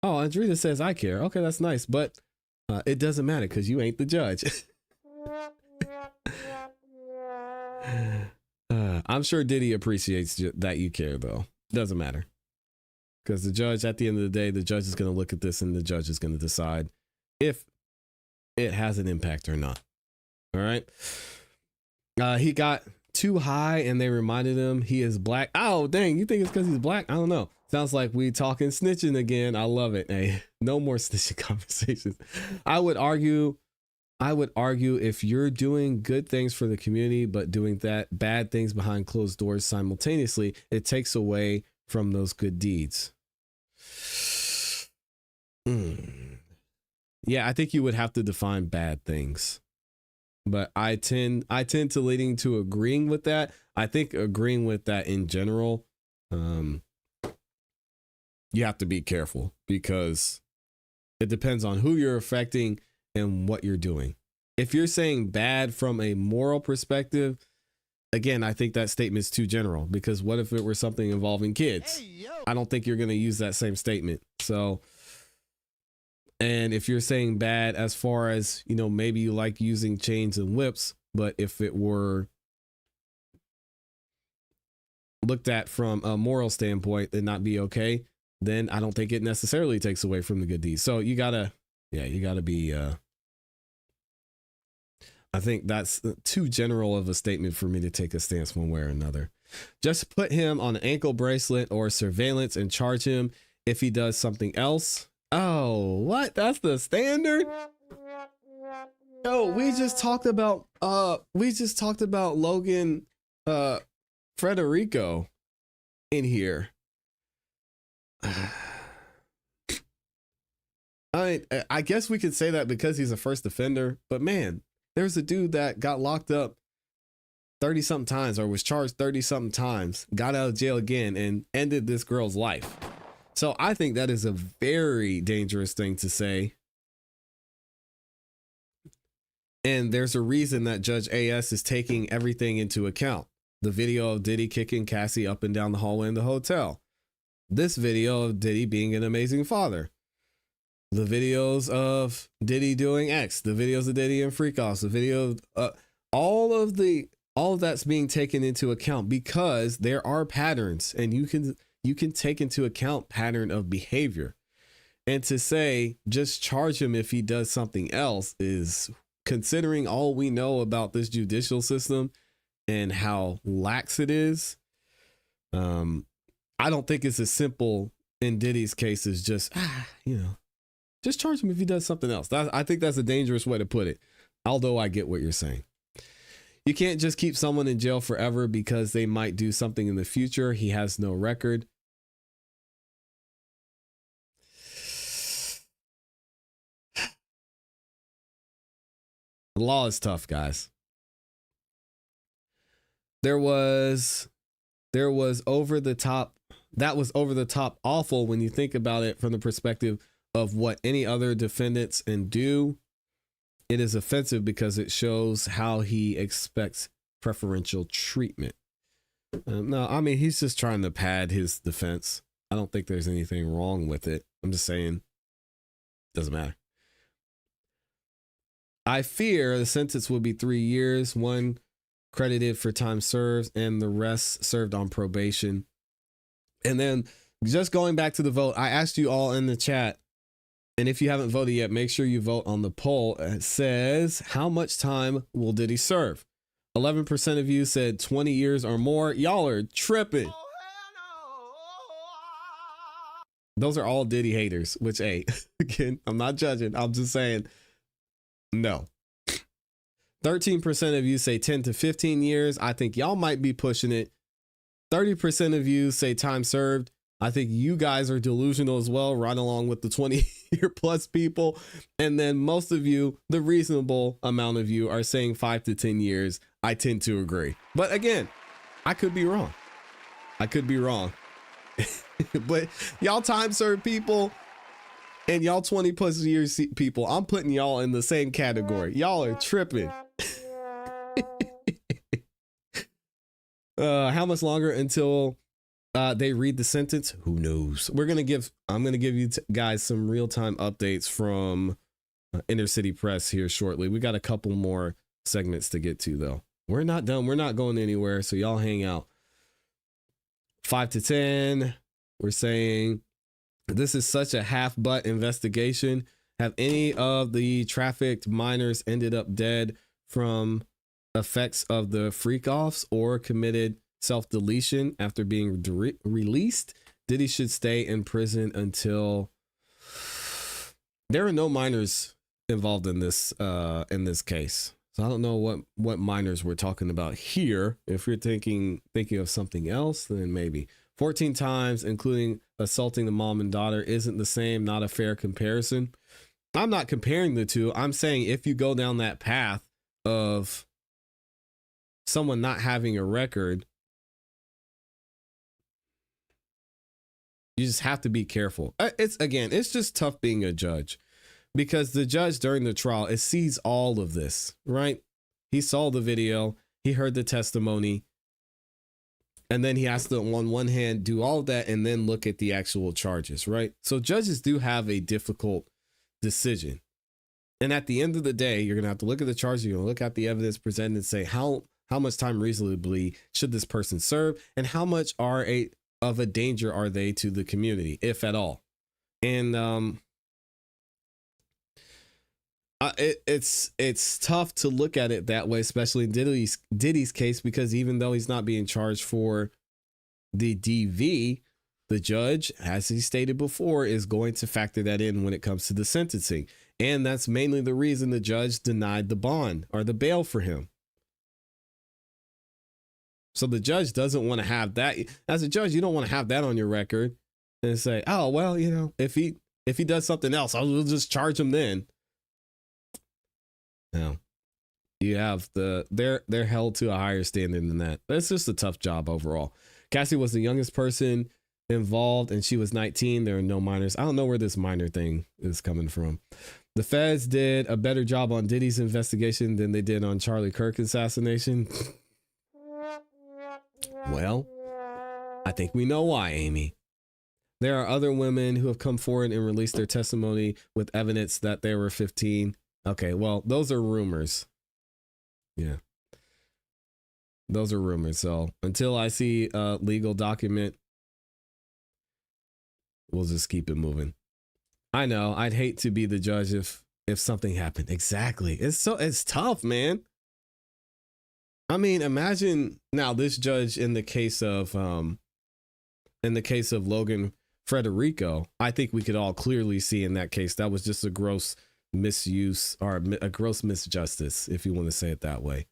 Oh, Andrita says I care. Okay, that's nice, but it doesn't matter because you ain't the judge. I'm sure Diddy appreciates that you care, though. Doesn't matter. Because the judge, at the end of the day, the judge is going to look at this and the judge is going to decide if it has an impact or not. All right. He got too high and they reminded him he is black. Oh, dang. You think it's because he's black? I don't know. Sounds like we talking snitching again. I love it. Hey, no more snitching conversations. I would argue if you're doing good things for the community, but doing that bad things behind closed doors simultaneously, it takes away from those good deeds. Yeah, I think you would have to define bad things. But I tend to leaning to agreeing with that. I think agreeing with that in general, you have to be careful because it depends on who you're affecting and what you're doing. If you're saying bad from a moral perspective, again, I think that statement's too general because what if it were something involving kids? Hey, I don't think you're going to use that same statement. So, and if you're saying bad as far as, you know, maybe you like using chains and whips, but if it were looked at from a moral standpoint and not be okay, then I don't think it necessarily takes away from the good deeds. So you gotta be, I think that's too general of a statement for me to take a stance one way or another. Just put him on an ankle bracelet or surveillance and charge him if he does something else. Oh, what? That's the standard? Oh, we just talked about Logan Federico in here. I guess we could say that because he's a first offender, but man, there's a dude that got locked up 30 something times or was charged 30 something times, got out of jail again and ended this girl's life. So I think that is a very dangerous thing to say. And there's a reason that Judge AS is taking everything into account. The video of Diddy kicking Cassie up and down the hallway in the hotel. This video of Diddy being an amazing father. The videos of Diddy doing X, the videos of Diddy and Freak-Offs, the video of all of that's being taken into account because there are patterns and you can take into account pattern of behavior. And to say just charge him if he does something else is, considering all we know about this judicial system and how lax it is, I don't think it's as simple in Diddy's case as just, just charge him if he does something else. I think that's a dangerous way to put it, although I get what you're saying. You can't just keep someone in jail forever because they might do something in the future. He has no record. The law is tough, guys. There was over the top. That was over the top awful when you think about it from the perspective of what any other defendants and do. It is offensive because it shows how he expects preferential treatment. No, I mean, he's just trying to pad his defense. I don't think there's anything wrong with it. I'm just saying, doesn't matter. I fear the sentence will be 3 years, 1 credited for time served and the rest served on probation. And then just going back to the vote, I asked you all in the chat, and if you haven't voted yet, make sure you vote on the poll. It says, how much time will Diddy serve? 11% of you said 20 years or more. Y'all are tripping. Those are all Diddy haters, which, hey, again, I'm not judging. I'm just saying, no. 13% of you say 10 to 15 years. I think y'all might be pushing it. 30% of you say time served. I think you guys are delusional as well, right along with the 20-year plus people. And then most of you, the reasonable amount of you, are saying 5 to 10 years. I tend to agree. But again, I could be wrong. But y'all time served people, And y'all 20 plus years people, I'm putting y'all in the same category. Y'all are tripping. How much longer until they read the sentence? Who knows? I'm gonna give you guys some real-time updates from Inner City Press here shortly. We got a couple more segments to get to though. We're not done. We're not going anywhere. So y'all hang out. 5 to 10. We're saying this is such a half-butt investigation. Have any of the trafficked minors ended up dead from effects of the freak-offs or committed self-deletion after being released? Diddy should stay in prison until... There are no minors involved in this case. So I don't know what minors we're talking about here. If you're thinking of something else, then maybe. 14 times, including assaulting the mom and daughter, isn't the same, not a fair comparison. I'm not comparing the two. I'm saying if you go down that path of someone not having a record, you just have to be careful. It's just tough being a judge, because the judge during the trial, it sees all of this, right? He saw the video, he heard the testimony, and then he has to, on one hand, do all of that and then look at the actual charges, right? So judges do have a difficult decision. And at the end of the day, you're going to have to look at the charges, you're going to look at the evidence presented and say, how much time reasonably should this person serve? And how much of a danger are they to the community, if at all? And it's tough to look at it that way, especially in Diddy's case, because even though he's not being charged for the DV, the judge, as he stated before, is going to factor that in when it comes to the sentencing. And that's mainly the reason the judge denied the bond or the bail for him. So the judge doesn't want to have that. As a judge, you don't want to have that on your record and say, oh, well, if he does something else, we'll just charge him then. No, you have they're held to a higher standard than that. That's just a tough job overall. Cassie was the youngest person involved and she was 19. There are no minors. I don't know where this minor thing is coming from. The feds did a better job on Diddy's investigation than they did on Charlie Kirk's assassination. Well, I think we know why, Amy. There are other women who have come forward and released their testimony with evidence that they were 15. Okay, well, those are rumors. Yeah. Those are rumors. So until I see a legal document, we'll just keep it moving. I know, I'd hate to be the judge if something happened. Exactly. It's tough, man. I mean, imagine now this judge in the case of Logan Frederico, I think we could all clearly see in that case that was just a gross misuse or a gross misjustice, if you want to say it that way.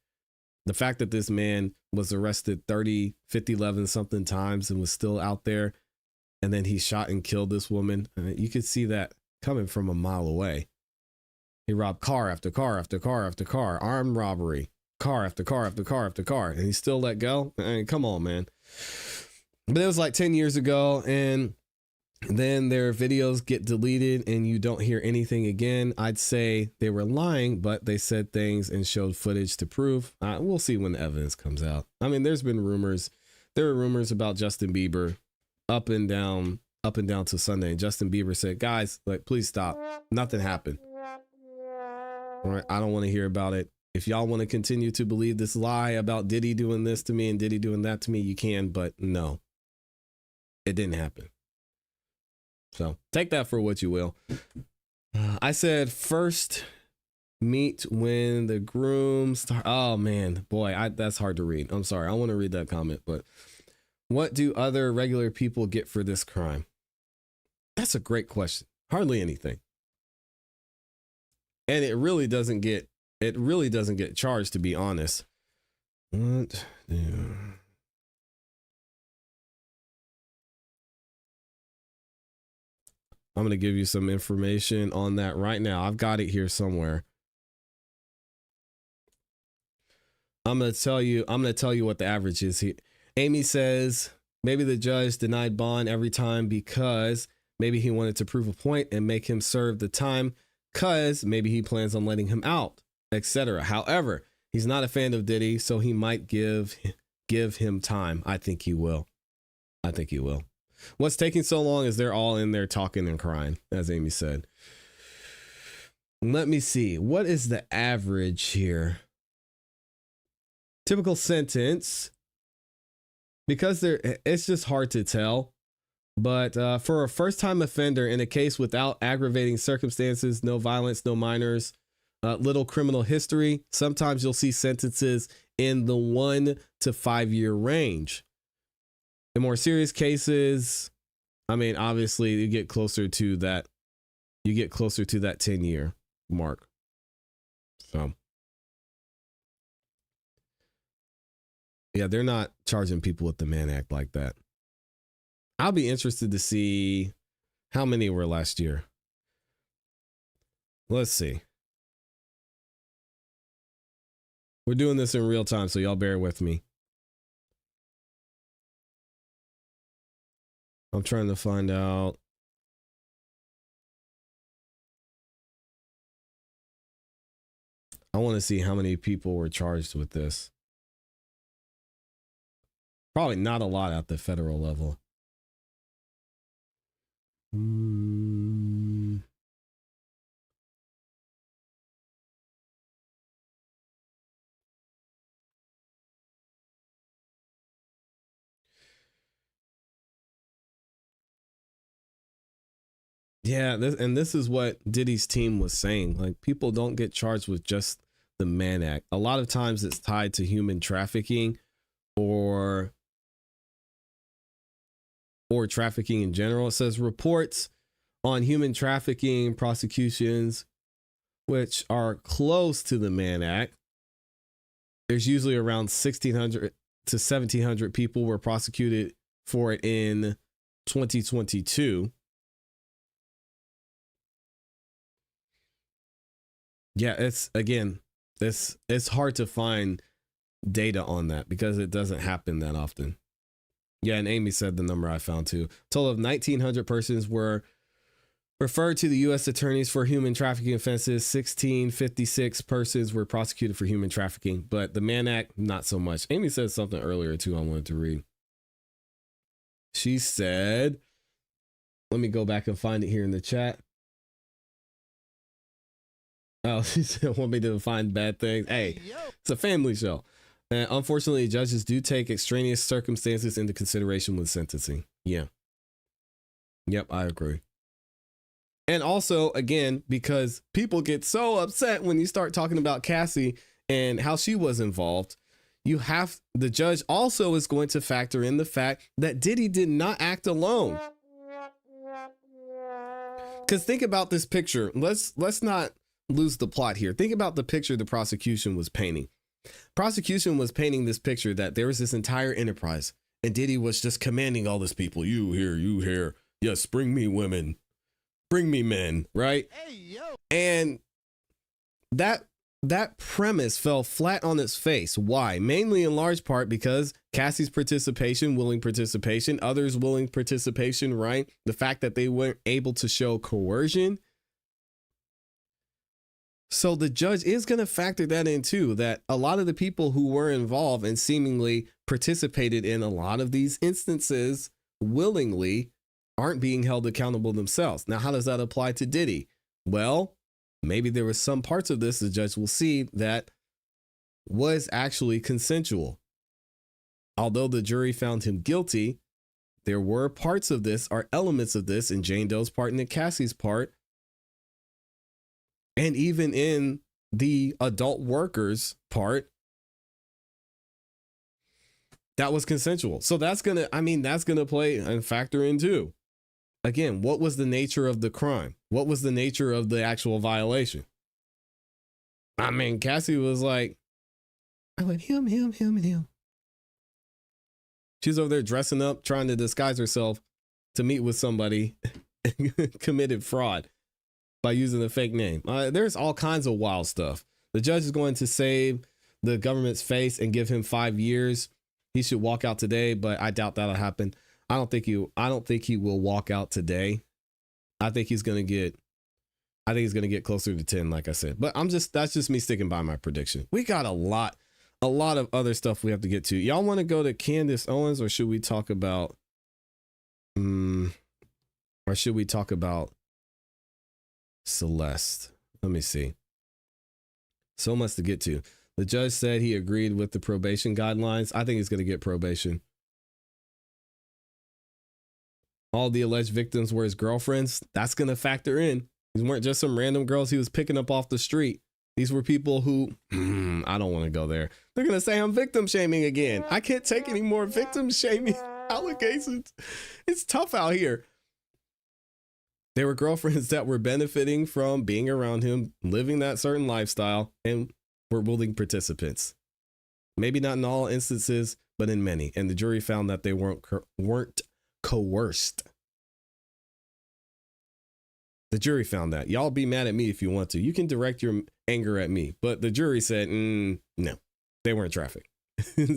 The fact that this man was arrested 30, 50, 11 something times and was still out there, and then he shot and killed this woman, you could see that coming from a mile away. He robbed car after car after car after car, armed robbery, car after car after car after car, and he still let go. I mean, come on, man. But it was like 10 years ago, and then their videos get deleted and you don't hear anything again. I'd say they were lying, but they said things and showed footage to prove. We'll see when the evidence comes out. I mean, there's been rumors. There were rumors about Justin Bieber up and down to Sunday. And Justin Bieber said, guys, like, please stop. Nothing happened. All right. I don't want to hear about it. If y'all want to continue to believe this lie about Diddy doing this to me and Diddy doing that to me, you can, but no, it didn't happen. So take that for what you will. I said first meet when the groom start. Oh man, boy, that's hard to read. I'm sorry. I want to read that comment, but what do other regular people get for this crime? That's a great question. Hardly anything. And it really doesn't get charged, to be honest. What? Yeah. I'm going to give you some information on that right now. I've got it here somewhere. I'm going to tell you what the average is here. Amy says maybe the judge denied bond every time because Maybe he wanted to prove a point and make him serve the time because maybe he plans on letting him out, etc. However, he's not a fan of Diddy, so he might give him time. I think he will. I think he will. What's taking so long is they're all in there talking and crying, as Amy said. Let me see. What is the average here? Typical sentence. Because it's just hard to tell. But for a first-time offender in a case without aggravating circumstances, no violence, no minors, little criminal history, sometimes you'll see sentences in the 1 to 5 year range. In more serious cases, I mean, obviously you get closer to that. You get closer to that 10-year mark. So, yeah, they're not charging people with the Mann Act like that. I'll be interested to see how many were last year. Let's see. We're doing this in real time, so y'all bear with me. I'm trying to find out. I want to see how many people were charged with this. Probably not a lot at the federal level. Yeah, this is what Diddy's team was saying. Like, people don't get charged with just the Mann Act. A lot of times it's tied to human trafficking or trafficking in general. It says reports on human trafficking prosecutions, which are close to the Mann Act. There's usually around 1,600 to 1,700 people were prosecuted for it in 2022. Yeah, it's hard to find data on that because it doesn't happen that often. Yeah, and Amy said the number I found too. A total of 1,900 persons were referred to the U.S. attorneys for human trafficking offenses. 1,656 persons were prosecuted for human trafficking, but the Mann Act, not so much. Amy said something earlier too I wanted to read. She said, let me go back and find it here in the chat. Oh, she said, want me to find bad things? Hey, it's a family show. And unfortunately, judges do take extraneous circumstances into consideration when sentencing. Yeah. Yep, I agree. And also, again, because people get so upset when you start talking about Cassie and how she was involved, the judge also is going to factor in the fact that Diddy did not act alone. Because think about this picture. Let's not lose the plot here. Think about the picture the prosecution was painting. Prosecution was painting this picture that there was this entire enterprise and Diddy was just commanding all these people. You here. Yes, bring me women. Bring me men, right? Hey, yo. And that premise fell flat on its face. Why? Mainly in large part because Cassie's participation, willing participation, others willing participation, right? The fact that they weren't able to show coercion. So the judge is going to factor that in too, that a lot of the people who were involved and seemingly participated in a lot of these instances willingly aren't being held accountable themselves. Now, how does that apply to Diddy? Well, maybe there was some parts of this the judge will see that was actually consensual. Although the jury found him guilty, there were parts of this or elements of this in Jane Doe's part and in Cassie's part. And even in the adult workers part, that was consensual. So that's going to play and factor in too. Again, what was the nature of the crime? What was the nature of the actual violation? I mean, Cassie was like, I went him. She's over there dressing up, trying to disguise herself to meet with somebody and committed fraud by using a fake name. There's all kinds of wild stuff. The judge is going to save the government's face and give him 5 years. He should walk out today, but I doubt that'll happen. I don't think he will walk out today. I think he's gonna get closer to 10, like I said. But that's just me sticking by my prediction. We got a lot of other stuff we have to get to. Y'all want to go to Candace Owens, or should we talk about Celeste? Let me see. So much to get to. The judge said he agreed with the probation guidelines. I think he's going to get probation. All the alleged victims were his girlfriends. That's going to factor in. These weren't just some random girls he was picking up off the street. These were people who, I don't want to go there. They're going to say I'm victim shaming again. I can't take any more victim shaming allegations. It's tough out here. They were girlfriends that were benefiting from being around him, living that certain lifestyle, and were willing participants. Maybe not in all instances, but in many. And the jury found that they weren't coerced. The jury found that. Y'all be mad at me if you want to. You can direct your anger at me. But the jury said, no, they weren't trafficked.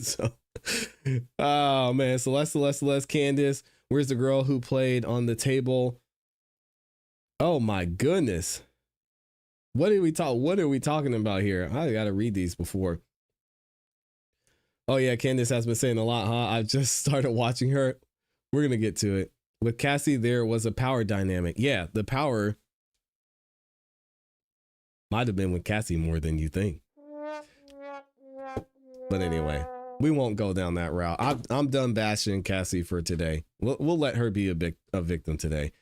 So, oh man, Celeste, Candace. Where's the girl who played on the table? Oh my goodness. What are we talking about here? I gotta read these before. Oh yeah, Candace has been saying a lot, huh? I just started watching her. We're gonna get to it. With Cassie, there was a power dynamic. Yeah, the power might have been with Cassie more than you think. But anyway, we won't go down that route. I'm done bashing Cassie for today. We'll let her be a victim today.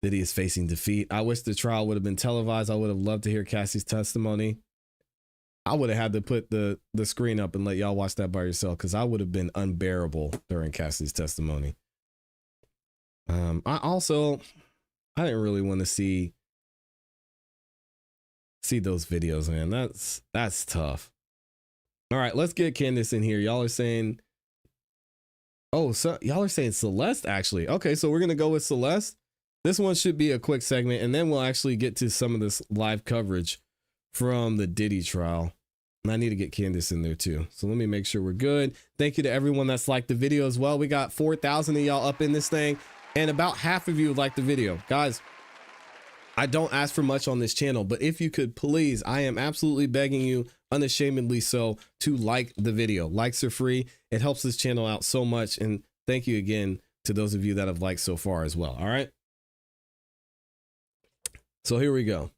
Diddy is facing defeat. I wish the trial would have been televised. I would have loved to hear Cassie's testimony. I would have had to put the screen up and let y'all watch that by yourself, because I would have been unbearable during Cassie's testimony. I didn't really want to see those videos, man. That's tough. All right, let's get Candace in here. Y'all are saying, y'all are saying Celeste, actually. Okay, so we're gonna go with Celeste. This one should be a quick segment, and then we'll actually get to some of this live coverage from the Diddy trial. And I need to get Candace in there too. So let me make sure we're good. Thank you to everyone that's liked the video as well. We got 4,000 of y'all up in this thing, and about half of you liked the video. Guys, I don't ask for much on this channel, but if you could please, I am absolutely begging you, unashamedly so, to like the video. Likes are free. It helps this channel out so much. And thank you again to those of you that have liked so far as well. All right. So here we go.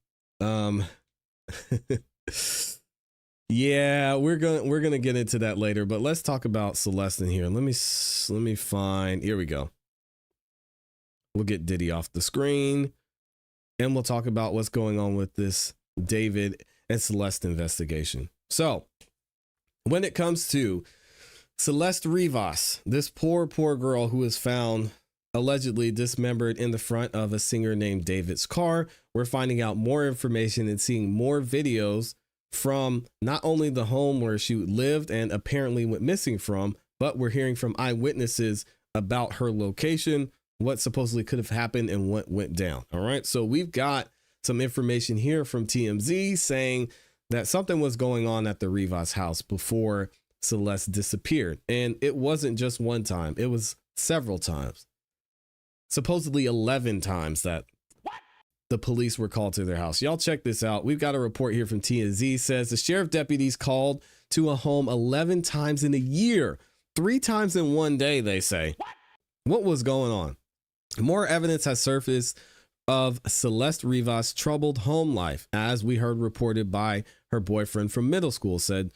Yeah, we're gonna get into that later, but let's talk about Celeste in here. Let me find, here we go. We'll get Diddy off the screen, and we'll talk about what's going on with this David and Celeste investigation. So when it comes to Celeste Rivas, this poor girl who was found allegedly dismembered in the front of a singer named David's car, we're finding out more information and seeing more videos from not only the home where she lived and apparently went missing from, but we're hearing from eyewitnesses about her location, what supposedly could have happened, and what went down. All right. So we've got some information here from TMZ saying that something was going on at the Rivas house before Celeste disappeared. And it wasn't just one time. It was several times. Supposedly 11 times that the police were called to their house. Y'all check this out. We've got a report here from TMZ. Says the sheriff deputies called to a home 11 times in a year, 3 times in one day, they say. What was going on? More evidence has surfaced of Celeste Rivas' troubled home life, as we heard reported by her boyfriend from middle school. Said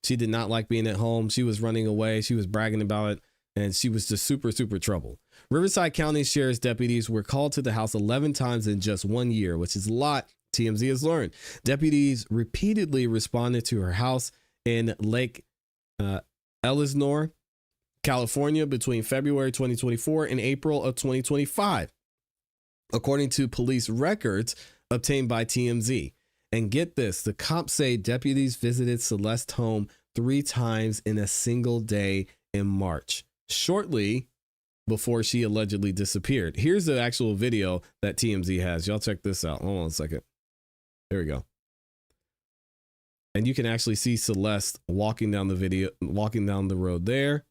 she did not like being at home. She was running away. She was bragging about it, and she was just super troubled. Riverside County Sheriff's deputies were called to the house 11 times in just 1 year, which is a lot, TMZ has learned. Deputies repeatedly responded to her house in Lake Elsinore, California, between February 2024 and April of 2025, according to police records obtained by TMZ. And get this, the cops say deputies visited Celeste's home 3 times in a single day in March, shortly before she allegedly disappeared. Here's the actual video that TMZ has. Y'all check this out. Hold on a second. There we go. And you can actually see Celeste walking down the road there.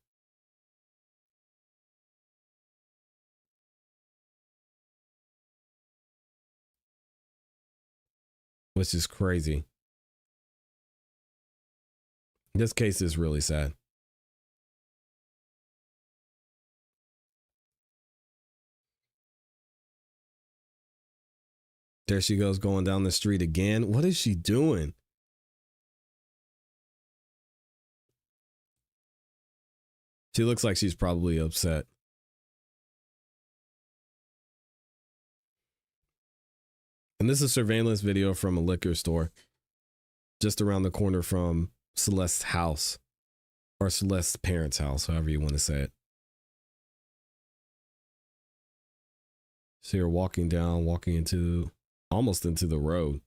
which is crazy. This case is really sad. There she goes going down the street again. What is she doing? She looks like she's probably upset. And this is a surveillance video from a liquor store just around the corner from Celeste's house, or Celeste's parents' house, however you want to say it. See her walking into almost into the road.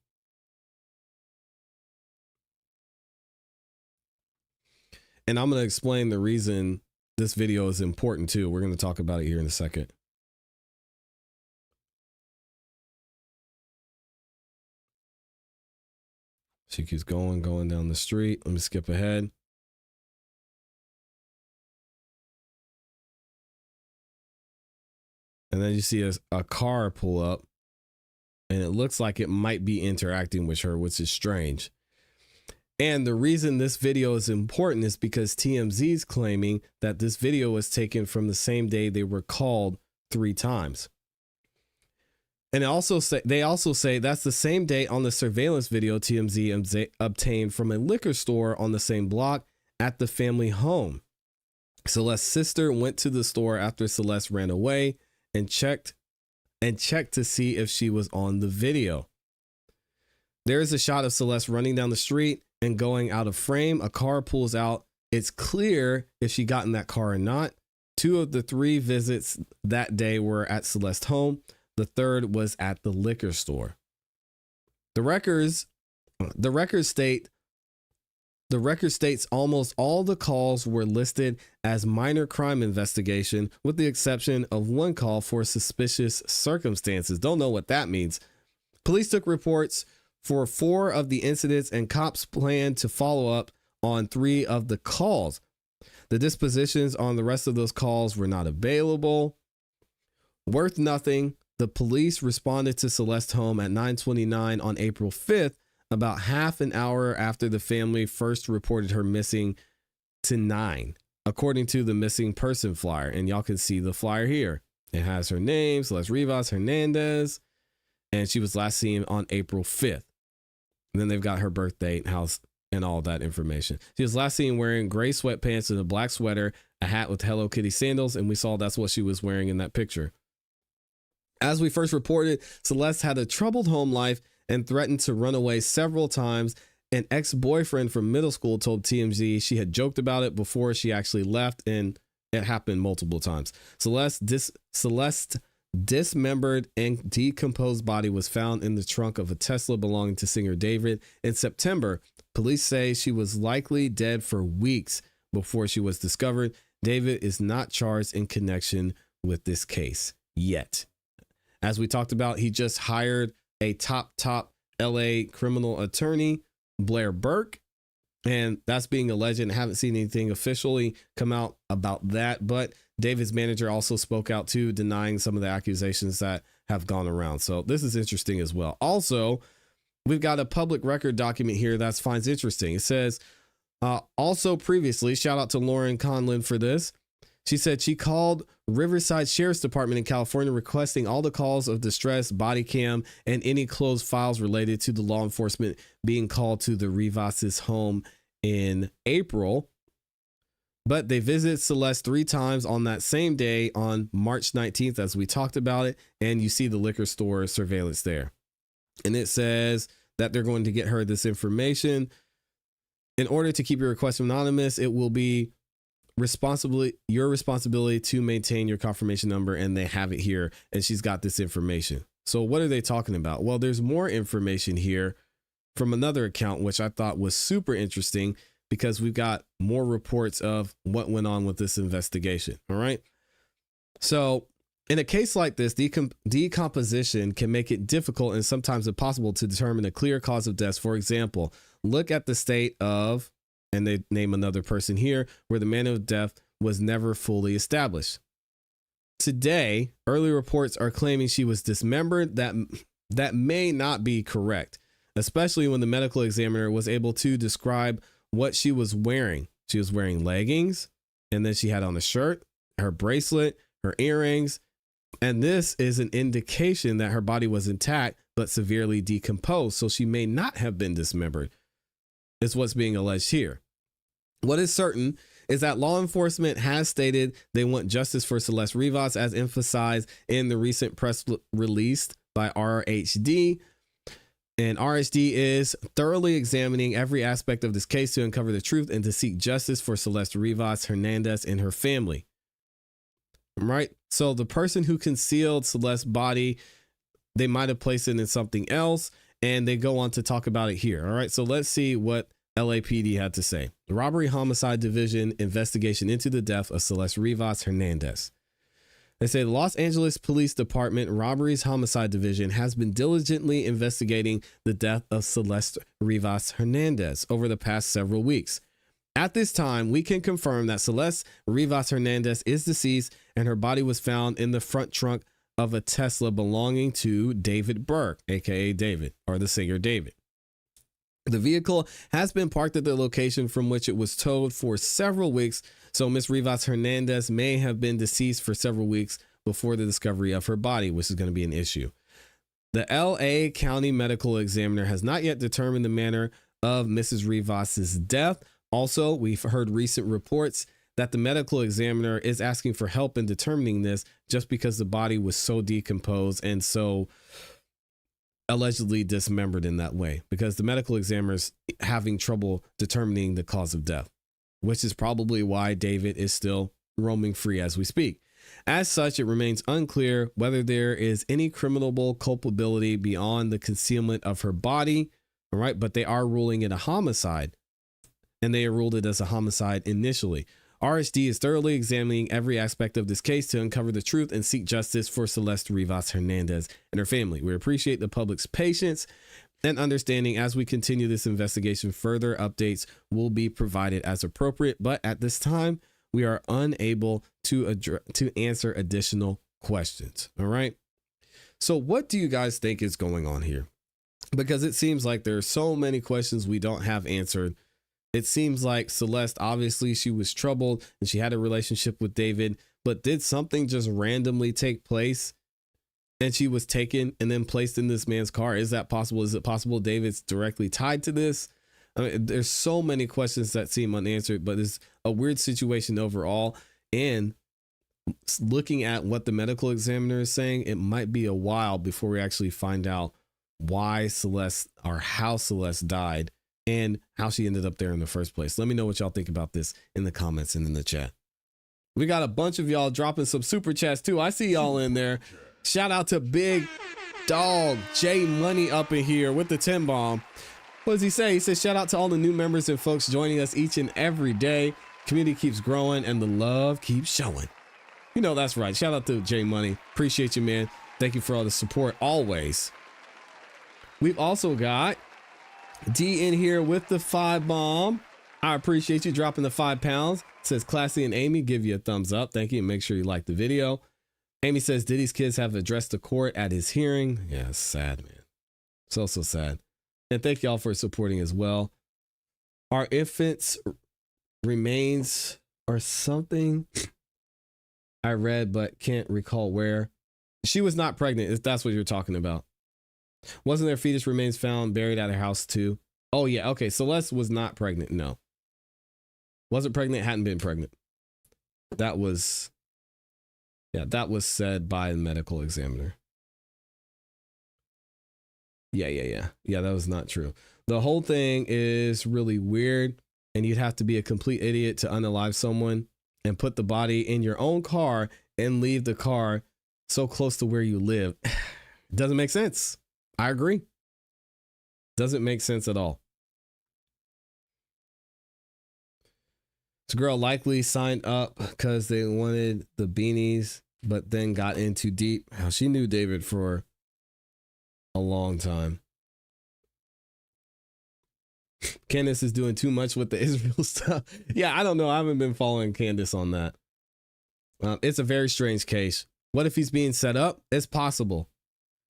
And I'm going to explain the reason this video is important too. We're going to talk about it here in a second. She keeps going down the street. Let me skip ahead. And then you see a car pull up, and it looks like it might be interacting with her, which is strange. And the reason this video is important is because TMZ is claiming that this video was taken from the same day they were called 3 times. And they also say that's the same day on the surveillance video TMZ obtained from a liquor store on the same block at the family home. Celeste's sister went to the store after Celeste ran away and checked to see if she was on the video. There's a shot of Celeste running down the street and going out of frame. A car pulls out. It's clear if she got in that car or not. 2 of the 3 visits that day were at Celeste's home. The 3rd was at the liquor store. The record states almost all the calls were listed as minor crime investigation, with the exception of 1 call for suspicious circumstances. Don't know what that means. Police took reports for 4 of the incidents, and cops plan to follow up on 3 of the calls. The dispositions on the rest of those calls were not available. Worth nothing. The police responded to Celeste's home at 9:29 on April 5th, about half an hour after the family first reported her missing to 9, according to the missing person flyer. And y'all can see the flyer here. It has her name, Celeste Rivas Hernandez, and she was last seen on April 5th. And then they've got her birth date, house, and all that information. She was last seen wearing gray sweatpants and a black sweater, a hat with Hello Kitty sandals, and we saw that's what she was wearing in that picture. As we first reported, Celeste had a troubled home life and threatened to run away several times. An ex-boyfriend from middle school told TMZ she had joked about it before she actually left, and it happened multiple times. Celeste's dismembered and decomposed body was found in the trunk of a Tesla belonging to singer David. In September, police say she was likely dead for weeks before she was discovered. David is not charged in connection with this case yet. As we talked about, he just hired a top LA criminal attorney, Blair Burke, and that's being alleged. I haven't seen anything officially come out about that, but David's manager also spoke out too, denying some of the accusations that have gone around. So this is interesting as well. Also, we've got a public record document here that finds interesting. It says, also previously, shout out to Lauren Conlon for this. She said she called Riverside Sheriff's Department in California requesting all the calls of distress, body cam, and any closed files related to the law enforcement being called to the Rivas' home in April. But they visited Celeste 3 times on that same day on March 19th, as we talked about it. And you see the liquor store surveillance there. And it says that they're going to get her this information. In order to keep your request anonymous, it will be your responsibility to maintain your confirmation number, and they have it here, and she's got this information. So what are they talking about? Well, there's more information here from another account, which I thought was super interesting because we've got more reports of what went on with this investigation. All right. So in a case like this, decomposition can make it difficult and sometimes impossible to determine a clear cause of death. For example, look at the state of, and they name another person here, where the manner of death was never fully established. Today, early reports are claiming she was dismembered. That may not be correct. especially when the medical examiner was able to describe what she was wearing. She was wearing leggings, and then she had on a shirt, her bracelet, her earrings, and this is an indication that her body was intact but severely decomposed, so she may not have been dismembered, is what's being alleged here. What is certain is that law enforcement has stated they want justice for Celeste Rivas, as emphasized in the recent press release by RHD. And RHD is thoroughly examining every aspect of this case to uncover the truth and to seek justice for Celeste Rivas Hernandez and her family. Right? So the person who concealed Celeste's body, they might have placed it in something else, and they go on to talk about it here. All right. So let's see what LAPD had to say. The Robbery Homicide Division investigation into the death of Celeste Rivas Hernandez. They say the Los Angeles Police Department Robberies Homicide Division has been diligently investigating the death of Celeste Rivas Hernandez over the past several weeks. At this time, we can confirm that Celeste Rivas Hernandez is deceased and her body was found in the front trunk of a Tesla belonging to David Burke, aka David, or the singer David. The vehicle has been parked at the location from which it was towed for several weeks, so Ms. Rivas Hernandez may have been deceased for several weeks before the discovery of her body, which is going to be an issue. The LA County Medical Examiner has not yet determined the manner of Mrs. Rivas's death. Also, we've heard recent reports that the medical examiner is asking for help in determining this just because the body was so decomposed and so allegedly dismembered in that way, because the medical examiner is having trouble determining the cause of death, which is probably why David is still roaming free as we speak. As such, it remains unclear whether there is any criminal culpability beyond the concealment of her body. All right, but they are ruling it a homicide, and they ruled it as a homicide initially. RSD is thoroughly examining every aspect of this case to uncover the truth and seek justice for Celeste Rivas Hernandez and her family. We appreciate the public's patience and understanding as we continue this investigation. Further updates will be provided as appropriate, but at this time, we are unable to answer additional questions. All right. So what do you guys think is going on here? Because it seems like there are so many questions we don't have answered. It seems like Celeste, obviously she was troubled and she had a relationship with David, but did something just randomly take place and she was taken and then placed in this man's car? Is that possible? Is it possible David's directly tied to this? I mean, there's so many questions that seem unanswered, but it's a weird situation overall. And looking at what the medical examiner is saying, it might be a while before we actually find out why Celeste or how Celeste died and how she ended up there in the first place. Let me know what y'all think about this in the comments and in the chat. We got a bunch of y'all dropping some super chats too. I see y'all in there. Shout out to Big Dog J Money up in here with the 10 bomb. What does he say? He says, shout out to all the new members and folks joining us each and every day. Community keeps growing and the love keeps showing. You know, that's right. Shout out to J Money. Appreciate you, man. Thank you for all the support always. We've also got D in here with the 5 bomb. I appreciate you dropping the 5 pounds. It says ClassE and Amy give you a thumbs up. Thank you. And make sure you like the video. Amy says Diddy's kids have addressed the court at his hearing. Yeah, it's sad, man. So sad. And thank y'all for supporting as well. Our infants remains or something I read, but can't recall where. She was not pregnant, if that's what you're talking about. Wasn't there fetus remains found buried at her house too? Oh yeah, okay. Celeste was not pregnant. No. Wasn't pregnant, hadn't been pregnant. That was said by the medical examiner. Yeah, that was not true. The whole thing is really weird, and you'd have to be a complete idiot to unalive someone and put the body in your own car and leave the car so close to where you live. It doesn't make sense. I agree. Doesn't make sense at all. This girl likely signed up because they wanted the beanies, but then got in too deep. She knew David for a long time. Candace is doing too much with the Israel stuff. Yeah, I don't know. I haven't been following Candace on that. It's a very strange case. What if he's being set up? It's possible.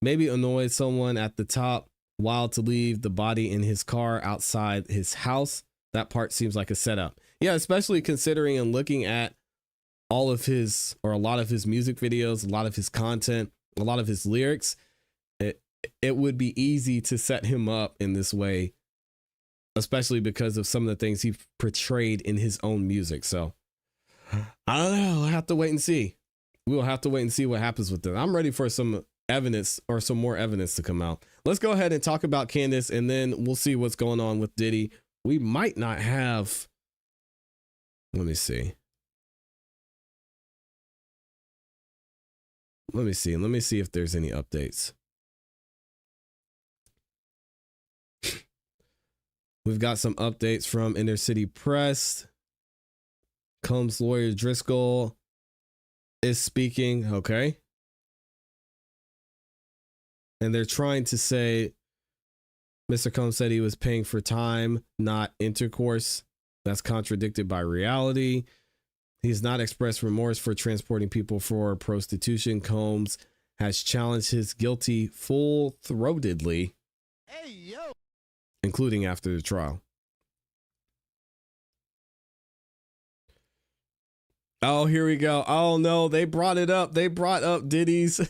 Maybe annoyed someone at the top wild to leave the body in his car outside his house. That part seems like a setup. Yeah, especially considering and looking at all of his, or a lot of his music videos, a lot of his content, a lot of his lyrics. It would be easy to set him up in this way, especially because of some of the things he portrayed in his own music. So I don't know. I'll have to wait and see. We'll have to wait and see what happens with them. I'm ready for some evidence, or some more evidence to come out. Let's go ahead and talk about Candace, and then we'll see what's going on with Diddy. We might not have, let me see. Let me see if there's any updates. We've got some updates from Inner City Press. Combs' lawyer Driscoll is speaking. Okay. And they're trying to say Mr. Combs said he was paying for time, not intercourse. That's contradicted by reality. He's not expressed remorse for transporting people for prostitution. Combs has challenged his guilty full-throatedly, including after the trial. Oh, here we go. Oh no, they brought it up. They brought up Diddy's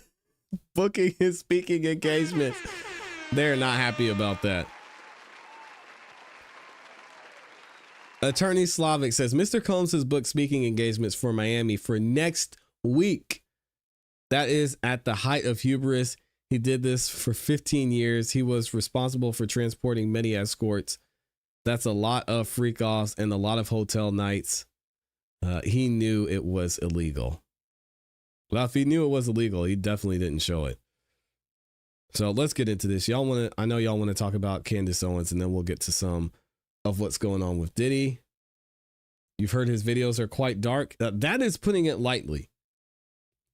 booking his speaking engagements. They're not happy about that. Attorney Slavic says Mr. Combs has booked speaking engagements for Miami for next week. That is at the height of hubris. He did this for 15 years. He was responsible for transporting many escorts. That's a lot of freak offs and a lot of hotel nights. He knew it was illegal. Well, if he knew it was illegal, he definitely didn't show it. So let's get into this. I know y'all want to talk about Candace Owens, and then we'll get to some of what's going on with Diddy. You've heard his videos are quite dark. That is putting it lightly.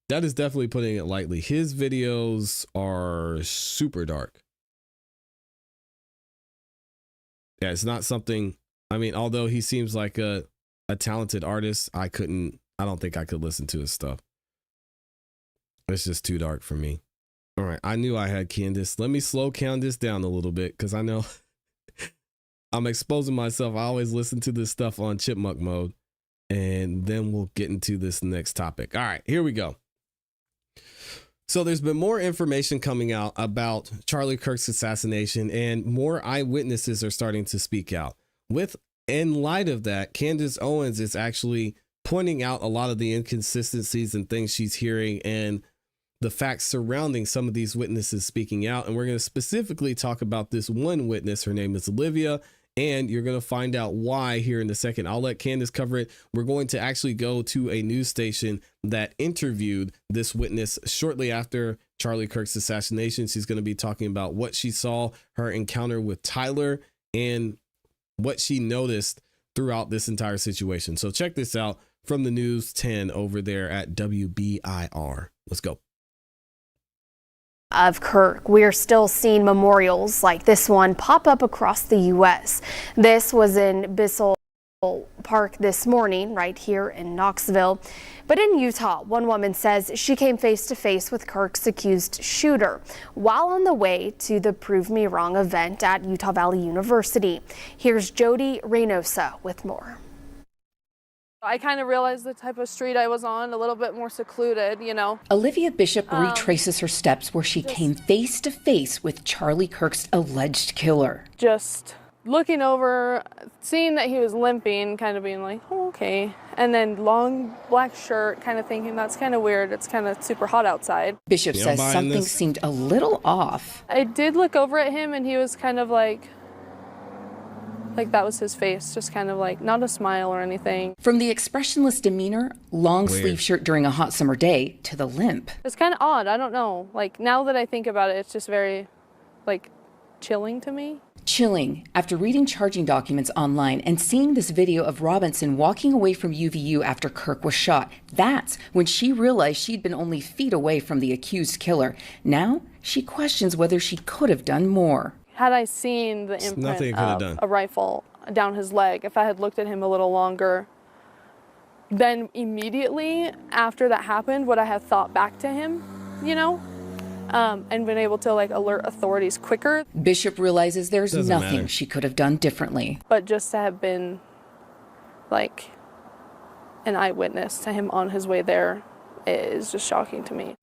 That is definitely putting it lightly. His videos are super dark. Yeah, it's not something, I mean, although he seems like a talented artist, I don't think I could listen to his stuff. It's just too dark for me. All right, I knew I had Candace. Let me slow Candace down a little bit, because I know I'm exposing myself. I always listen to this stuff on chipmunk mode, and then we'll get into this next topic. All right, here we go. So there's been more information coming out about Charlie Kirk's assassination, and more eyewitnesses are starting to speak out. In light of that, Candace Owens is actually pointing out a lot of the inconsistencies and things she's hearing and the facts surrounding some of these witnesses speaking out. And we're going to specifically talk about this one witness. Her name is Olivia, and you're going to find out why here in a second. I'll let Candace cover it. We're going to actually go to a news station that interviewed this witness shortly after Charlie Kirk's assassination. She's going to be talking about what she saw, her encounter with Tyler, and what she noticed throughout this entire situation. So check this out from the News 10 over there at WBIR. Let's go. Of Kirk, we're still seeing memorials like this one pop up across the U.S. This was in Bissell Park this morning, right here in Knoxville. But in Utah, one woman says she came face to face with Kirk's accused shooter while on the way to the Prove Me Wrong event at Utah Valley University. Here's Jody Reynosa with more. I kind of realized the type of street I was on, a little bit more secluded, you know. Olivia Bishop retraces her steps where she came face to face with Charlie Kirk's alleged killer. Just looking over, seeing that he was limping, kind of being like, oh, okay. And then long black shirt, kind of thinking that's kind of weird. It's kind of super hot outside. Bishop says something seemed a little off. I did look over at him and he was kind of like that was his face, just kind of like not a smile or anything. From the expressionless demeanor, long sleeve shirt during a hot summer day, to the limp. It's kind of odd. I don't know. Like now that I think about it, it's just very like chilling to me. Chilling after reading charging documents online and seeing this video of Robinson walking away from UVU after Kirk was shot. That's when she realized she'd been only feet away from the accused killer. Now she questions whether she could have done more. Had I seen the imprint of a rifle down his leg, if I had looked at him a little longer, then immediately after that happened, would I have thought back to him, you know? and been able to like alert authorities quicker. Bishop realizes there's Doesn't nothing matter. she could have done differently. But just to have been like an eyewitness to him on his way there is just shocking to me.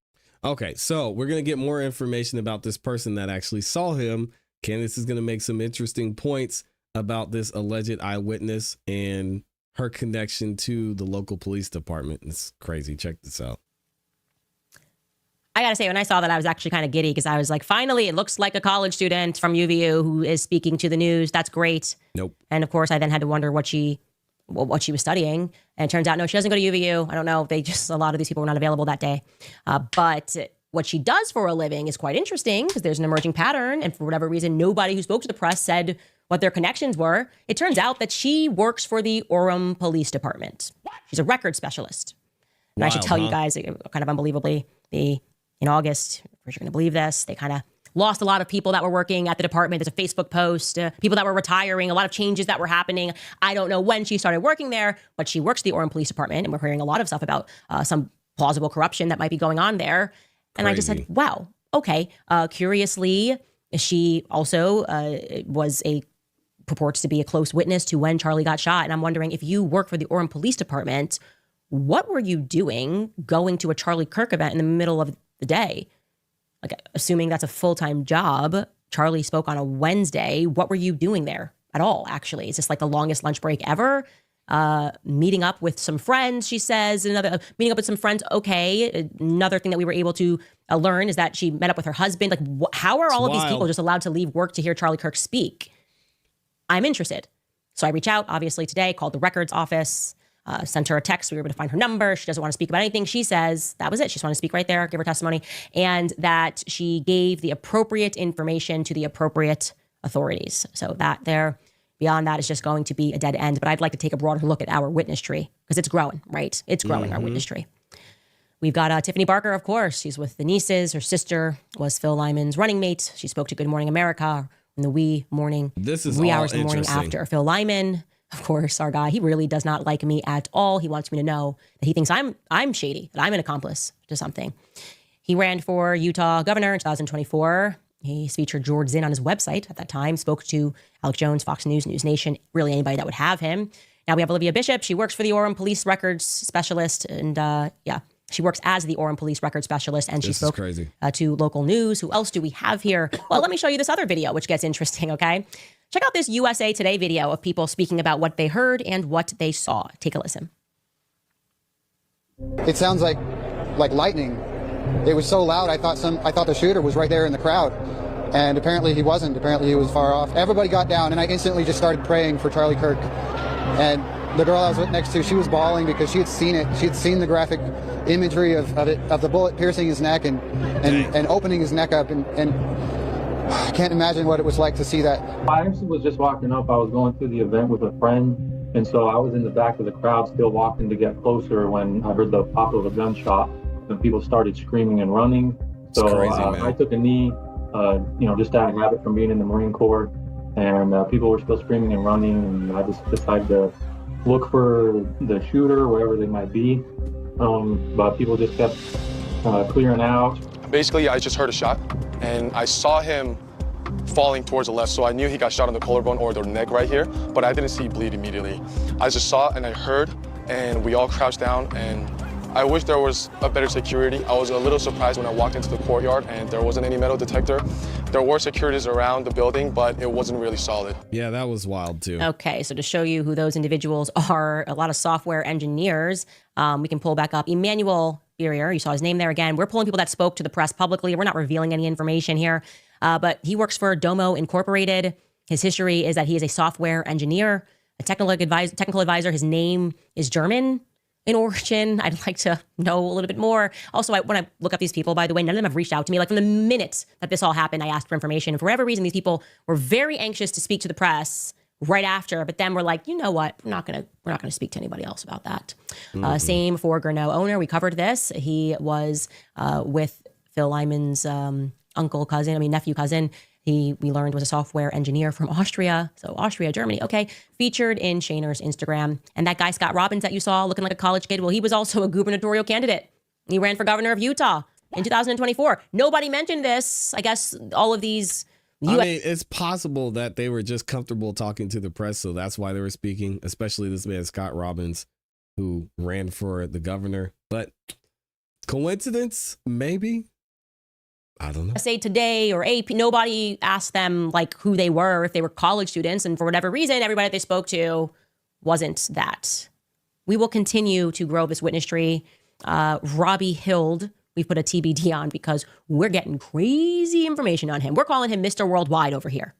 Okay, so we're going to get more information about this person that actually saw him. Candace is going to make some interesting points about this alleged eyewitness and her connection to the local police department. It's crazy. Check this out. I gotta say, when I saw that, I was actually kind of giddy because I was like, finally, it looks like a college student from UVU who is speaking to the news. That's great. Nope. And of course, I then had to wonder what she was studying. And it turns out, no, she doesn't go to UVU. I don't know. A lot of these people were not available that day. But what she does for a living is quite interesting because there's an emerging pattern. And for whatever reason, nobody who spoke to the press said what their connections were. It turns out that she works for the Orem Police Department. She's a record specialist. And I should tell you guys, kind of unbelievably, in August, of course you're going to believe this, they kind of lost a lot of people that were working at the department. There's a Facebook post, people that were retiring, a lot of changes that were happening. I don't know when she started working there, but she works at the Orem Police Department, and we're hearing a lot of stuff about some plausible corruption that might be going on there. And I just said, wow, okay. Curiously, she also purports to be a close witness to when Charlie got shot. And I'm wondering, if you work for the Orem Police Department, what were you doing going to a Charlie Kirk event in the middle of the day? Like, assuming that's a full-time job, Charlie spoke on a Wednesday. What were you doing there at all, actually? Is this like the longest lunch break ever? Meeting up with some friends, she says. Meeting up with some friends, okay. Another thing that we were able to learn is that she met up with her husband. Like, how are all of these people just allowed to leave work to hear Charlie Kirk speak? I'm interested. So I reach out, obviously, today, called the records office, sent her a text. We were able to find her number. She doesn't want to speak about anything. She says that was it. She just wanted to speak right there, give her testimony, and that she gave the appropriate information to the appropriate authorities. So that there, beyond that, is just going to be a dead end. But I'd like to take a broader look at our witness tree because it's growing, right? It's growing, our witness tree. We've got Tiffany Barker, of course. She's with the nieces. Her sister was Phil Lyman's running mate. She spoke to Good Morning America in the wee hours of the morning after. Phil Lyman, of course, our guy, he really does not like me at all. He wants me to know that he thinks I'm shady, that I'm an accomplice to something. He ran for Utah governor in 2024. He's featured George Zinn on his website at that time, spoke to Alex Jones, Fox News, News Nation, really anybody that would have him. Now we have Olivia Bishop. She works for the Orem Police Records Specialist. And she works as the Orem Police Records Specialist. And she spoke to local news. Who else do we have here? Well, let me show you this other video, which gets interesting, okay? Check out this USA Today video of people speaking about what they heard and what they saw. Take a listen. It sounds like lightning. It was so loud, I thought the shooter was right there in the crowd. And apparently he wasn't. Apparently he was far off. Everybody got down, and I instantly just started praying for Charlie Kirk. And the girl I was next to, she was bawling because she had seen it. She had seen the graphic imagery of the bullet piercing his neck and opening his neck up. And I can't imagine what it was like to see that. I actually was just walking up. I was going through the event with a friend, and so I was in the back of the crowd still walking to get closer when I heard the pop of a gunshot, and people started screaming and running. So crazy, I took a knee, just out of habit from being in the Marine Corps, and people were still screaming and running, and I just decided to look for the shooter, wherever they might be. But people just kept clearing out. Basically, I just heard a shot, and I saw him falling towards the left, so I knew he got shot on the collarbone or the neck right here, but I didn't see bleed immediately. I just saw and I heard, and we all crouched down, and I wish there was a better security. I was a little surprised when I walked into the courtyard and there wasn't any metal detector. There were securities around the building, but it wasn't really solid. Yeah, that was wild too. Okay, so to show you who those individuals are, a lot of software engineers, we can pull back up Emmanuel Berrier. You saw his name there again. We're pulling people that spoke to the press publicly. We're not revealing any information here, but he works for Domo Incorporated. His history is that he is a software engineer, a technical advisor. His name is German in origin. I'd like to know a little bit more. Also, when I look up these people, by the way, none of them have reached out to me. Like from the minute that this all happened, I asked for information. And for whatever reason, these people were very anxious to speak to the press right after, but then we're like, you know what? We're not gonna speak to anybody else about that. Same for Gurno owner. We covered this. He was with Phil Lyman's nephew cousin. We learned was a software engineer from Austria. So Austria, Germany. Okay. Featured in Shaner's Instagram. And that guy, Scott Robbins, that you saw looking like a college kid, well, he was also a gubernatorial candidate. He ran for governor of Utah. in 2024. Nobody mentioned this. I guess all of these I mean, it's possible that they were just comfortable talking to the press, so that's why they were speaking, especially this man, Scott Robbins, who ran for the governor. But coincidence? Maybe. I don't know. Say Today or AP, nobody asked them like who they were, if they were college students. And for whatever reason, everybody that they spoke to wasn't that. We will continue to grow this witness tree. Robbie Hild, we've put a TBD on because we're getting crazy information on him. We're calling him Mr. Worldwide over here.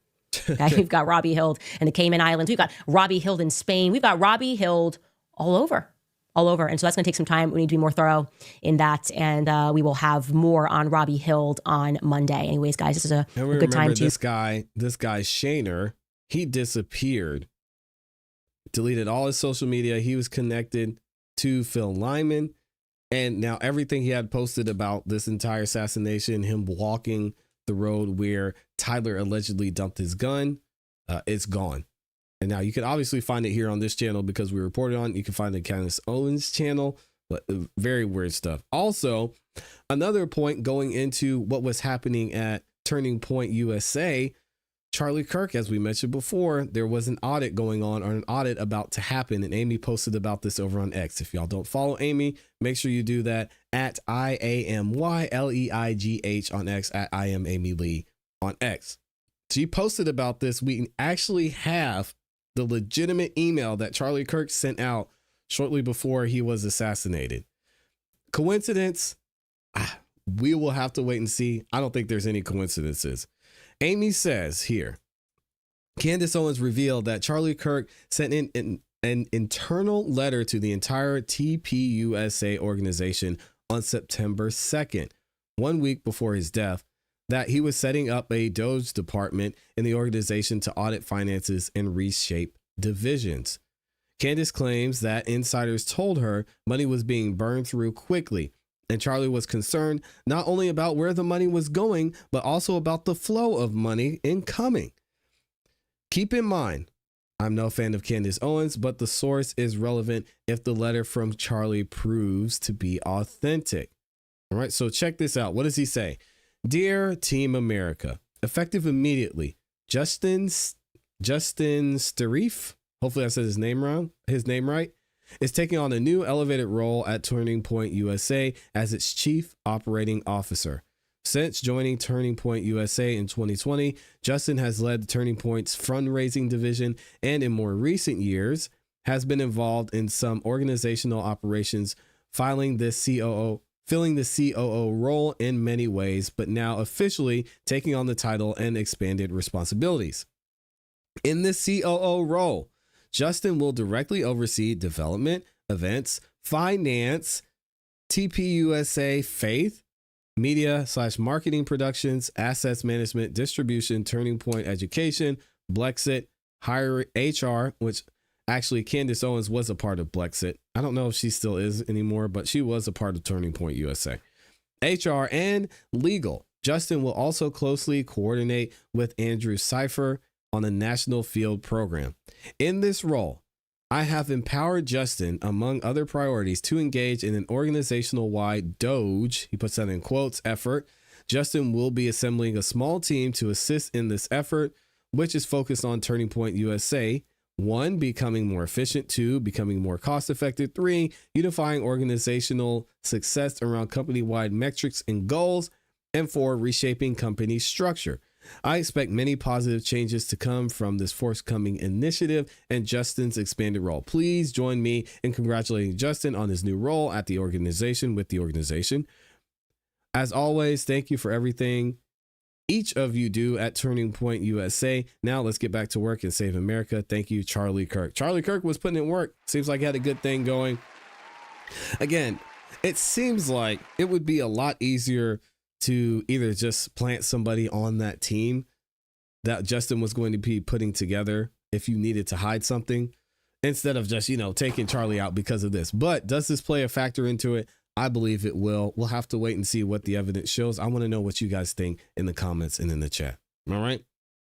Okay? We've got Robbie Hild in the Cayman Islands. We've got Robbie Hild in Spain. We've got Robbie Hild all over. And so that's going to take some time. We need to be more thorough in that. And we will have more on Robbie Hild on Monday. Anyways, guys, this is a good time to. This guy Shaner, he disappeared, deleted all his social media. He was connected to Phil Lyman. And now everything he had posted about this entire assassination, him walking the road where Tyler allegedly dumped his gun, it's gone. And now you can obviously find it here on this channel because we reported on it. You can find it on Candace Owens' channel, but very weird stuff. Also, another point going into what was happening at Turning Point USA, Charlie Kirk, as we mentioned before, there was an audit going on, or an audit about to happen. And Amy posted about this over on X. If y'all don't follow Amy, make sure you do that at IAMYLEIGH on X, at I am Amy Lee on X. She posted about this. We actually have the legitimate email that Charlie Kirk sent out shortly before he was assassinated. Coincidence? We will have to wait and see. I don't think there's any coincidences. Amy says here, Candace Owens revealed that Charlie Kirk sent in an internal letter to the entire TPUSA organization on September 2nd, 1 week before his death, that he was setting up a Doge department in the organization to audit finances and reshape divisions. Candace claims that insiders told her money was being burned through quickly, and Charlie was concerned not only about where the money was going, but also about the flow of money incoming. Keep in mind, I'm no fan of Candace Owens, but the source is relevant if the letter from Charlie proves to be authentic. All right, so check this out. What does he say? Dear Team America, effective immediately, Justin Starif, hopefully I said his name right, is taking on a new elevated role at Turning Point USA as its Chief Operating Officer. Since joining Turning Point USA in 2020, Justin has led Turning Point's fundraising division and in more recent years has been involved in some organizational operations, filling the COO role in many ways, but now officially taking on the title and expanded responsibilities. In the COO role, Justin will directly oversee development, events, finance, TPUSA, faith, media/marketing productions, assets management, distribution, Turning Point education, Blexit, hire HR, which actually Candace Owens was a part of Blexit. I don't know if she still is anymore, but she was a part of Turning Point USA. HR and legal. Justin will also closely coordinate with Andrew Cipher on the National Field Program. In this role, I have empowered Justin, among other priorities, to engage in an organizational-wide Doge, he puts that in quotes, effort. Justin will be assembling a small team to assist in this effort, which is focused on Turning Point USA. 1, becoming more efficient. 2, becoming more cost-effective. 3, unifying organizational success around company-wide metrics and goals. And 4, reshaping company structure. I expect many positive changes to come from this forthcoming initiative and Justin's expanded role. Please join me in congratulating Justin on his new role at the organization with the organization. As always, thank you for everything each of you do at Turning Point USA. Now let's get back to work and save America. Thank you, Charlie Kirk. Charlie Kirk was putting in work. Seems like he had a good thing going. Again, it seems like it would be a lot easier to either just plant somebody on that team that Justin was going to be putting together if you needed to hide something, instead of just, taking Charlie out because of this. But does this play a factor into it? I believe it will. We'll have to wait and see what the evidence shows. I want to know what you guys think in the comments and in the chat. All right.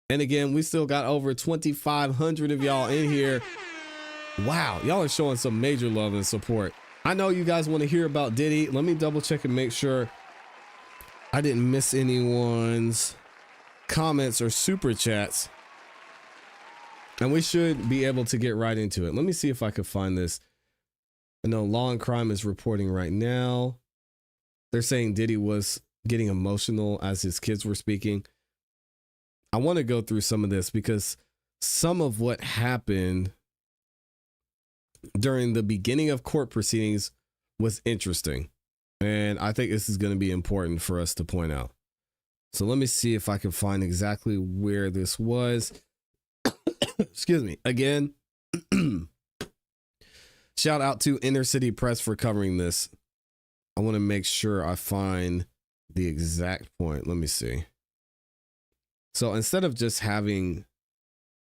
And again, we still got over 2,500 of y'all in here. Wow. Y'all are showing some major love and support. I know you guys want to hear about Diddy. Let me double check and make sure I didn't miss anyone's comments or super chats. And we should be able to get right into it. Let me see if I could find this. I know Law and Crime is reporting right now. They're saying Diddy was getting emotional as his kids were speaking. I want to go through some of this because some of what happened during the beginning of court proceedings was interesting. And I think this is going to be important for us to point out. So let me see if I can find exactly where this was. Excuse me. Again, shout out to Inner City Press for covering this. I want to make sure I find the exact point. Let me see. So instead of just having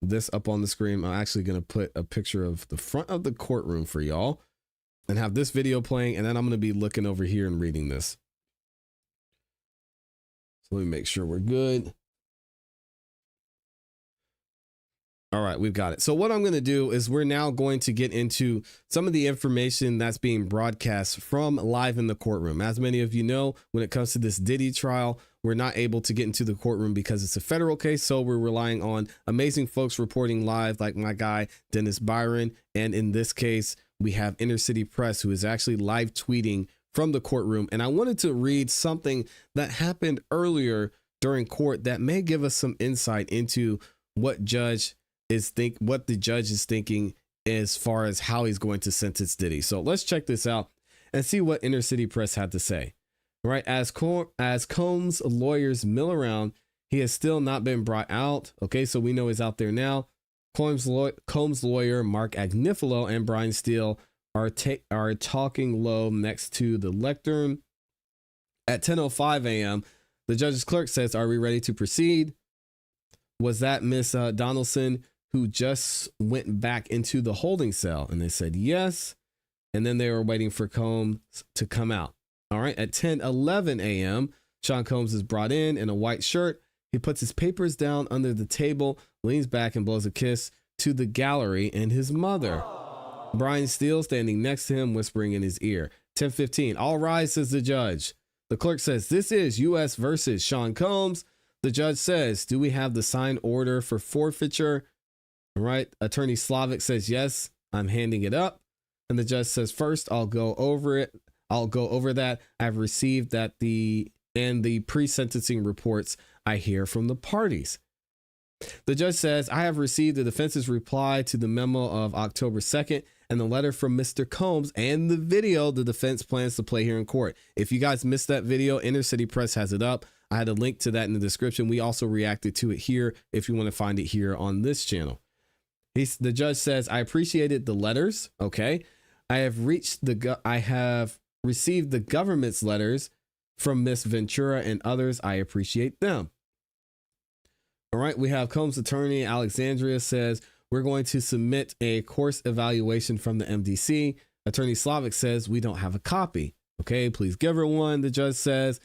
this up on the screen, I'm actually going to put a picture of the front of the courtroom for y'all and have this video playing. And then I'm going to be looking over here and reading this. So let me make sure we're good. All right, we've got it. So what I'm going to do is we're now going to get into some of the information that's being broadcast from live in the courtroom. As many of you know, when it comes to this Diddy trial, we're not able to get into the courtroom because it's a federal case. So we're relying on amazing folks reporting live, like my guy, Dennis Byron. And in this case, we have Inner City Press, who is actually live tweeting from the courtroom. And I wanted to read something that happened earlier during court that may give us some insight into what the judge is thinking as far as how he's going to sentence Diddy. So let's check this out and see what Inner City Press had to say. All right, as Combs' lawyers mill around, he has still not been brought out. Okay, so we know he's out there now. Combs' lawyer Mark Agnifilo and Brian Steele are talking low next to the lectern. At 10:05 a.m., the judge's clerk says, "Are we ready to proceed?" Was that Miss Donaldson who just went back into the holding cell? And they said yes. And then they were waiting for Combs to come out. All right. At 10:11 a.m., Sean Combs is brought in a white shirt. He puts his papers down under the table, leans back and blows a kiss to the gallery and his mother. Brian Steele standing next to him, whispering in his ear. 10:15. All rise, says the judge. The clerk says, "This is U.S. versus Sean Combs." The judge says, "Do we have the signed order for forfeiture?" All right. Attorney Slavic says, "Yes, I'm handing it up." And the judge says, "First, I'll go over it. I'll go over that. I've received that the pre-sentencing reports I hear from the parties." The judge says, "I have received the defense's reply to the memo of October 2nd and the letter from Mr. Combs and the video the defense plans to play here in court." If you guys missed that video, Inner City Press has it up. I had a link to that in the description. We also reacted to it here if you want to find it here on this channel. The judge says, "I appreciated the letters. Okay. I have received the government's letters from Miss Ventura and others. I appreciate them." All right. We have Combs' attorney, Alexandria, says, "We're going to submit a course evaluation from the MDC." Attorney Slavic says, "We don't have a copy." Okay. Please give her one, the judge says.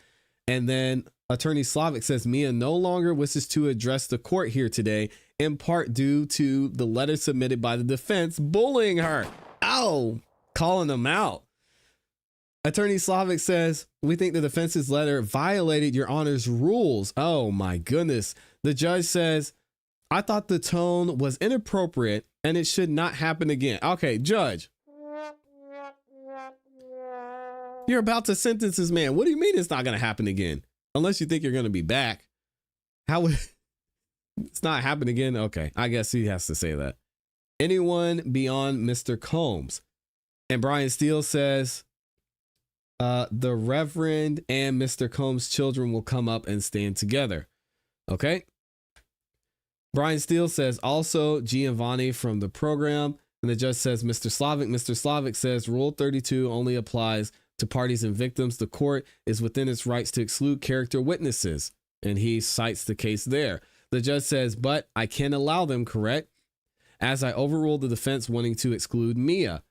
And then Attorney Slavic says, "Mia no longer wishes to address the court here today, in part due to the letter submitted by the defense bullying her." Ow, calling them out. Attorney Slavic says, "We think the defense's letter violated your honor's rules." Oh my goodness. The judge says, "I thought the tone was inappropriate and it should not happen again." Okay, judge, you're about to sentence this man. What do you mean it's not going to happen again? Unless you think you're going to be back. How would it's not happen again? Okay, I guess he has to say that. "Anyone beyond Mr. Combs." And Brian Steele says, "The Reverend and Mr. Combs' children will come up and stand together." Okay. Brian Steele says, "Also Giovanni from the program." And the judge says, Mr. Slavic says, "Rule 32 only applies to parties and victims. The court is within its rights to exclude character witnesses." And he cites the case there. The judge says, "But I can allow them, correct? As I overruled the defense wanting to exclude Mia."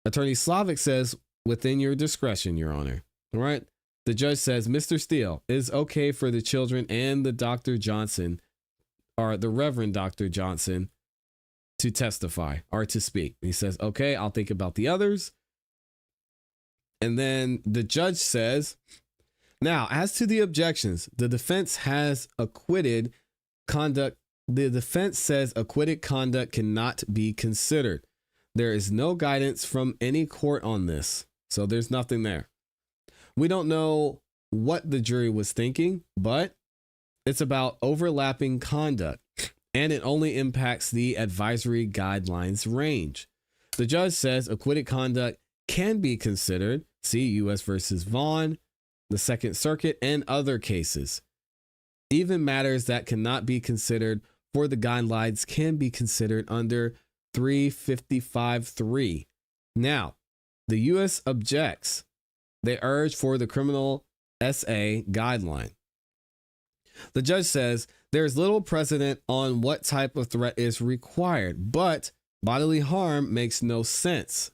Attorney Slavic says, "Within your discretion, Your Honor." All right. The judge says, "Mr. Steele, it is okay for the children and the Dr. Johnson, or the Reverend Dr. Johnson, to testify or to speak." He says, "Okay, I'll think about the others." And then the judge says, Now, as to the objections, the defense has acquitted conduct. The defense says acquitted conduct cannot be considered. There is no guidance from any court on this, so there's nothing there. We don't know what the jury was thinking, but it's about overlapping conduct, and it only impacts the advisory guidelines range. The judge says acquitted conduct can be considered. See U.S. versus Vaughn, the Second Circuit, and other cases. Even matters that cannot be considered for the guidelines can be considered under 355.3. Now, the U.S. objects. They urge for the criminal SA guideline. The judge says there is little precedent on what type of threat is required, but bodily harm makes no sense.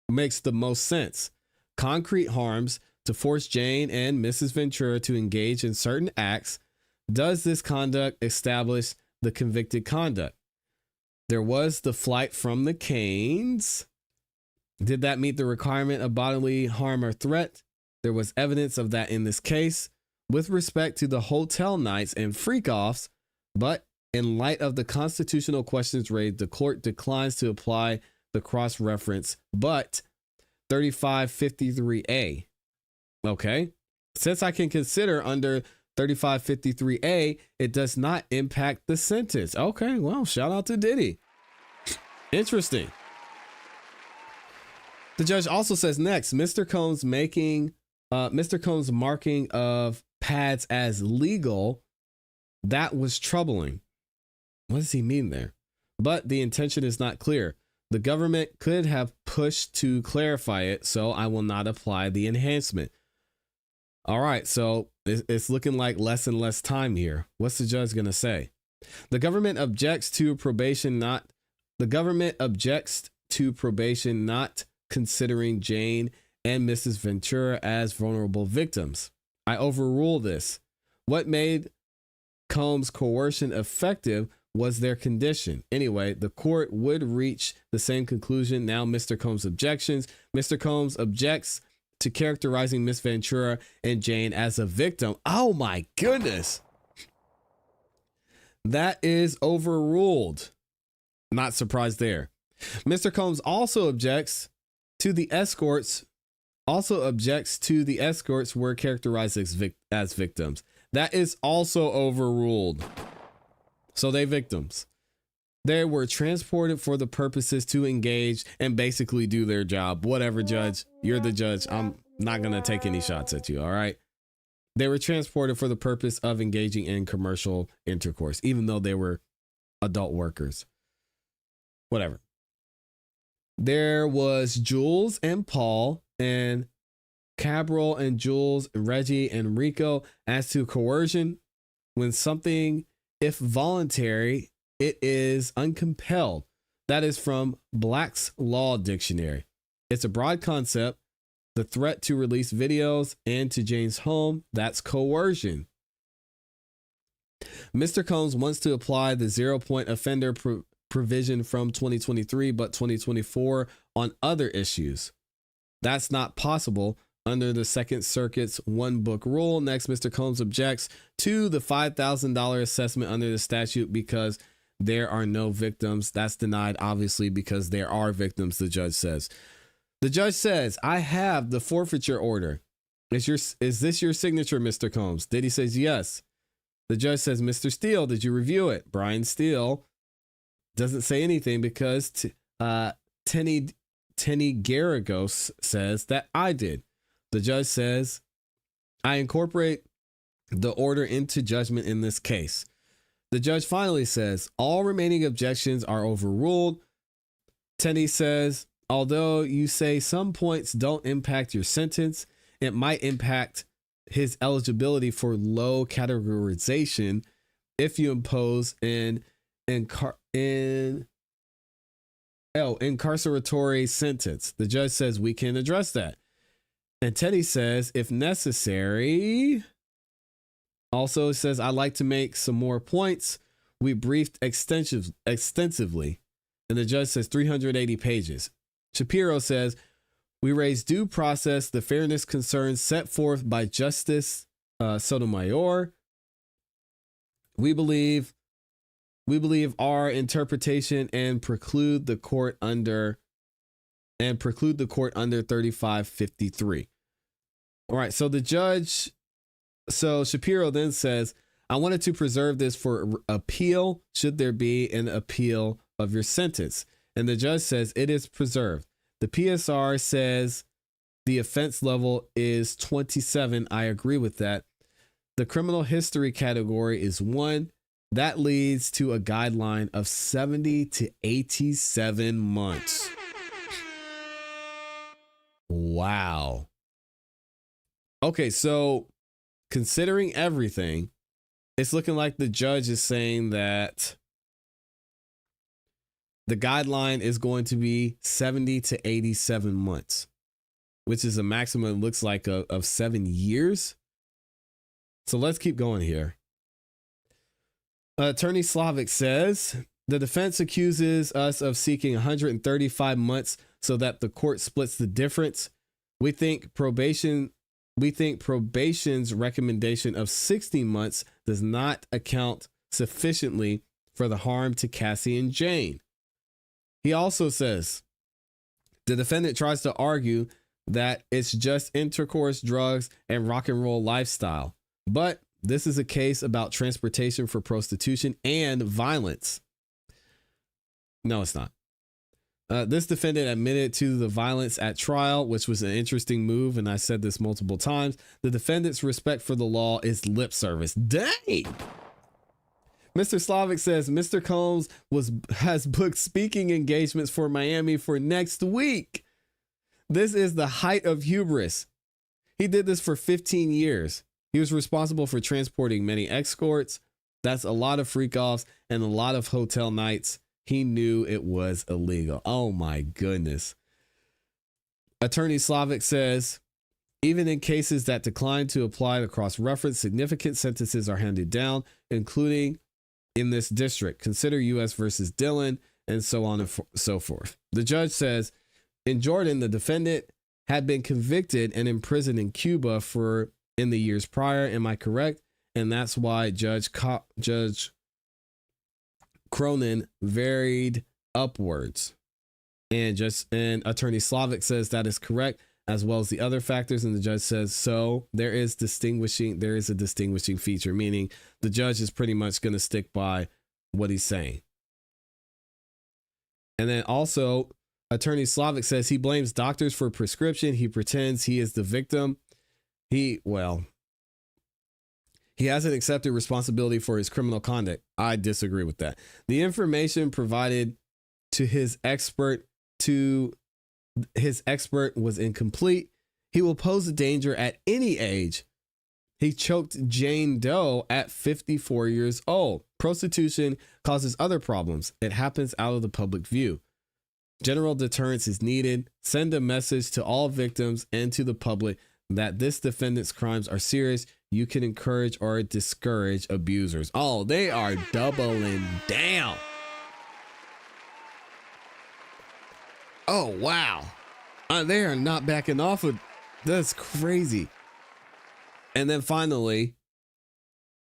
Makes the most sense. Concrete harms to force Jane and Mrs. Ventura to engage in certain acts. Does this conduct establish the convicted conduct? There was the flight from the Canes. Did that meet the requirement of bodily harm or threat? There was evidence of that in this case with respect to the hotel nights and freak-offs, but in light of the constitutional questions raised, the court declines to apply the cross-reference, but 3553A. Okay, since I can consider under 3553A, it does not impact the sentence. Okay, well, shout out to Diddy. Interesting. The judge also says next, Mr. Combs marking of pads as legal, that was troubling. What does he mean there? But the intention is not clear. The government could have pushed to clarify it, so I will not apply the enhancement. All right, so it's looking like less and less time here. What's the judge going to say? The government objects to probation not considering Jane and Mrs. Ventura as vulnerable victims. I overrule this. What made Combs' coercion effective was their condition. Anyway, the court would reach the same conclusion. Now, Mr. Combs' objections. Mr. Combs objects to characterizing Miss Ventura and Jane as a victim. Oh my goodness. That is overruled. Not surprised there. Mr. Combs also objects to the escorts were characterized as victims. That is also overruled. So they victims. They were transported for the purposes to engage and basically do their job. Whatever, judge. You're the judge. I'm not going to take any shots at you. All right. They were transported for the purpose of engaging in commercial intercourse, even though they were adult workers. Whatever. There was Jules and Paul and Cabral and Jules, Reggie and Rico. As to coercion, when something, if voluntary, it is uncompelled. That is from Black's Law Dictionary. It's a broad concept. The threat to release videos and to Jane's home, that's coercion. Mr. Combs wants to apply the 0-point offender provision from 2023, but 2024 on other issues. That's not possible under the Second Circuit's one book rule. Next, Mr. Combs objects to the $5,000 assessment under the statute because there are no victims. That's denied, obviously, because there are victims, the judge says. The judge says, I have the forfeiture order. Is this your signature, Mr. Combs? Diddy says yes. The judge says, Mr. Steele, did you review it? Brian Steele doesn't say anything because Tenny Garagos says that I did. The judge says, I incorporate the order into judgment in this case. The judge finally says, all remaining objections are overruled. Tenny says, although you say some points don't impact your sentence, it might impact his eligibility for low categorization if you impose an incarceratory sentence. The judge says we can address that. And Teddy says, if necessary, also says, I'd like to make some more points. We briefed extensively. And the judge says 380 pages. Shapiro says, We raise due process, the fairness concerns set forth by Justice Sotomayor. We believe our interpretation and preclude the court under 3553. All right, so the judge, so Shapiro then says, I wanted to preserve this for appeal should there be an appeal of your sentence. And the judge says it is preserved. The PSR says the offense level is 27. I agree with that. The criminal history category is 1. That leads to a guideline of 70 to 87 months. Wow. Okay, so considering everything, it's looking like the judge is saying that the guideline is going to be 70 to 87 months, which is a maximum, it looks like, of 7 years. So let's keep going here. Attorney Slavic says, the defense accuses us of seeking 135 months so that the court splits the difference. We think probation's recommendation of 60 months does not account sufficiently for the harm to Cassie and Jane. He also says the defendant tries to argue that it's just intercourse, drugs, and rock and roll lifestyle. But this is a case about transportation for prostitution and violence. No, it's not. This defendant admitted to the violence at trial, which was an interesting move. And I said this multiple times. The defendant's respect for the law is lip service. Dang. Mr. Slavic says Mr. Combs has booked speaking engagements for Miami for next week. This is the height of hubris. He did this for 15 years. He was responsible for transporting many escorts. That's a lot of freak offs and a lot of hotel nights. He knew it was illegal. Oh my goodness. Attorney Slavic says, even in cases that decline to apply the cross-reference, significant sentences are handed down, including in this district. Consider U.S. versus Dillon, and so on and so forth. The judge says, in Jordan, the defendant had been convicted and imprisoned in Cuba in the years prior. Am I correct? And that's why Judge Cronin varied upwards. And Attorney Slavic says that is correct, as well as the other factors. And the judge says, so there is a distinguishing feature, meaning the judge is pretty much going to stick by what he's saying. And then also Attorney Slavic says he blames doctors for prescription. He pretends he is the victim. He hasn't accepted responsibility for his criminal conduct. I disagree with that. The information provided to his expert was incomplete. He will pose a danger at any age. He choked Jane Doe at 54 years old. Prostitution causes other problems. It happens out of the public view. General deterrence is needed. Send a message to all victims and to the public that this defendant's crimes are serious. You can encourage or discourage abusers. Oh, they are doubling down. Oh, wow. They are not backing off of. That's crazy. And then finally,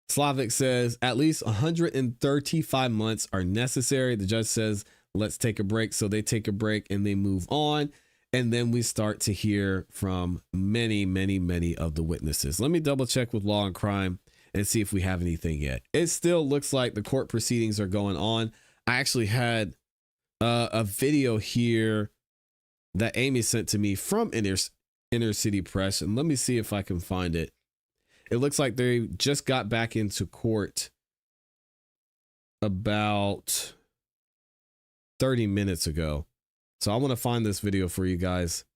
Slavic says at least 135 months are necessary. The judge says, let's take a break. So they take a break and they move on. And then we start to hear from many, many, many of the witnesses. Let me double check with Law and Crime and see if we have anything yet. It still looks like the court proceedings are going on. I actually had a video here that Amy sent to me from Inner City Press. And let me see if I can find it. It looks like they just got back into court about 30 minutes ago. So I want to find this video for you guys,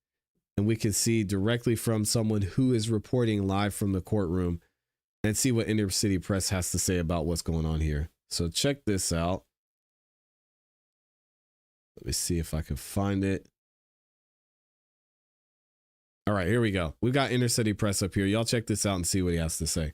and we can see directly from someone who is reporting live from the courtroom and see what Inner City Press has to say about what's going on here. So check this out. Let me see if I can find it. All right, here we go. We've got Inner City Press up here. Y'all check this out and see what he has to say.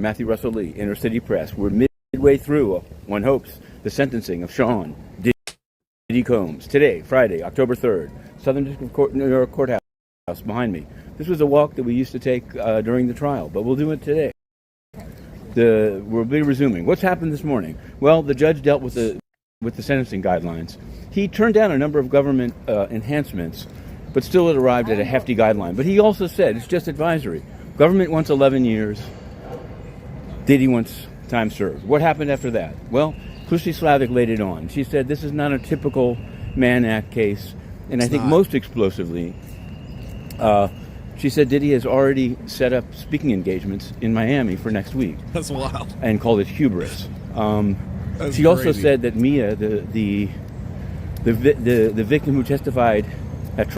Matthew Russell Lee, Inner City Press. We're midway through, one hopes, the sentencing of Sean Diddy Combs. Today, Friday, October 3rd, Southern District Court, New York Courthouse behind me. This was a walk that we used to take during the trial, but we'll do it today. We'll be resuming. What's happened this morning? Well, the judge dealt with the sentencing guidelines. He turned down a number of government enhancements, but still it arrived at a hefty guideline. But he also said it's just advisory. Government wants 11 years. Diddy wants time served. What happened after that? Well, Christy Slavic laid it on. She said this is not a typical Mann Act case, and I think most explosively, she said Diddy has already set up speaking engagements in Miami for next week. That's wild. And called it hubris. She also said that Mia, the victim who testified at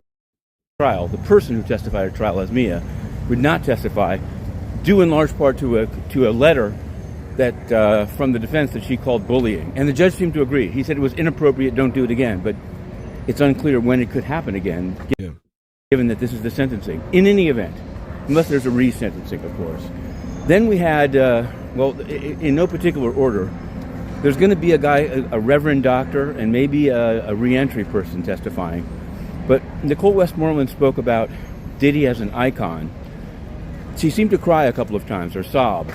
trial, the person who testified at trial as Mia, would not testify, due in large part to a letter that from the defense that she called bullying. And the judge seemed to agree. He said it was inappropriate, don't do it again. But it's unclear when it could happen again, given that this is the sentencing. In any event, unless there's a resentencing, of course. Then we had, in no particular order, there's going to be a reverend doctor, and maybe a reentry person testifying. But Nicole Westmoreland spoke about Diddy as an icon. She seemed to cry a couple of times, or sob.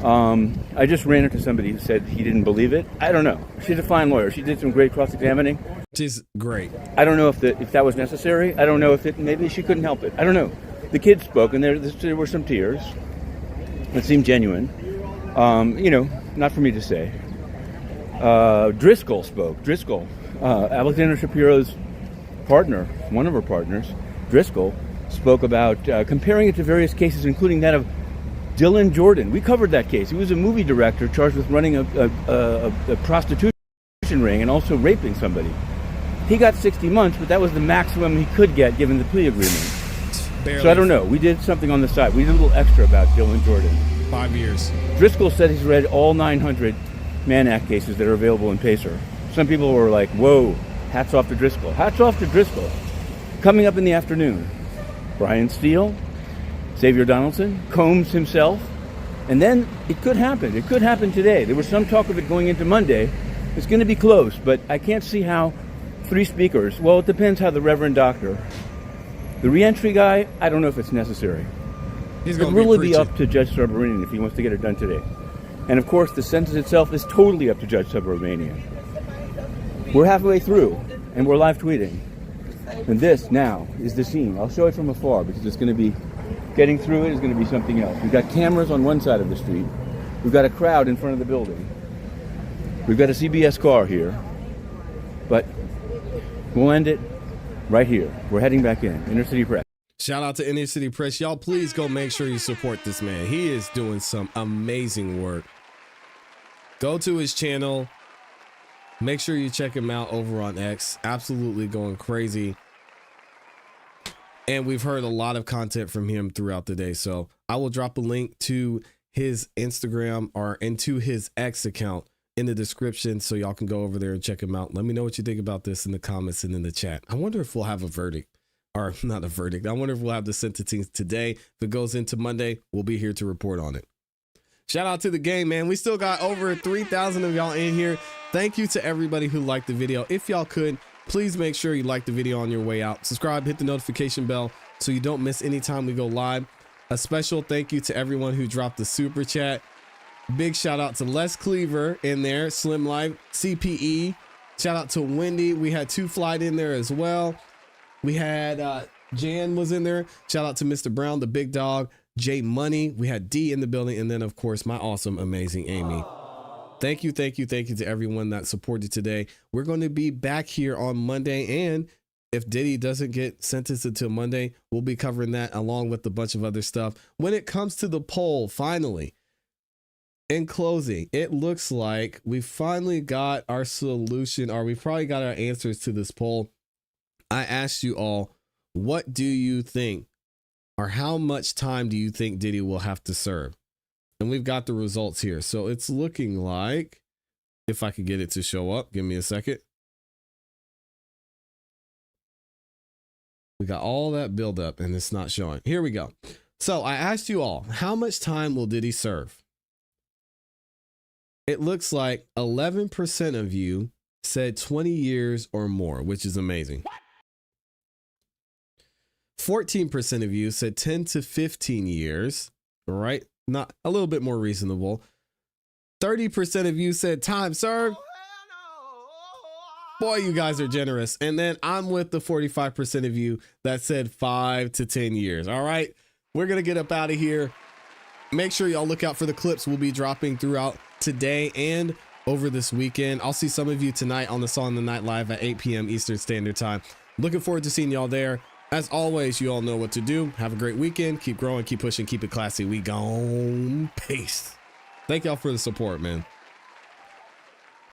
I just ran into somebody who said he didn't believe it. I don't know. She's a fine lawyer. She did some great cross-examining. She's great. I don't know if that was necessary. I don't know if maybe she couldn't help it. I don't know. The kids spoke, and there were some tears. It seemed genuine. Not for me to say. Driscoll spoke. Driscoll, Alexander Shapiro's partner, one of her partners, Driscoll, spoke about comparing it to various cases, including that of Dylan Jordan. We covered that case. He was a movie director charged with running a prostitution ring and also raping somebody. He got 60 months, but that was the maximum he could get given the plea agreement. Barely. So I don't know. We did something on the side. We did a little extra about Dylan Jordan. 5 years. Driscoll said he's read all 900 Mann Act cases that are available in Pacer. Some people were like, whoa, hats off to Driscoll. Hats off to Driscoll. Coming up in the afternoon, Brian Steele, Xavier Donaldson, Combs himself, and then it could happen. It could happen today. There was some talk of it going into Monday. It's going to be close, but I can't see how 3 speakers, well, it depends how the Reverend Doctor, the reentry guy, I don't know if it's necessary. He's going to really be up to Judge Subramanian if he wants to get it done today. And of course, the sentence itself is totally up to Judge Subramanian. We're halfway through, and we're live tweeting. And this now is the scene. I'll show it from afar because it's going to be, getting through it is going to be something else. We've got cameras on one side of the street. We've got a crowd in front of the building. We've got a CBS car here. But we'll end it right here. We're heading back in. Inner City Press. Shout out to Inner City Press. Y'all, please go make sure you support this man. He is doing some amazing work. Go to his channel. Make sure you check him out over on X. Absolutely going crazy. And we've heard a lot of content from him throughout the day. So I will drop a link to his Instagram and to his X account in the description so y'all can go over there and check him out. Let me know what you think about this in the comments and in the chat. I wonder if we'll have a verdict. Or not a verdict. I wonder if we'll have the sentencing today. If it goes into Monday, we'll be here to report on it. Shout out to the game, man. We still got over 3,000 of y'all in here. Thank you to everybody who liked the video. If y'all could, please make sure you like the video on your way out. Subscribe, hit the notification bell so you don't miss any time we go live. A special thank you to everyone who dropped the super chat. Big shout out to Les Cleaver in there, Slim Life, CPE. Shout out to Wendy. We had 2 Flight in there as well. We had Jan was in there. Shout out to Mr. Brown, the big dog, Jay Money. We had D in the building. And then, of course, my awesome, amazing Amy. Thank you to everyone that supported today. We're going to be back here on Monday. And if Diddy doesn't get sentenced until Monday, we'll be covering that along with a bunch of other stuff. When it comes to the poll, finally, in closing, it looks like we finally got our solution, or we probably got our answers to this poll. I asked you all, what do you think, or how much time do you think Diddy will have to serve? And we've got the results here. So it's looking like, if I could get it to show up, give me a second. We got all that build up and it's not showing. Here we go. So I asked you all, how much time will Diddy serve? it looks like 11% of you said 20 years or more, which is amazing. 14% of you said 10 to 15 years, right? Not a little bit more reasonable. 30% of you said time served. Boy, you guys are generous. And then I'm with the 45% of you that said 5 to 10 years. All right, we're going to get up out of here. Make sure y'all look out for the clips we'll be dropping throughout today and over this weekend. I'll see some of you tonight on the Song of the Night Live at 8 p.m. Eastern Standard Time. Looking forward to seeing y'all there. As always, you all know what to do. Have a great weekend. Keep growing, keep pushing, keep it classy. We gone. Peace. Thank y'all for the support, man.